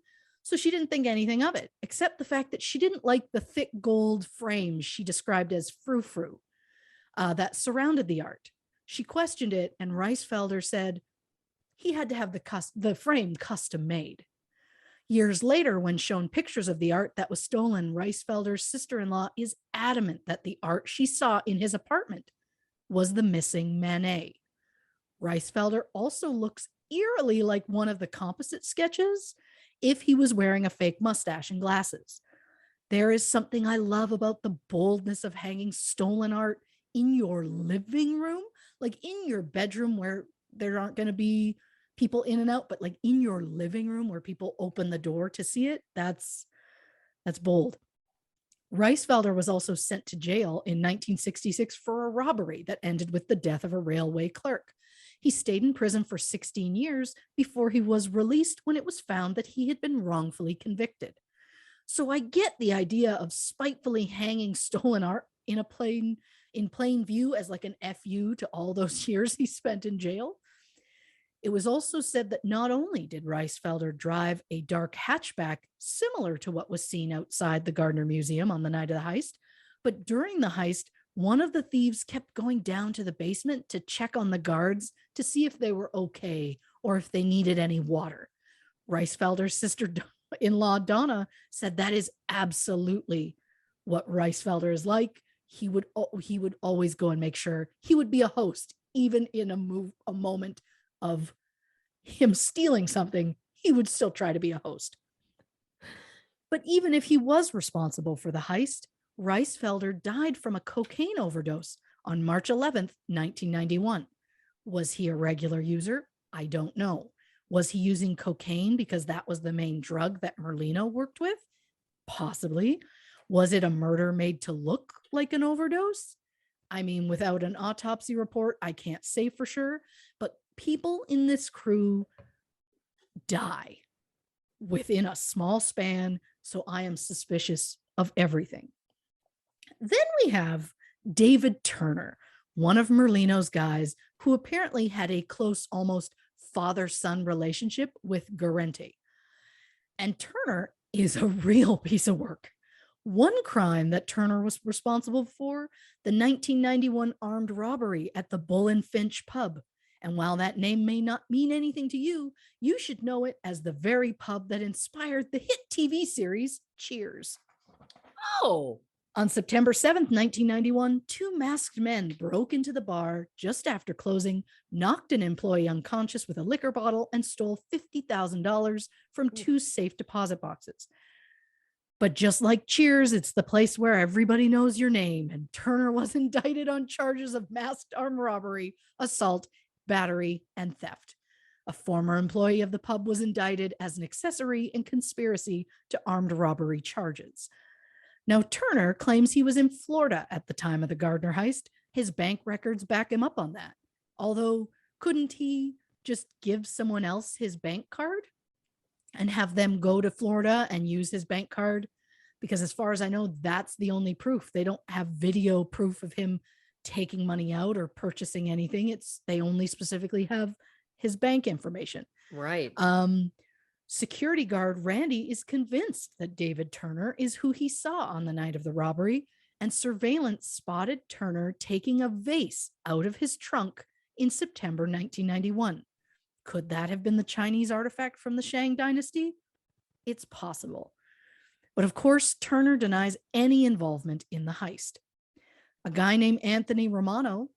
so she didn't think anything of it, except the fact that she didn't like the thick gold frames she described as frou-frou that surrounded the art. She questioned it, and Reisfelder said he had to have the frame custom made. Years later, when shown pictures of the art that was stolen, Reisfelder's sister-in-law is adamant that the art she saw in his apartment was the missing Manet. Reisfelder also looks eerily like one of the composite sketches if he was wearing a fake mustache and glasses. There is something I love about the boldness of hanging stolen art in your living room, like in your bedroom where there aren't going to be people in and out, but like in your living room where people open the door to see it. That's bold. Reisfelder was also sent to jail in 1966 for a robbery that ended with the death of a railway clerk. He stayed in prison for 16 years before he was released when it was found that he had been wrongfully convicted. So I get the idea of spitefully hanging stolen art in plain view as like an FU to all those years he spent in jail. It was also said that not only did Reisfelder drive a dark hatchback similar to what was seen outside the Gardner Museum on the night of the heist, but during the heist, one of the thieves kept going down to the basement to check on the guards to see if they were okay or if they needed any water. Reisfelder's sister-in-law, Donna, said that is absolutely what Reisfelder is like. He would always go and make sure he would be a host, even in a moment of him stealing something, he would still try to be a host. But even if he was responsible for the heist, Reisfelder died from a cocaine overdose on March 11th, 1991. Was he a regular user? I don't know. Was he using cocaine because that was the main drug that Merlino worked with? Possibly. Was it a murder made to look like an overdose? I mean, without an autopsy report, I can't say for sure, but people in this crew die within a small span, so I am suspicious of everything. Then we have David Turner, one of Merlino's guys who apparently had a close, almost father-son relationship with Guarente. And Turner is a real piece of work. One crime that Turner was responsible for, the 1991 armed robbery at the Bull and Finch pub. And while that name may not mean anything to you, you should know it as the very pub that inspired the hit TV series Cheers. Oh. On September 7th, 1991, two masked men broke into the bar just after closing, knocked an employee unconscious with a liquor bottle, and stole $50,000 from two safe deposit boxes. But just like Cheers, it's the place where everybody knows your name, and Turner was indicted on charges of masked armed robbery, assault, battery, and theft. A former employee of the pub was indicted as an accessory in conspiracy to armed robbery charges. Now, Turner claims he was in Florida at the time of the Gardner heist. His bank records back him up on that. Although, couldn't he just give someone else his bank card and have them go to Florida and use his bank card? Because as far as I know, that's the only proof. They don't have video proof of him taking money out or purchasing anything. They only specifically have his bank information. Right. Security guard Randy is convinced that David Turner is who he saw on the night of the robbery, and surveillance spotted Turner taking a vase out of his trunk in September 1991. Could that have been the Chinese artifact from the Shang dynasty? It's possible. But of course, Turner denies any involvement in the heist. A guy named Anthony Romano,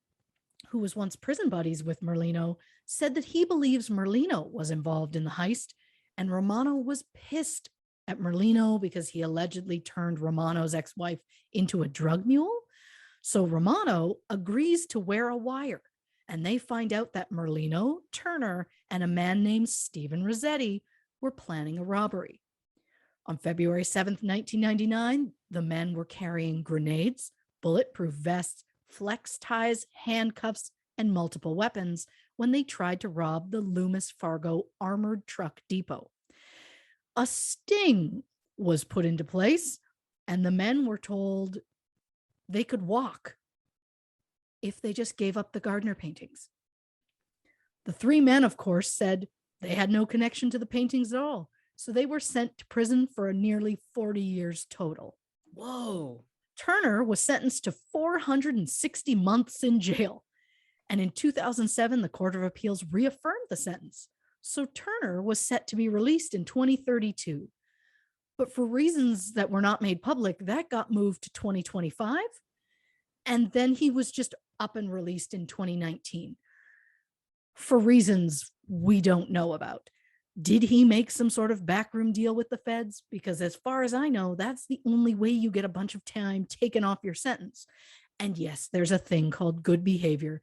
who was once prison buddies with Merlino, said that he believes Merlino was involved in the heist, and Romano was pissed at Merlino because he allegedly turned Romano's ex-wife into a drug mule. So Romano agrees to wear a wire, and they find out that Merlino, Turner, and a man named Stephen Rossetti were planning a robbery. On February 7th, 1999, the men were carrying grenades, bulletproof vests, flex ties, handcuffs, and multiple weapons when they tried to rob the Loomis Fargo Armored Truck Depot. A sting was put into place, and the men were told they could walk if they just gave up the Gardner paintings. The three men, of course, said they had no connection to the paintings at all, so they were sent to prison for nearly 40 years total. Whoa. Turner was sentenced to 460 months in jail. And in 2007, the Court of Appeals reaffirmed the sentence. So Turner was set to be released in 2032. But for reasons that were not made public, that got moved to 2025. And then he was just up and released in 2019 for reasons we don't know about. Did he make some sort of backroom deal with the feds? Because as far as I know, that's the only way you get a bunch of time taken off your sentence. And yes, there's a thing called good behavior.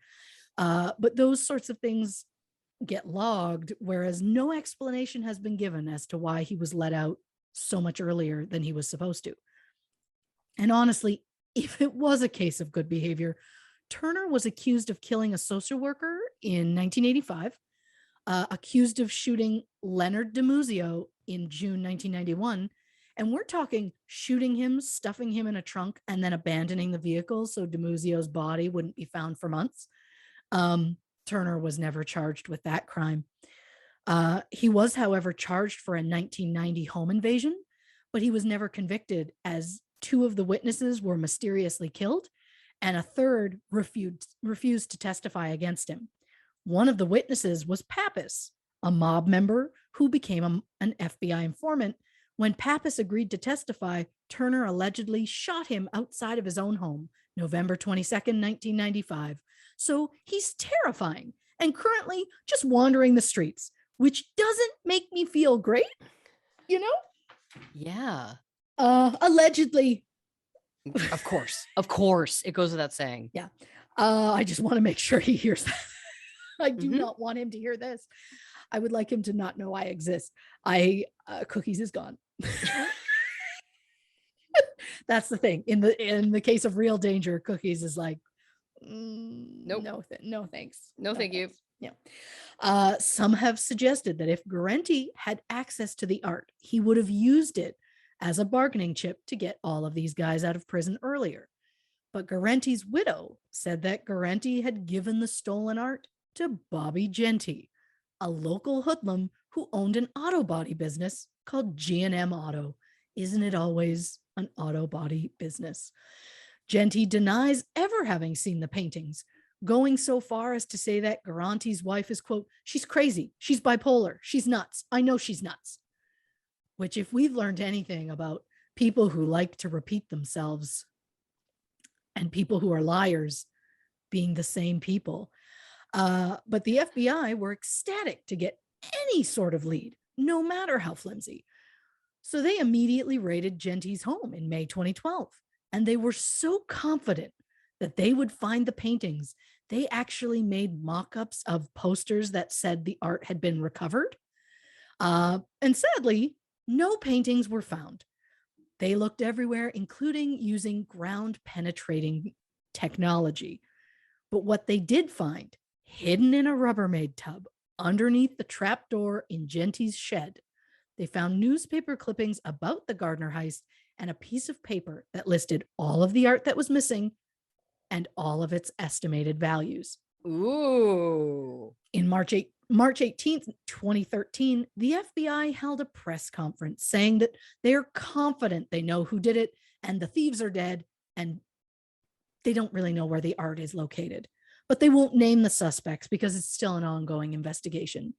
But those sorts of things get logged, whereas no explanation has been given as to why he was let out so much earlier than he was supposed to. And honestly, if it was a case of good behavior, Turner was accused of killing a social worker in 1985, accused of shooting Leonard DiMuzio in June 1991. And we're talking shooting him, stuffing him in a trunk, and then abandoning the vehicle so DiMuzio's body wouldn't be found for months. Turner was never charged with that crime. He was, however, charged for a 1990 home invasion, but he was never convicted, as 2 of the witnesses were mysteriously killed and a third refused to testify against him. One of the witnesses was Pappas, a mob member who became an FBI informant. When Pappas agreed to testify, Turner allegedly shot him outside of his own home, November 22nd, 1995. So he's terrifying and currently just wandering the streets, which doesn't make me feel great, you know? Yeah. Allegedly. Of course. It goes without saying. Yeah. I just want to make sure he hears that. I do not want him to hear this. I would like him to not know I exist. Cookies is gone. That's the thing. In the case of real danger, Cookies is like, nope. No thanks. No thank you. Yeah. Some have suggested that if Guarente had access to the art, he would have used it as a bargaining chip to get all of these guys out of prison earlier. But Guarente's widow said that Guarente had given the stolen art to Bobby Genty, a local hoodlum who owned an auto body business called G&M Auto. Isn't it always an auto body business? Genty denies ever having seen the paintings, going so far as to say that Guarente's wife is, quote, she's crazy, she's bipolar, she's nuts, I know she's nuts. Which, if we've learned anything about people who like to repeat themselves and people who are liars being the same people, but the FBI were ecstatic to get any sort of lead, no matter how flimsy. So they immediately raided Genty's home in May 2012. And they were so confident that they would find the paintings, they actually made mock-ups of posters that said the art had been recovered. And sadly, no paintings were found. They looked everywhere, including using ground-penetrating technology. But what they did find, hidden in a Rubbermaid tub underneath the trapdoor in Genty's shed, they found newspaper clippings about the Gardner heist and a piece of paper that listed all of the art that was missing and all of its estimated values. Ooh. In March 18th, 2013, the FBI held a press conference saying that they are confident they know who did it and the thieves are dead and they don't really know where the art is located. But they won't name the suspects because it's still an ongoing investigation.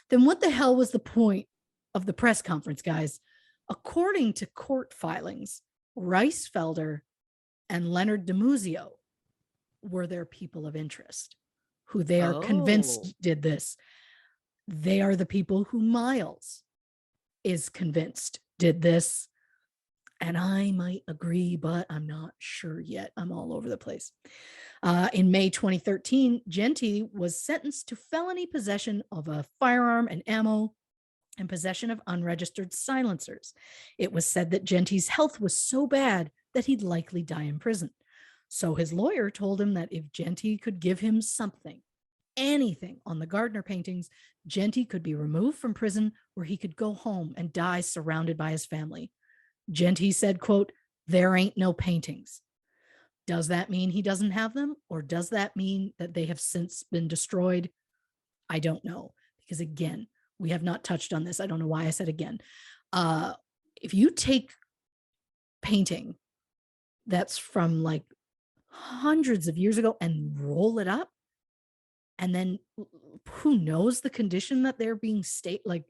Then what the hell was the point of the press conference, guys? According to court filings, Reisfelder and Leonard DiMuzio were their people of interest, who they are convinced did this. They are the people who Miles is convinced did this. And I might agree, but I'm not sure yet. I'm all over the place. In May 2013, Genty was sentenced to felony possession of a firearm and ammo and possession of unregistered silencers. It was said that Genty's health was so bad that he'd likely die in prison. So his lawyer told him that if Genty could give him something, anything on the Gardner paintings, Genty could be removed from prison where he could go home and die surrounded by his family. Genty said, quote, "There ain't no paintings." Does that mean he doesn't have them? Or does that mean that they have since been destroyed? I don't know. Because again, we have not touched on this. I don't know why I said again. If you take painting that's from like hundreds of years ago and roll it up, And then who knows the condition that they're being like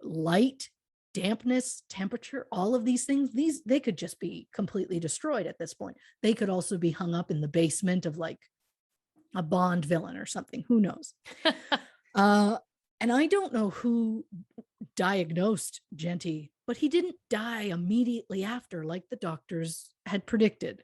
light, dampness, temperature, all of these things, they could just be completely destroyed at this point. They could also be hung up in the basement of like a Bond villain or something. Who knows? And I don't know who diagnosed Genty, but he didn't die immediately after, like the doctors had predicted.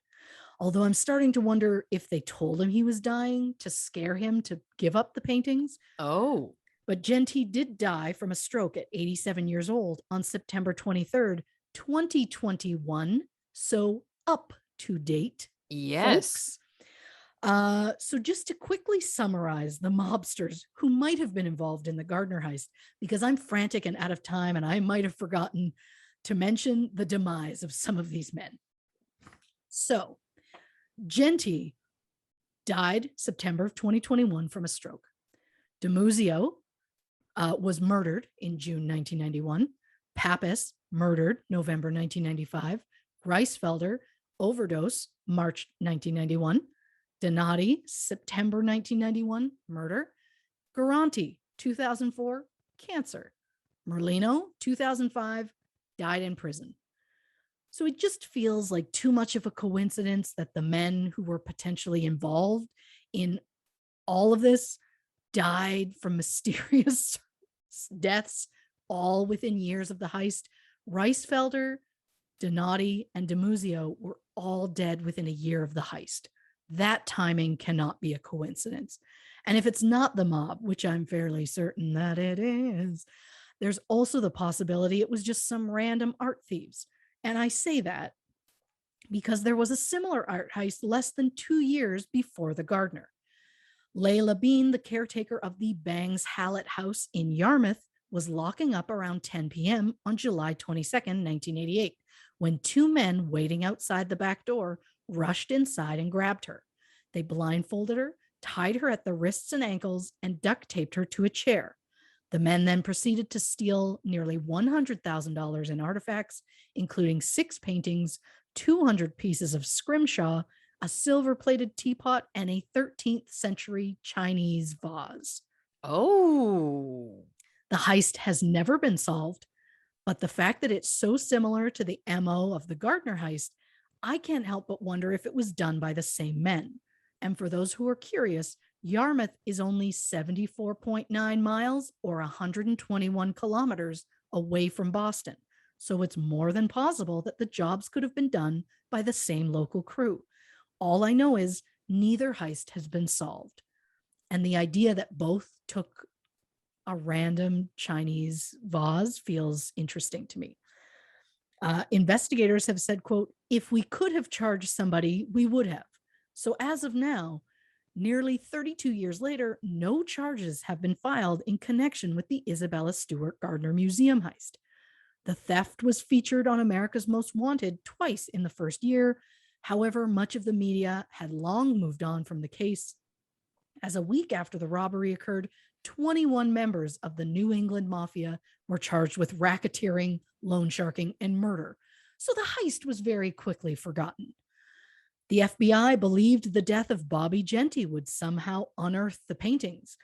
Although I'm starting to wonder if they told him he was dying to scare him to give up the paintings. Oh. But Genty did die from a stroke at 87 years old on September 23rd, 2021. So up to date. Yes. Folks. So just to quickly summarize the mobsters who might have been involved in the Gardner heist, because I'm frantic and out of time and I might have forgotten to mention the demise of some of these men. So Genty died September of 2021 from a stroke. DiMuzio was murdered in June 1991. Pappas murdered November 1995. Greisfelder overdose March 1991. Donati September 1991 murder. Garanti 2004 cancer. Merlino 2005 died in prison. So it just feels like too much of a coincidence that the men who were potentially involved in all of this died from mysterious deaths, all within years of the heist. Greisfelder, Donati, and DiMuzio were all dead within a year of the heist. That timing cannot be a coincidence. And if it's not the mob, which I'm fairly certain that it is, there's also the possibility it was just some random art thieves. And I say that because there was a similar art heist less than 2 years before the Gardner. Layla Bean, the caretaker of the Bangs Hallett House in Yarmouth, was locking up around 10 p.m. on July 22nd, 1988, when 2 men waiting outside the back door rushed inside and grabbed her. They blindfolded her, tied her at the wrists and ankles, and duct taped her to a chair. The men then proceeded to steal nearly $100,000 in artifacts, including 6 paintings, 200 pieces of scrimshaw, a silver-plated teapot, and a 13th century Chinese vase. Oh. The heist has never been solved, but the fact that it's so similar to the MO of the Gardner heist, I can't help but wonder if it was done by the same men. And for those who are curious, Yarmouth is only 74.9 miles or 121 kilometers away from Boston. So it's more than possible that the jobs could have been done by the same local crew. All I know is neither heist has been solved. And the idea that both took a random Chinese vase feels interesting to me. Investigators have said, quote, if we could have charged somebody, we would have. So as of now, nearly 32 years later, no charges have been filed in connection with the Isabella Stewart Gardner Museum heist. The theft was featured on America's Most Wanted twice in the first year. However, much of the media had long moved on from the case. As a week after the robbery occurred, 21 members of the New England Mafia were charged with racketeering, loan sharking, and murder. So the heist was very quickly forgotten. The FBI believed the death of Bobby Genty would somehow unearth the paintings.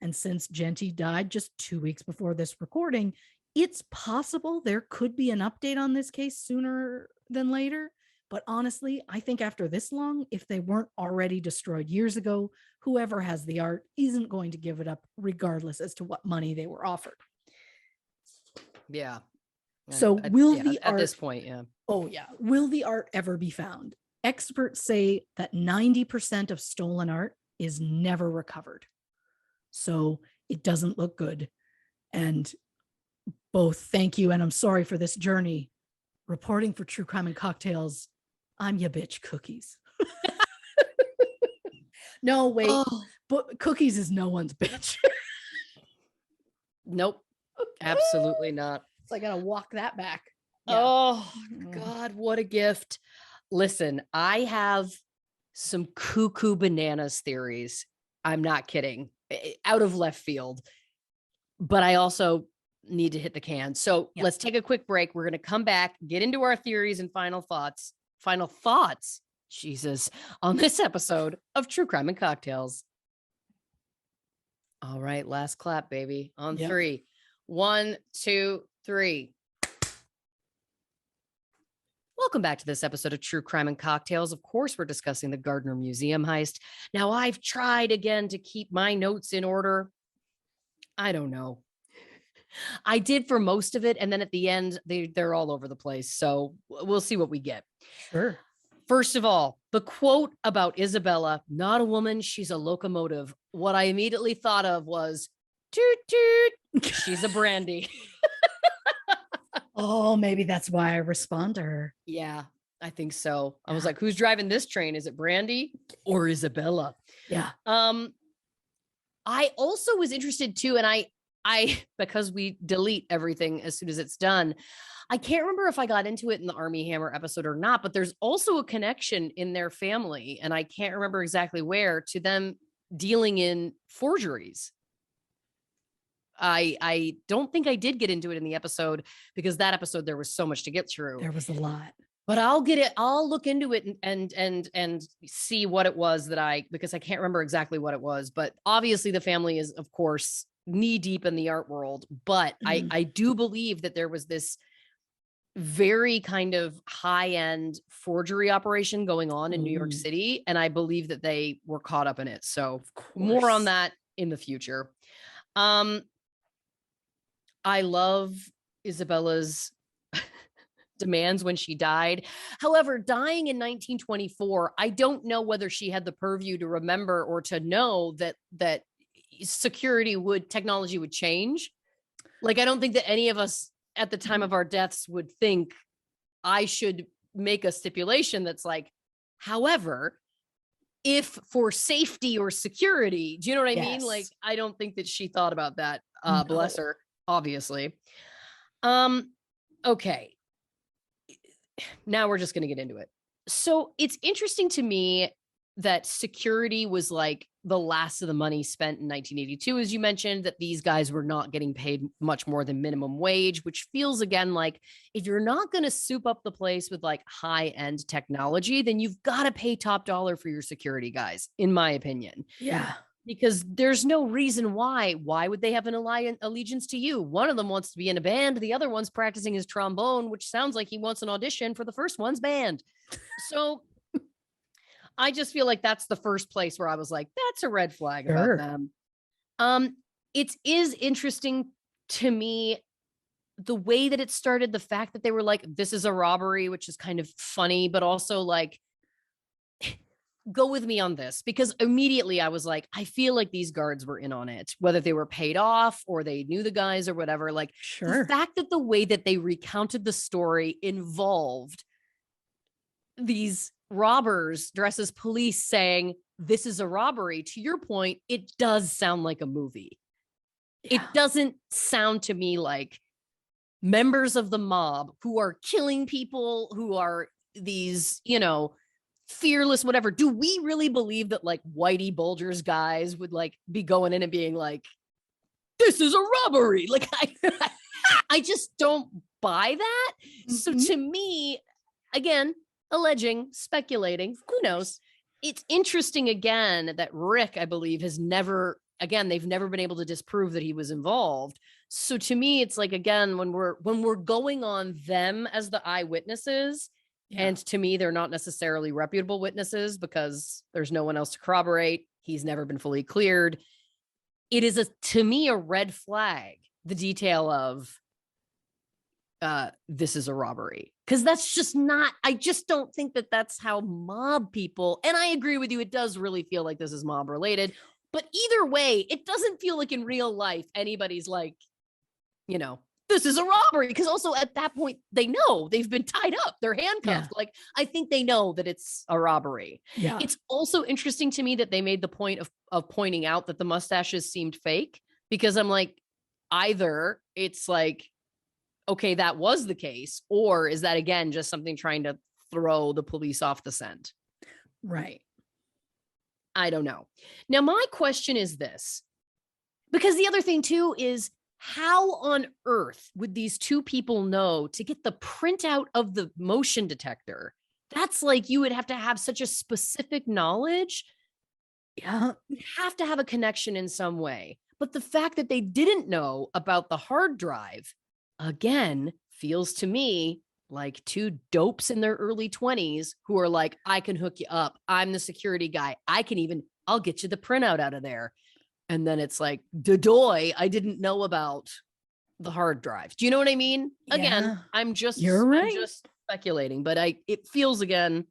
And since Genty died just 2 weeks before this recording, it's possible there could be an update on this case sooner than later. But honestly, I think after this long, if they weren't already destroyed years ago, whoever has the art isn't going to give it up regardless as to what money they were offered. Yeah. So will the art, at this point, yeah. Oh yeah. Will the art ever be found? Experts say that 90% of stolen art is never recovered. So it doesn't look good. And both thank you and I'm sorry for this journey. Reporting for True Crime and Cocktails, I'm ya bitch Cookies. No, wait. Oh. But Cookies is no one's bitch. Nope. Absolutely not. So I gotta walk that back. Yeah. Oh God, what a gift. Listen, I have some cuckoo bananas theories. I'm not kidding. Out of left field. But I also need to hit the can. So let's take a quick break. We're going to come back, get into our theories and final thoughts. Final thoughts, Jesus, on this episode of True Crime and Cocktails. All right, last clap, baby. On three. 1, 2, 3. Welcome back to this episode of True Crime and Cocktails. Of course, we're discussing the Gardner Museum heist. Now, I've tried again to keep my notes in order. I don't know. I did for most of it, and then at the end, they're all over the place. So we'll see what we get. Sure. First of all, the quote about Isabella, not a woman, she's a locomotive. What I immediately thought of was, toot, toot, she's a brandy. Oh, maybe that's why I respond to her. Yeah, I think so. I was like, who's driving this train? Is it Brandy or Isabella? Yeah. I also was interested too, and I because we delete everything as soon as it's done, I can't remember if I got into it in the Armie Hammer episode or not, but there's also a connection in their family, and I can't remember exactly where, to them dealing in forgeries. I don't think I did get into it in the episode, because that episode there was so much to get through. There was a lot. But I'll look into it and see what it was because I can't remember exactly what it was. But obviously the family is, of course, knee deep in the art world. But I do believe that there was this very kind of high end forgery operation going on in New York City. And I believe that they were caught up in it. So more on that in the future. I love Isabella's demands when she died. However, dying in 1924, I don't know whether she had the purview to remember or to know that technology would change. Like, I don't think that any of us at the time of our deaths would think I should make a stipulation that's like, however, if for safety or security, do you know what I mean? Like, I don't think that she thought about that. No. Bless her, obviously. Okay. Now we're just going to get into it. So it's interesting to me that security was like the last of the money spent in 1982, as you mentioned, that these guys were not getting paid much more than minimum wage, which feels again like if you're not going to soup up the place with like high end technology, then you've got to pay top dollar for your security guys, in my opinion. Yeah. Because there's no reason why. Why would they have an allegiance to you? One of them wants to be in a band. The other one's practicing his trombone, which sounds like he wants an audition for the first one's band. So I just feel like that's the first place where I was like, that's a red flag about them. It is interesting to me the way that it started, the fact that they were like, this is a robbery, which is kind of funny, but also like, go with me on this, because immediately I was like, I feel like these guards were in on it, whether they were paid off or they knew the guys or whatever. Like, the fact that the way that they recounted the story involved these robbers dressed as police saying, this is a robbery. To your point, it does sound like a movie. Yeah. It doesn't sound to me like members of the mob who are killing people, who are these, fearless, whatever. Do we really believe that like Whitey Bulger's guys would like be going in and being like, this is a robbery? Like, I just don't buy that. Mm-hmm. So to me, again, alleging, speculating, who knows? It's interesting again that Rick, I believe, they've never been able to disprove that he was involved. So to me, it's like, again, when we're going on them as the eyewitnesses, and to me, they're not necessarily reputable witnesses because there's no one else to corroborate. He's never been fully cleared. It is to me, a red flag, the detail of this is a robbery. Because that's just not, I just don't think that that's how mob people, and I agree with you, it does really feel like this is mob related. But either way, it doesn't feel like in real life, anybody's like, this is a robbery. Because also at that point, they know they've been tied up. They're handcuffed. Yeah. Like, I think they know that it's a robbery. Yeah. It's also interesting to me that they made the point of pointing out that the mustaches seemed fake, because I'm like, either it's like, okay, that was the case, or is that again just something trying to throw the police off the scent? Right. I don't know. Now, my question is this, because the other thing too is, how on earth would these two people know to get the printout of the motion detector? That's like, you would have to have such a specific knowledge. Yeah. You have to have a connection in some way. But the fact that they didn't know about the hard drive, again, feels to me like two dopes in their early 20s who are like, I can hook you up. I'm the security guy. I'll get you the printout out of there. And then it's like, Dodoy, I didn't know about the hard drive. Do you know what I mean? Yeah. Again, I'm just speculating, but it feels again,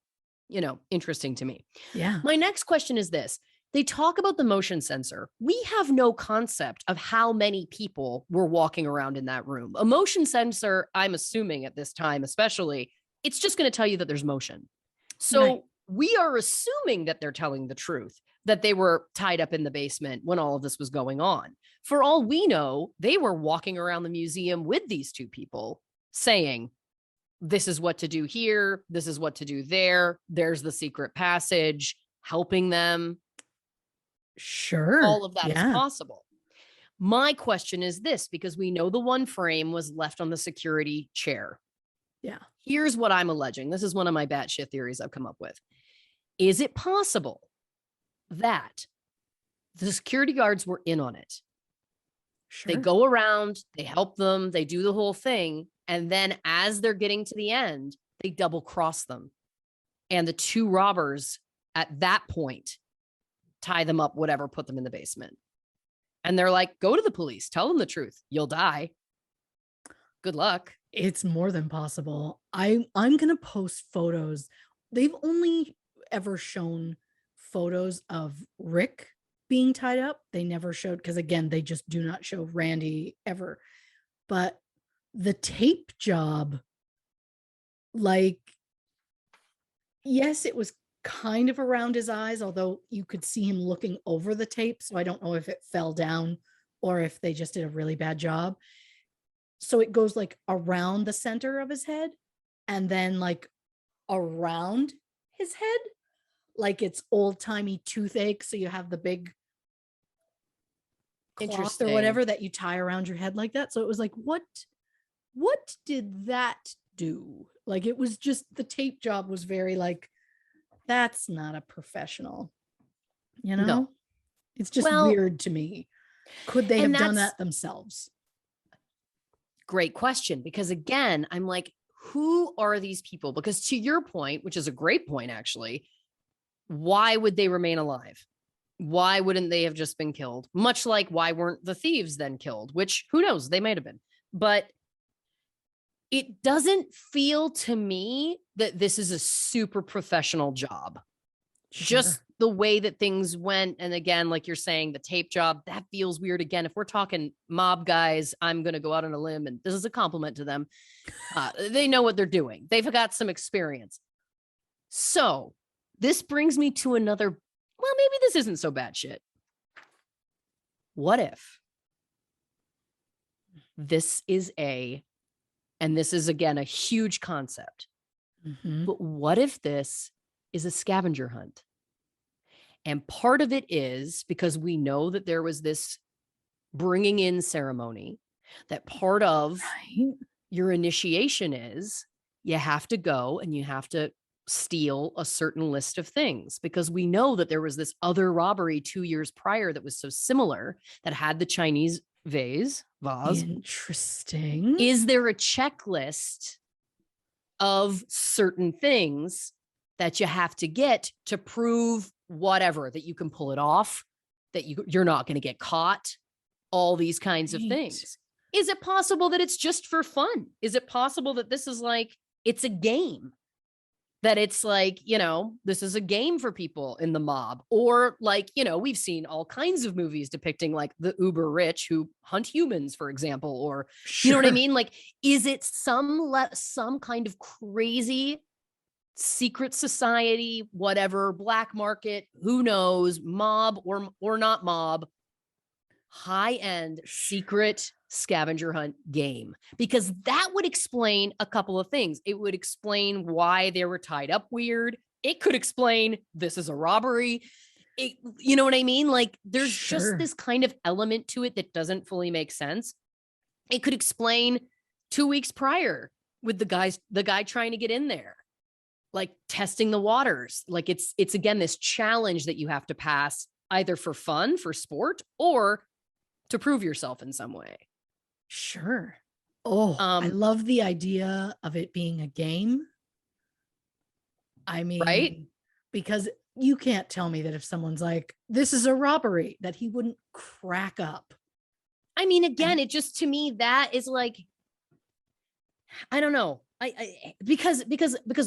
interesting to me. Yeah. My next question is this. They talk about the motion sensor. We have no concept of how many people were walking around in that room. A motion sensor, I'm assuming at this time, especially, it's just going to tell you that there's motion. So we are assuming that they're telling the truth, that they were tied up in the basement when all of this was going on. For all we know, they were walking around the museum with these two people saying, this is what to do here. This is what to do there. There's the secret passage, helping them. Sure. All of that is possible. My question is this, because we know the one frame was left on the security chair. Yeah. Here's what I'm alleging. This is one of my batshit theories I've come up with. Is it possible that the security guards were in on it? Sure. They go around, they help them, they do the whole thing. And then as they're getting to the end, they double cross them. And the two robbers at that point tie them up, whatever, put them in the basement. And they're like, go to the police, tell them the truth. You'll die. Good luck. It's more than possible. I'm going to post photos. They've only ever shown photos of Rick being tied up. They never showed, because again, they just do not show Randy ever. But the tape job, like, yes, it was kind of around his eyes, although you could see him looking over the tape. So I don't know if it fell down or if they just did a really bad job. So it goes like around the center of his head and then like around his head, like it's old timey toothache. So you have the big cloth or whatever that you tie around your head like that. So it was like, what did that do? Like, it was just, the tape job was very like, that's not a professional, No. It's just weird to me. Could they have done that themselves? Great question. Because again, I'm like, who are these people? Because to your point, which is a great point, actually, why would they remain alive? Why wouldn't they have just been killed? Much like, why weren't the thieves then killed? Which, who knows, they might have been. But it doesn't feel to me that this is a super professional job. Sure. Just the way that things went. And again, like you're saying, the tape job, that feels weird. Again, if we're talking mob guys, I'm going to go out on a limb, and this is a compliment to them. They know what they're doing. They've got some experience. So this brings me to another, well, maybe this isn't so bad shit. What if this is and this is, again, a huge concept, but what if this is a scavenger hunt? And part of it is because we know that there was this bringing in ceremony, that part of your initiation is you have to go and you have to steal a certain list of things, because we know that there was this other robbery 2 years prior that was so similar, that had the Chinese vase. Interesting. Is there a checklist of certain things that you have to get to prove whatever, that you can pull it off, that you're not going to get caught, all these kinds of things? Is it possible that it's just for fun? Is it possible that this is like, it's a game? That it's like, this is a game for people in the mob, or like, we've seen all kinds of movies depicting like the uber rich who hunt humans, for example, or you know what I mean? Like, is it some kind of crazy secret society, whatever, black market, who knows, mob or not mob, high-end secret scavenger hunt game? Because that would explain a couple of things. It would explain why they were tied up weird. It could explain this is a robbery. You know what I mean? Like, there's just this kind of element to it that doesn't fully make sense. It could explain 2 weeks prior with the guy trying to get in there, like testing the waters. Like, it's again, this challenge that you have to pass either for fun, for sport, or to prove yourself in some way. Sure. Oh, I love the idea of it being a game. I mean, right? Because you can't tell me that if someone's like, this is a robbery, that he wouldn't crack up. I mean, again, it just, to me, that is like, I don't know. Because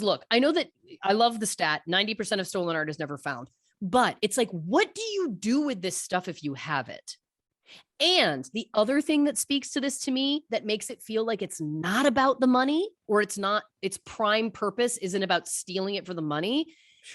look, I know that I love the stat 90% of stolen art is never found, but it's like, what do you do with this stuff if you have it? And the other thing that speaks to this to me that makes it feel like it's not about the money, or it's not, its prime purpose isn't about stealing it for the money,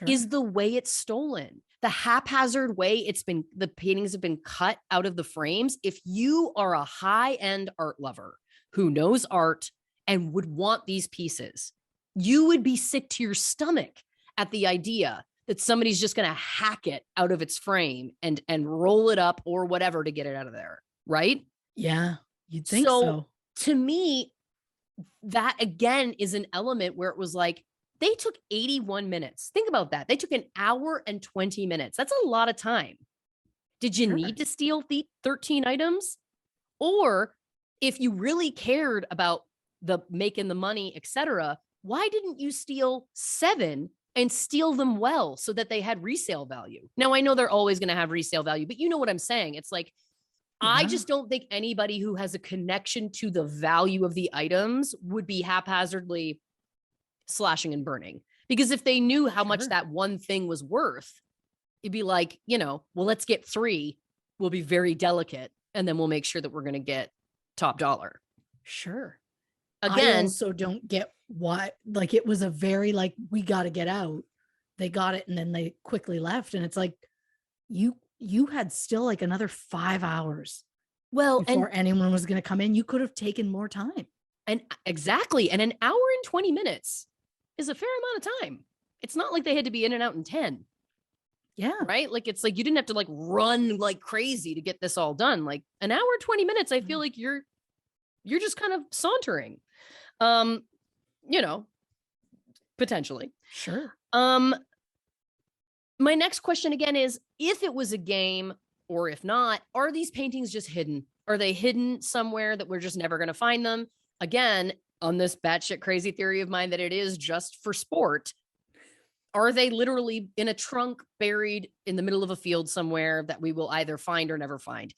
is the way it's stolen. The haphazard way the paintings have been cut out of the frames. If you are a high-end art lover who knows art and would want these pieces, you would be sick to your stomach at the idea that somebody's just going to hack it out of its frame and roll it up or whatever to get it out of there. Right? Yeah, you'd think so. To me, that again is an element where it was like, they took 81 minutes. Think about that. They took an hour and 20 minutes. That's a lot of time. Did you need to steal the 13 items? Or if you really cared about the making the money, etc., why didn't you steal 7 and steal them well so that they had resale value? Now, I know they're always going to have resale value, but you know what I'm saying. It's like, I just don't think anybody who has a connection to the value of the items would be haphazardly slashing and burning. Because if they knew how much that one thing was worth, it'd be like, well, let's get 3. We'll be very delicate. And then we'll make sure that we're going to get top dollar. Sure. Again, I also don't get why, like, it was a very, like, we got to get out. They got it and then they quickly left. And it's like, you had still like another 5 hours before anyone was going to come in. You could have taken more time. And exactly. And an hour and 20 minutes is a fair amount of time. It's not like they had to be in and out in 10. Yeah. Right. Like, it's like, you didn't have to like run like crazy to get this all done. Like an hour, 20 minutes. I feel like you're just kind of sauntering, potentially. Sure. My next question again is, if it was a game or if not, are these paintings just hidden? Are they hidden somewhere that we're just never going to find them? Again, on this batshit crazy theory of mine that it is just for sport, are they literally in a trunk buried in the middle of a field somewhere that we will either find or never find?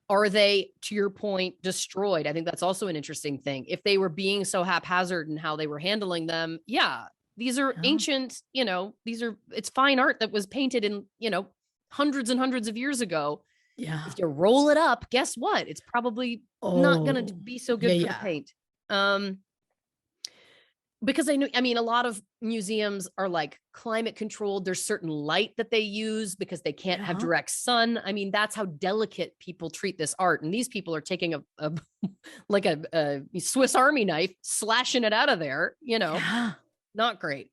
Are they, to your point, destroyed? I think that's also an interesting thing. If they were being so haphazard in how they were handling them, yeah, these are ancient, it's fine art that was painted in, hundreds and hundreds of years ago. Yeah. If you roll it up, guess what? It's probably not going to be so good for the paint. Because a lot of museums are like climate controlled. There's certain light that they use because they can't have direct sun. I mean, that's how delicate people treat this art. And these people are taking a Swiss Army knife, slashing it out of there, not great.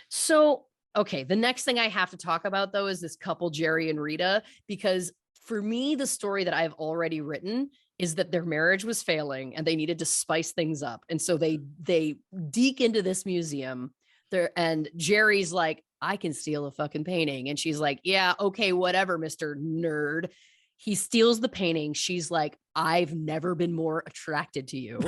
So, okay. The next thing I have to talk about though, is this couple, Jerry and Rita, because for me, the story that I've already written is that their marriage was failing and they needed to spice things up. And so they deke into this museum there, and Jerry's like, I can steal a fucking painting. And she's like, yeah, okay, whatever, Mr. Nerd. He steals the painting. She's like, I've never been more attracted to you.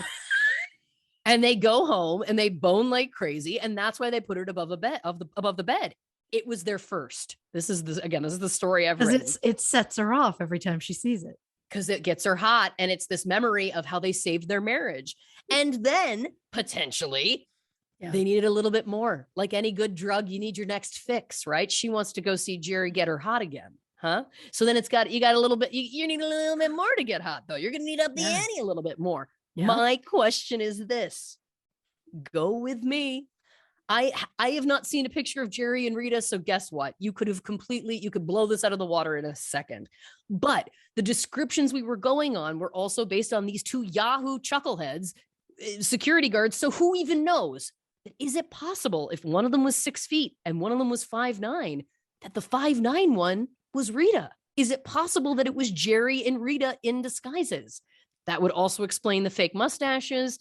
And they go home and they bone like crazy. And that's why they put it above the bed. It was their first. This is the story I've written. It sets her off every time she sees it. Because it gets her hot, and it's this memory of how they saved their marriage. And then potentially they needed a little bit more. Like any good drug, you need your next fix, right? She wants to go see Jerry get her hot again. Huh? So then you got a little bit, you need a little bit more to get hot though. You're going to need up the ante a little bit more. Yeah. My question is this: go with me. I have not seen a picture of Jerry and Rita. So guess what? You could blow this out of the water in a second. But the descriptions we were going on were also based on these 2 Yahoo chuckleheads, security guards. So who even knows? Is it possible if one of them was 6 feet and one of them was 5'9", that the 5'9" one was Rita? Is it possible that it was Jerry and Rita in disguises? That would also explain the fake mustaches.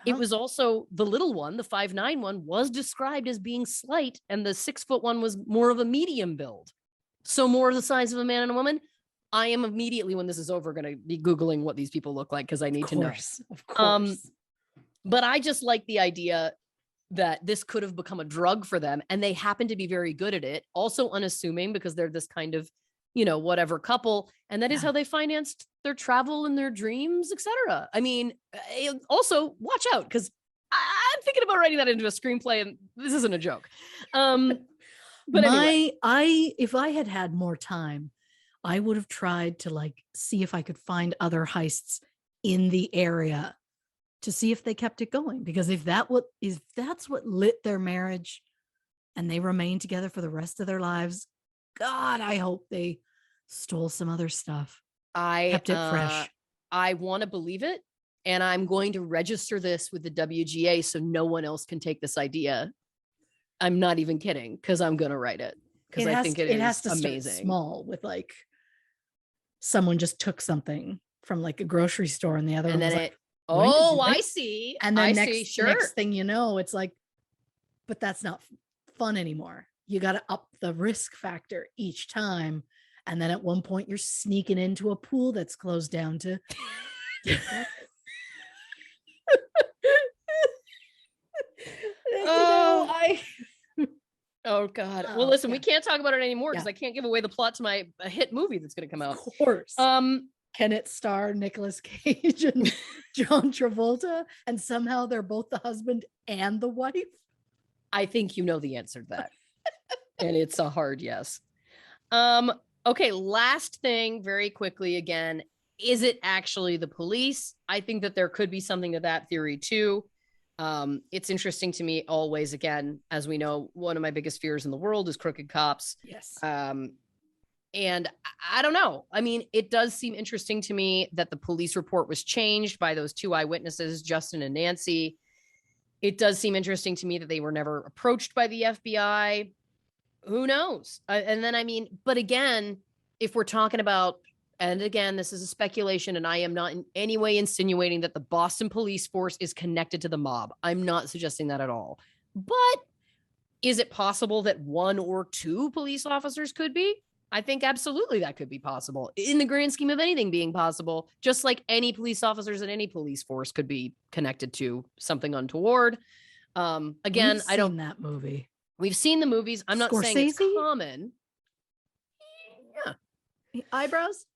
It was also the little one, the 5'9" one, was described as being slight, and the 6 foot one was more of a medium build. So more of the size of a man and a woman. I am immediately, when this is over, going to be Googling what these people look like because I need to know. Of course. But I just like the idea that this could have become a drug for them, and they happen to be very good at it. Also unassuming because they're this kind of, whatever couple, and that is how they financed their travel and their dreams, etc. I mean, also watch out because I'm thinking about writing that into a screenplay, and this isn't a joke. But anyway, if I had had more time, I would have tried to see if I could find other heists in the area to see if they kept it going. Because if that's what lit their marriage and they remained together for the rest of their lives, God, I hope they stole some other stuff. Kept it fresh. I want to believe it. And I'm going to register this with the WGA so no one else can take this idea. I'm not even kidding, because I'm going to write it. Because I think it has to amazing. Start small with someone just took something from a grocery store and the other and one then was I see. And then next thing you know, it's but that's not fun anymore. You got to up the risk factor each time. And then at one point you're sneaking into a pool that's closed down to Oh God. Well, listen, we can't talk about it anymore because I can't give away the plot to my hit movie that's going to come out. Of course. Can it star Nicolas Cage and John Travolta, and somehow they're both the husband and the wife? I think you know the answer to that. And it's a hard yes. Okay, last thing very quickly again, is it actually the police? I think that there could be something to that theory too. It's interesting to me always, again, as we know, one of my biggest fears in the world is crooked cops. Yes. And I don't know. I mean, it does seem interesting to me that the police report was changed by those two eyewitnesses, Justin and Nancy. It does seem interesting to me that they were never approached by the FBI. Who knows? And then, I mean, but again, if we're talking about, and again, this is a speculation, and I am not in any way insinuating that the Boston police force is connected to the mob. I'm not suggesting that at all. But is it possible that one or two police officers could be? I think absolutely that could be possible in the grand scheme of anything being possible, just like any police officers in any police force could be connected to something untoward. Again, I don't that movie. We've seen the movies. I'm not saying it's common. Yeah. Eyebrows?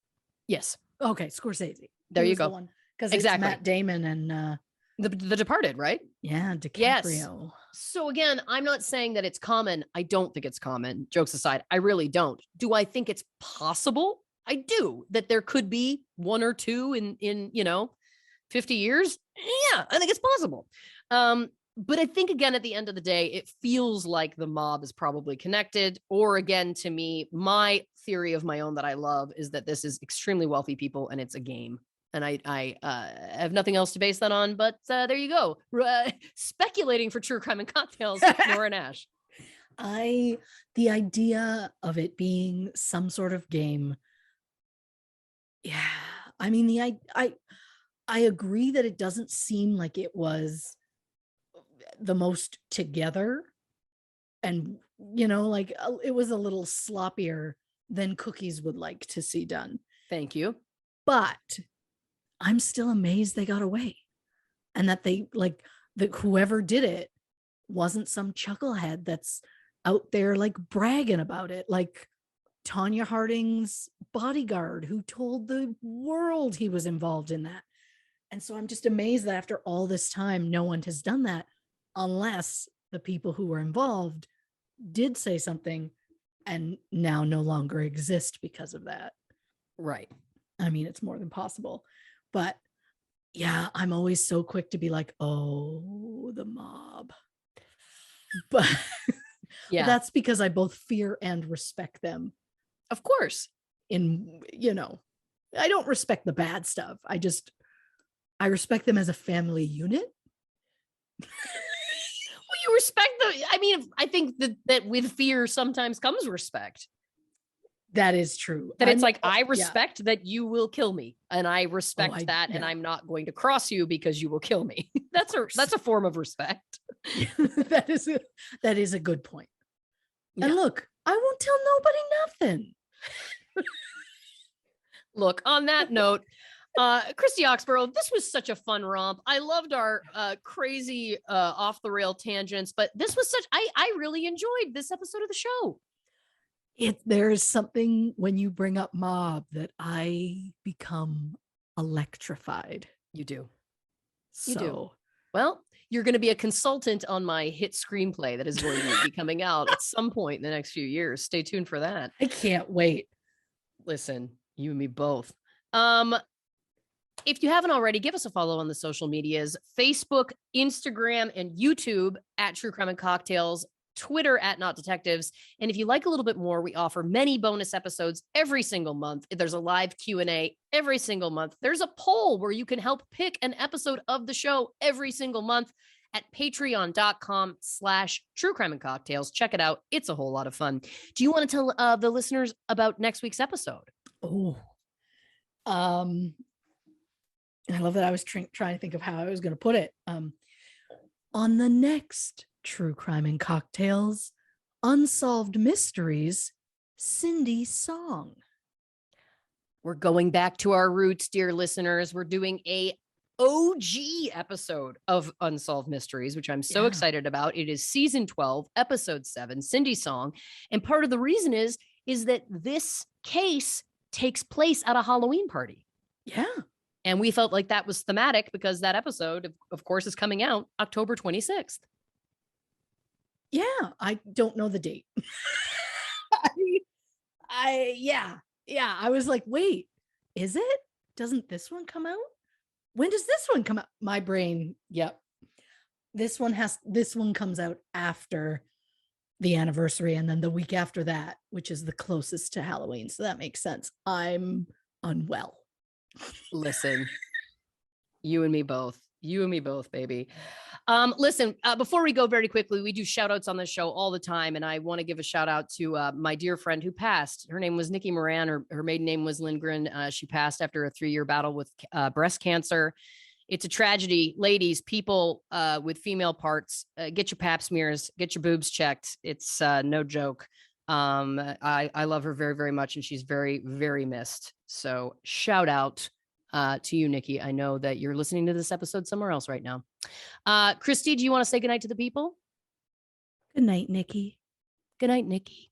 Yes. Okay, Scorsese. There you go. Because exactly. It's Matt Damon and the Departed, right? Yeah, DiCaprio. Yes. So again, I'm not saying that it's common. I don't think it's common. Jokes aside, I really don't. Do I think it's possible? I do. That there could be one or two in 50 years. Yeah, I think it's possible. But I think, again, at the end of the day, it feels like the mob is probably connected. Or again, to me, my theory of my own that I love is that this is extremely wealthy people and it's a game. And I have nothing else to base that on. But there you go. Speculating for True Crime and Cocktails with Nora Nash. The idea of it being some sort of game. Yeah. I mean, I agree that it doesn't seem like it was the most together, and it was a little sloppier than Cookies would like to see done. Thank you. But I'm still amazed they got away, and that that whoever did it wasn't some chucklehead that's out there bragging about it, like Tonya Harding's bodyguard who told the world he was involved in that. And so I'm just amazed that after all this time, no one has done that, unless the people who were involved did say something and now no longer exist because of that. Right. I mean, it's more than possible. But yeah, I'm always so quick to be like, oh, the mob. But yeah, that's because I both fear and respect them. Of course. I don't respect the bad stuff. I respect them as a family unit. Well, you respect I think that with fear sometimes comes respect. That is true. That it's I respect that you will kill me, and I respect that, and I'm not going to cross you because you will kill me. That's a form of respect. That is a good point. Yeah. And look, I won't tell nobody nothing. Look, on that note, Christy Oxborrow, this was such a fun romp. I loved our crazy off the rail tangents, but this was I really enjoyed this episode of the show. There's something when you bring up mob that I become electrified. You do. You do. Well, you're going to be a consultant on my hit screenplay that is going to be coming out at some point in the next few years. Stay tuned for that. I can't wait. Listen, you and me both. If you haven't already, give us a follow on the social medias, Facebook, Instagram, and YouTube at True Crime and Cocktails, Twitter at Not Detectives. And if you like a little bit more, we offer many bonus episodes every single month. There's a live Q&A every single month. There's a poll where you can help pick an episode of the show every single month at patreon.com/True Crime and Cocktails. Check it out. It's a whole lot of fun. Do you want to tell the listeners about next week's episode? Oh, I love that I was trying to think of how I was going to put it. On the next True Crime and Cocktails, Unsolved Mysteries, Cindy's Song. We're going back to our roots, dear listeners. We're doing a OG episode of Unsolved Mysteries, which I'm so excited about. It is season 12, episode 7, Cindy's Song. And part of the reason is that this case takes place at a Halloween party. Yeah. And we felt like that was thematic because that episode, of course, is coming out October 26th. Yeah, I don't know the date. I was like, wait, is it? Doesn't this one come out? When does this one come out? My brain, yep. This one comes out after the anniversary and then the week after that, which is the closest to Halloween. So that makes sense. I'm unwell. Listen, you and me both, baby. Listen, before we go very quickly, we do shout outs on this show all the time. And I want to give a shout out to my dear friend who passed. Her name was Nikki Moran. Her maiden name was Lindgren. She passed after a 3-year battle with breast cancer. It's a tragedy. Ladies, people with female parts, get your pap smears, get your boobs checked. It's no joke. I love her very, very much, and she's very, very missed. So shout out to you, Nikki. I know that you're listening to this episode somewhere else right now. Christy, do you want to say goodnight to the people? Good night, Nikki. Good night, Nikki.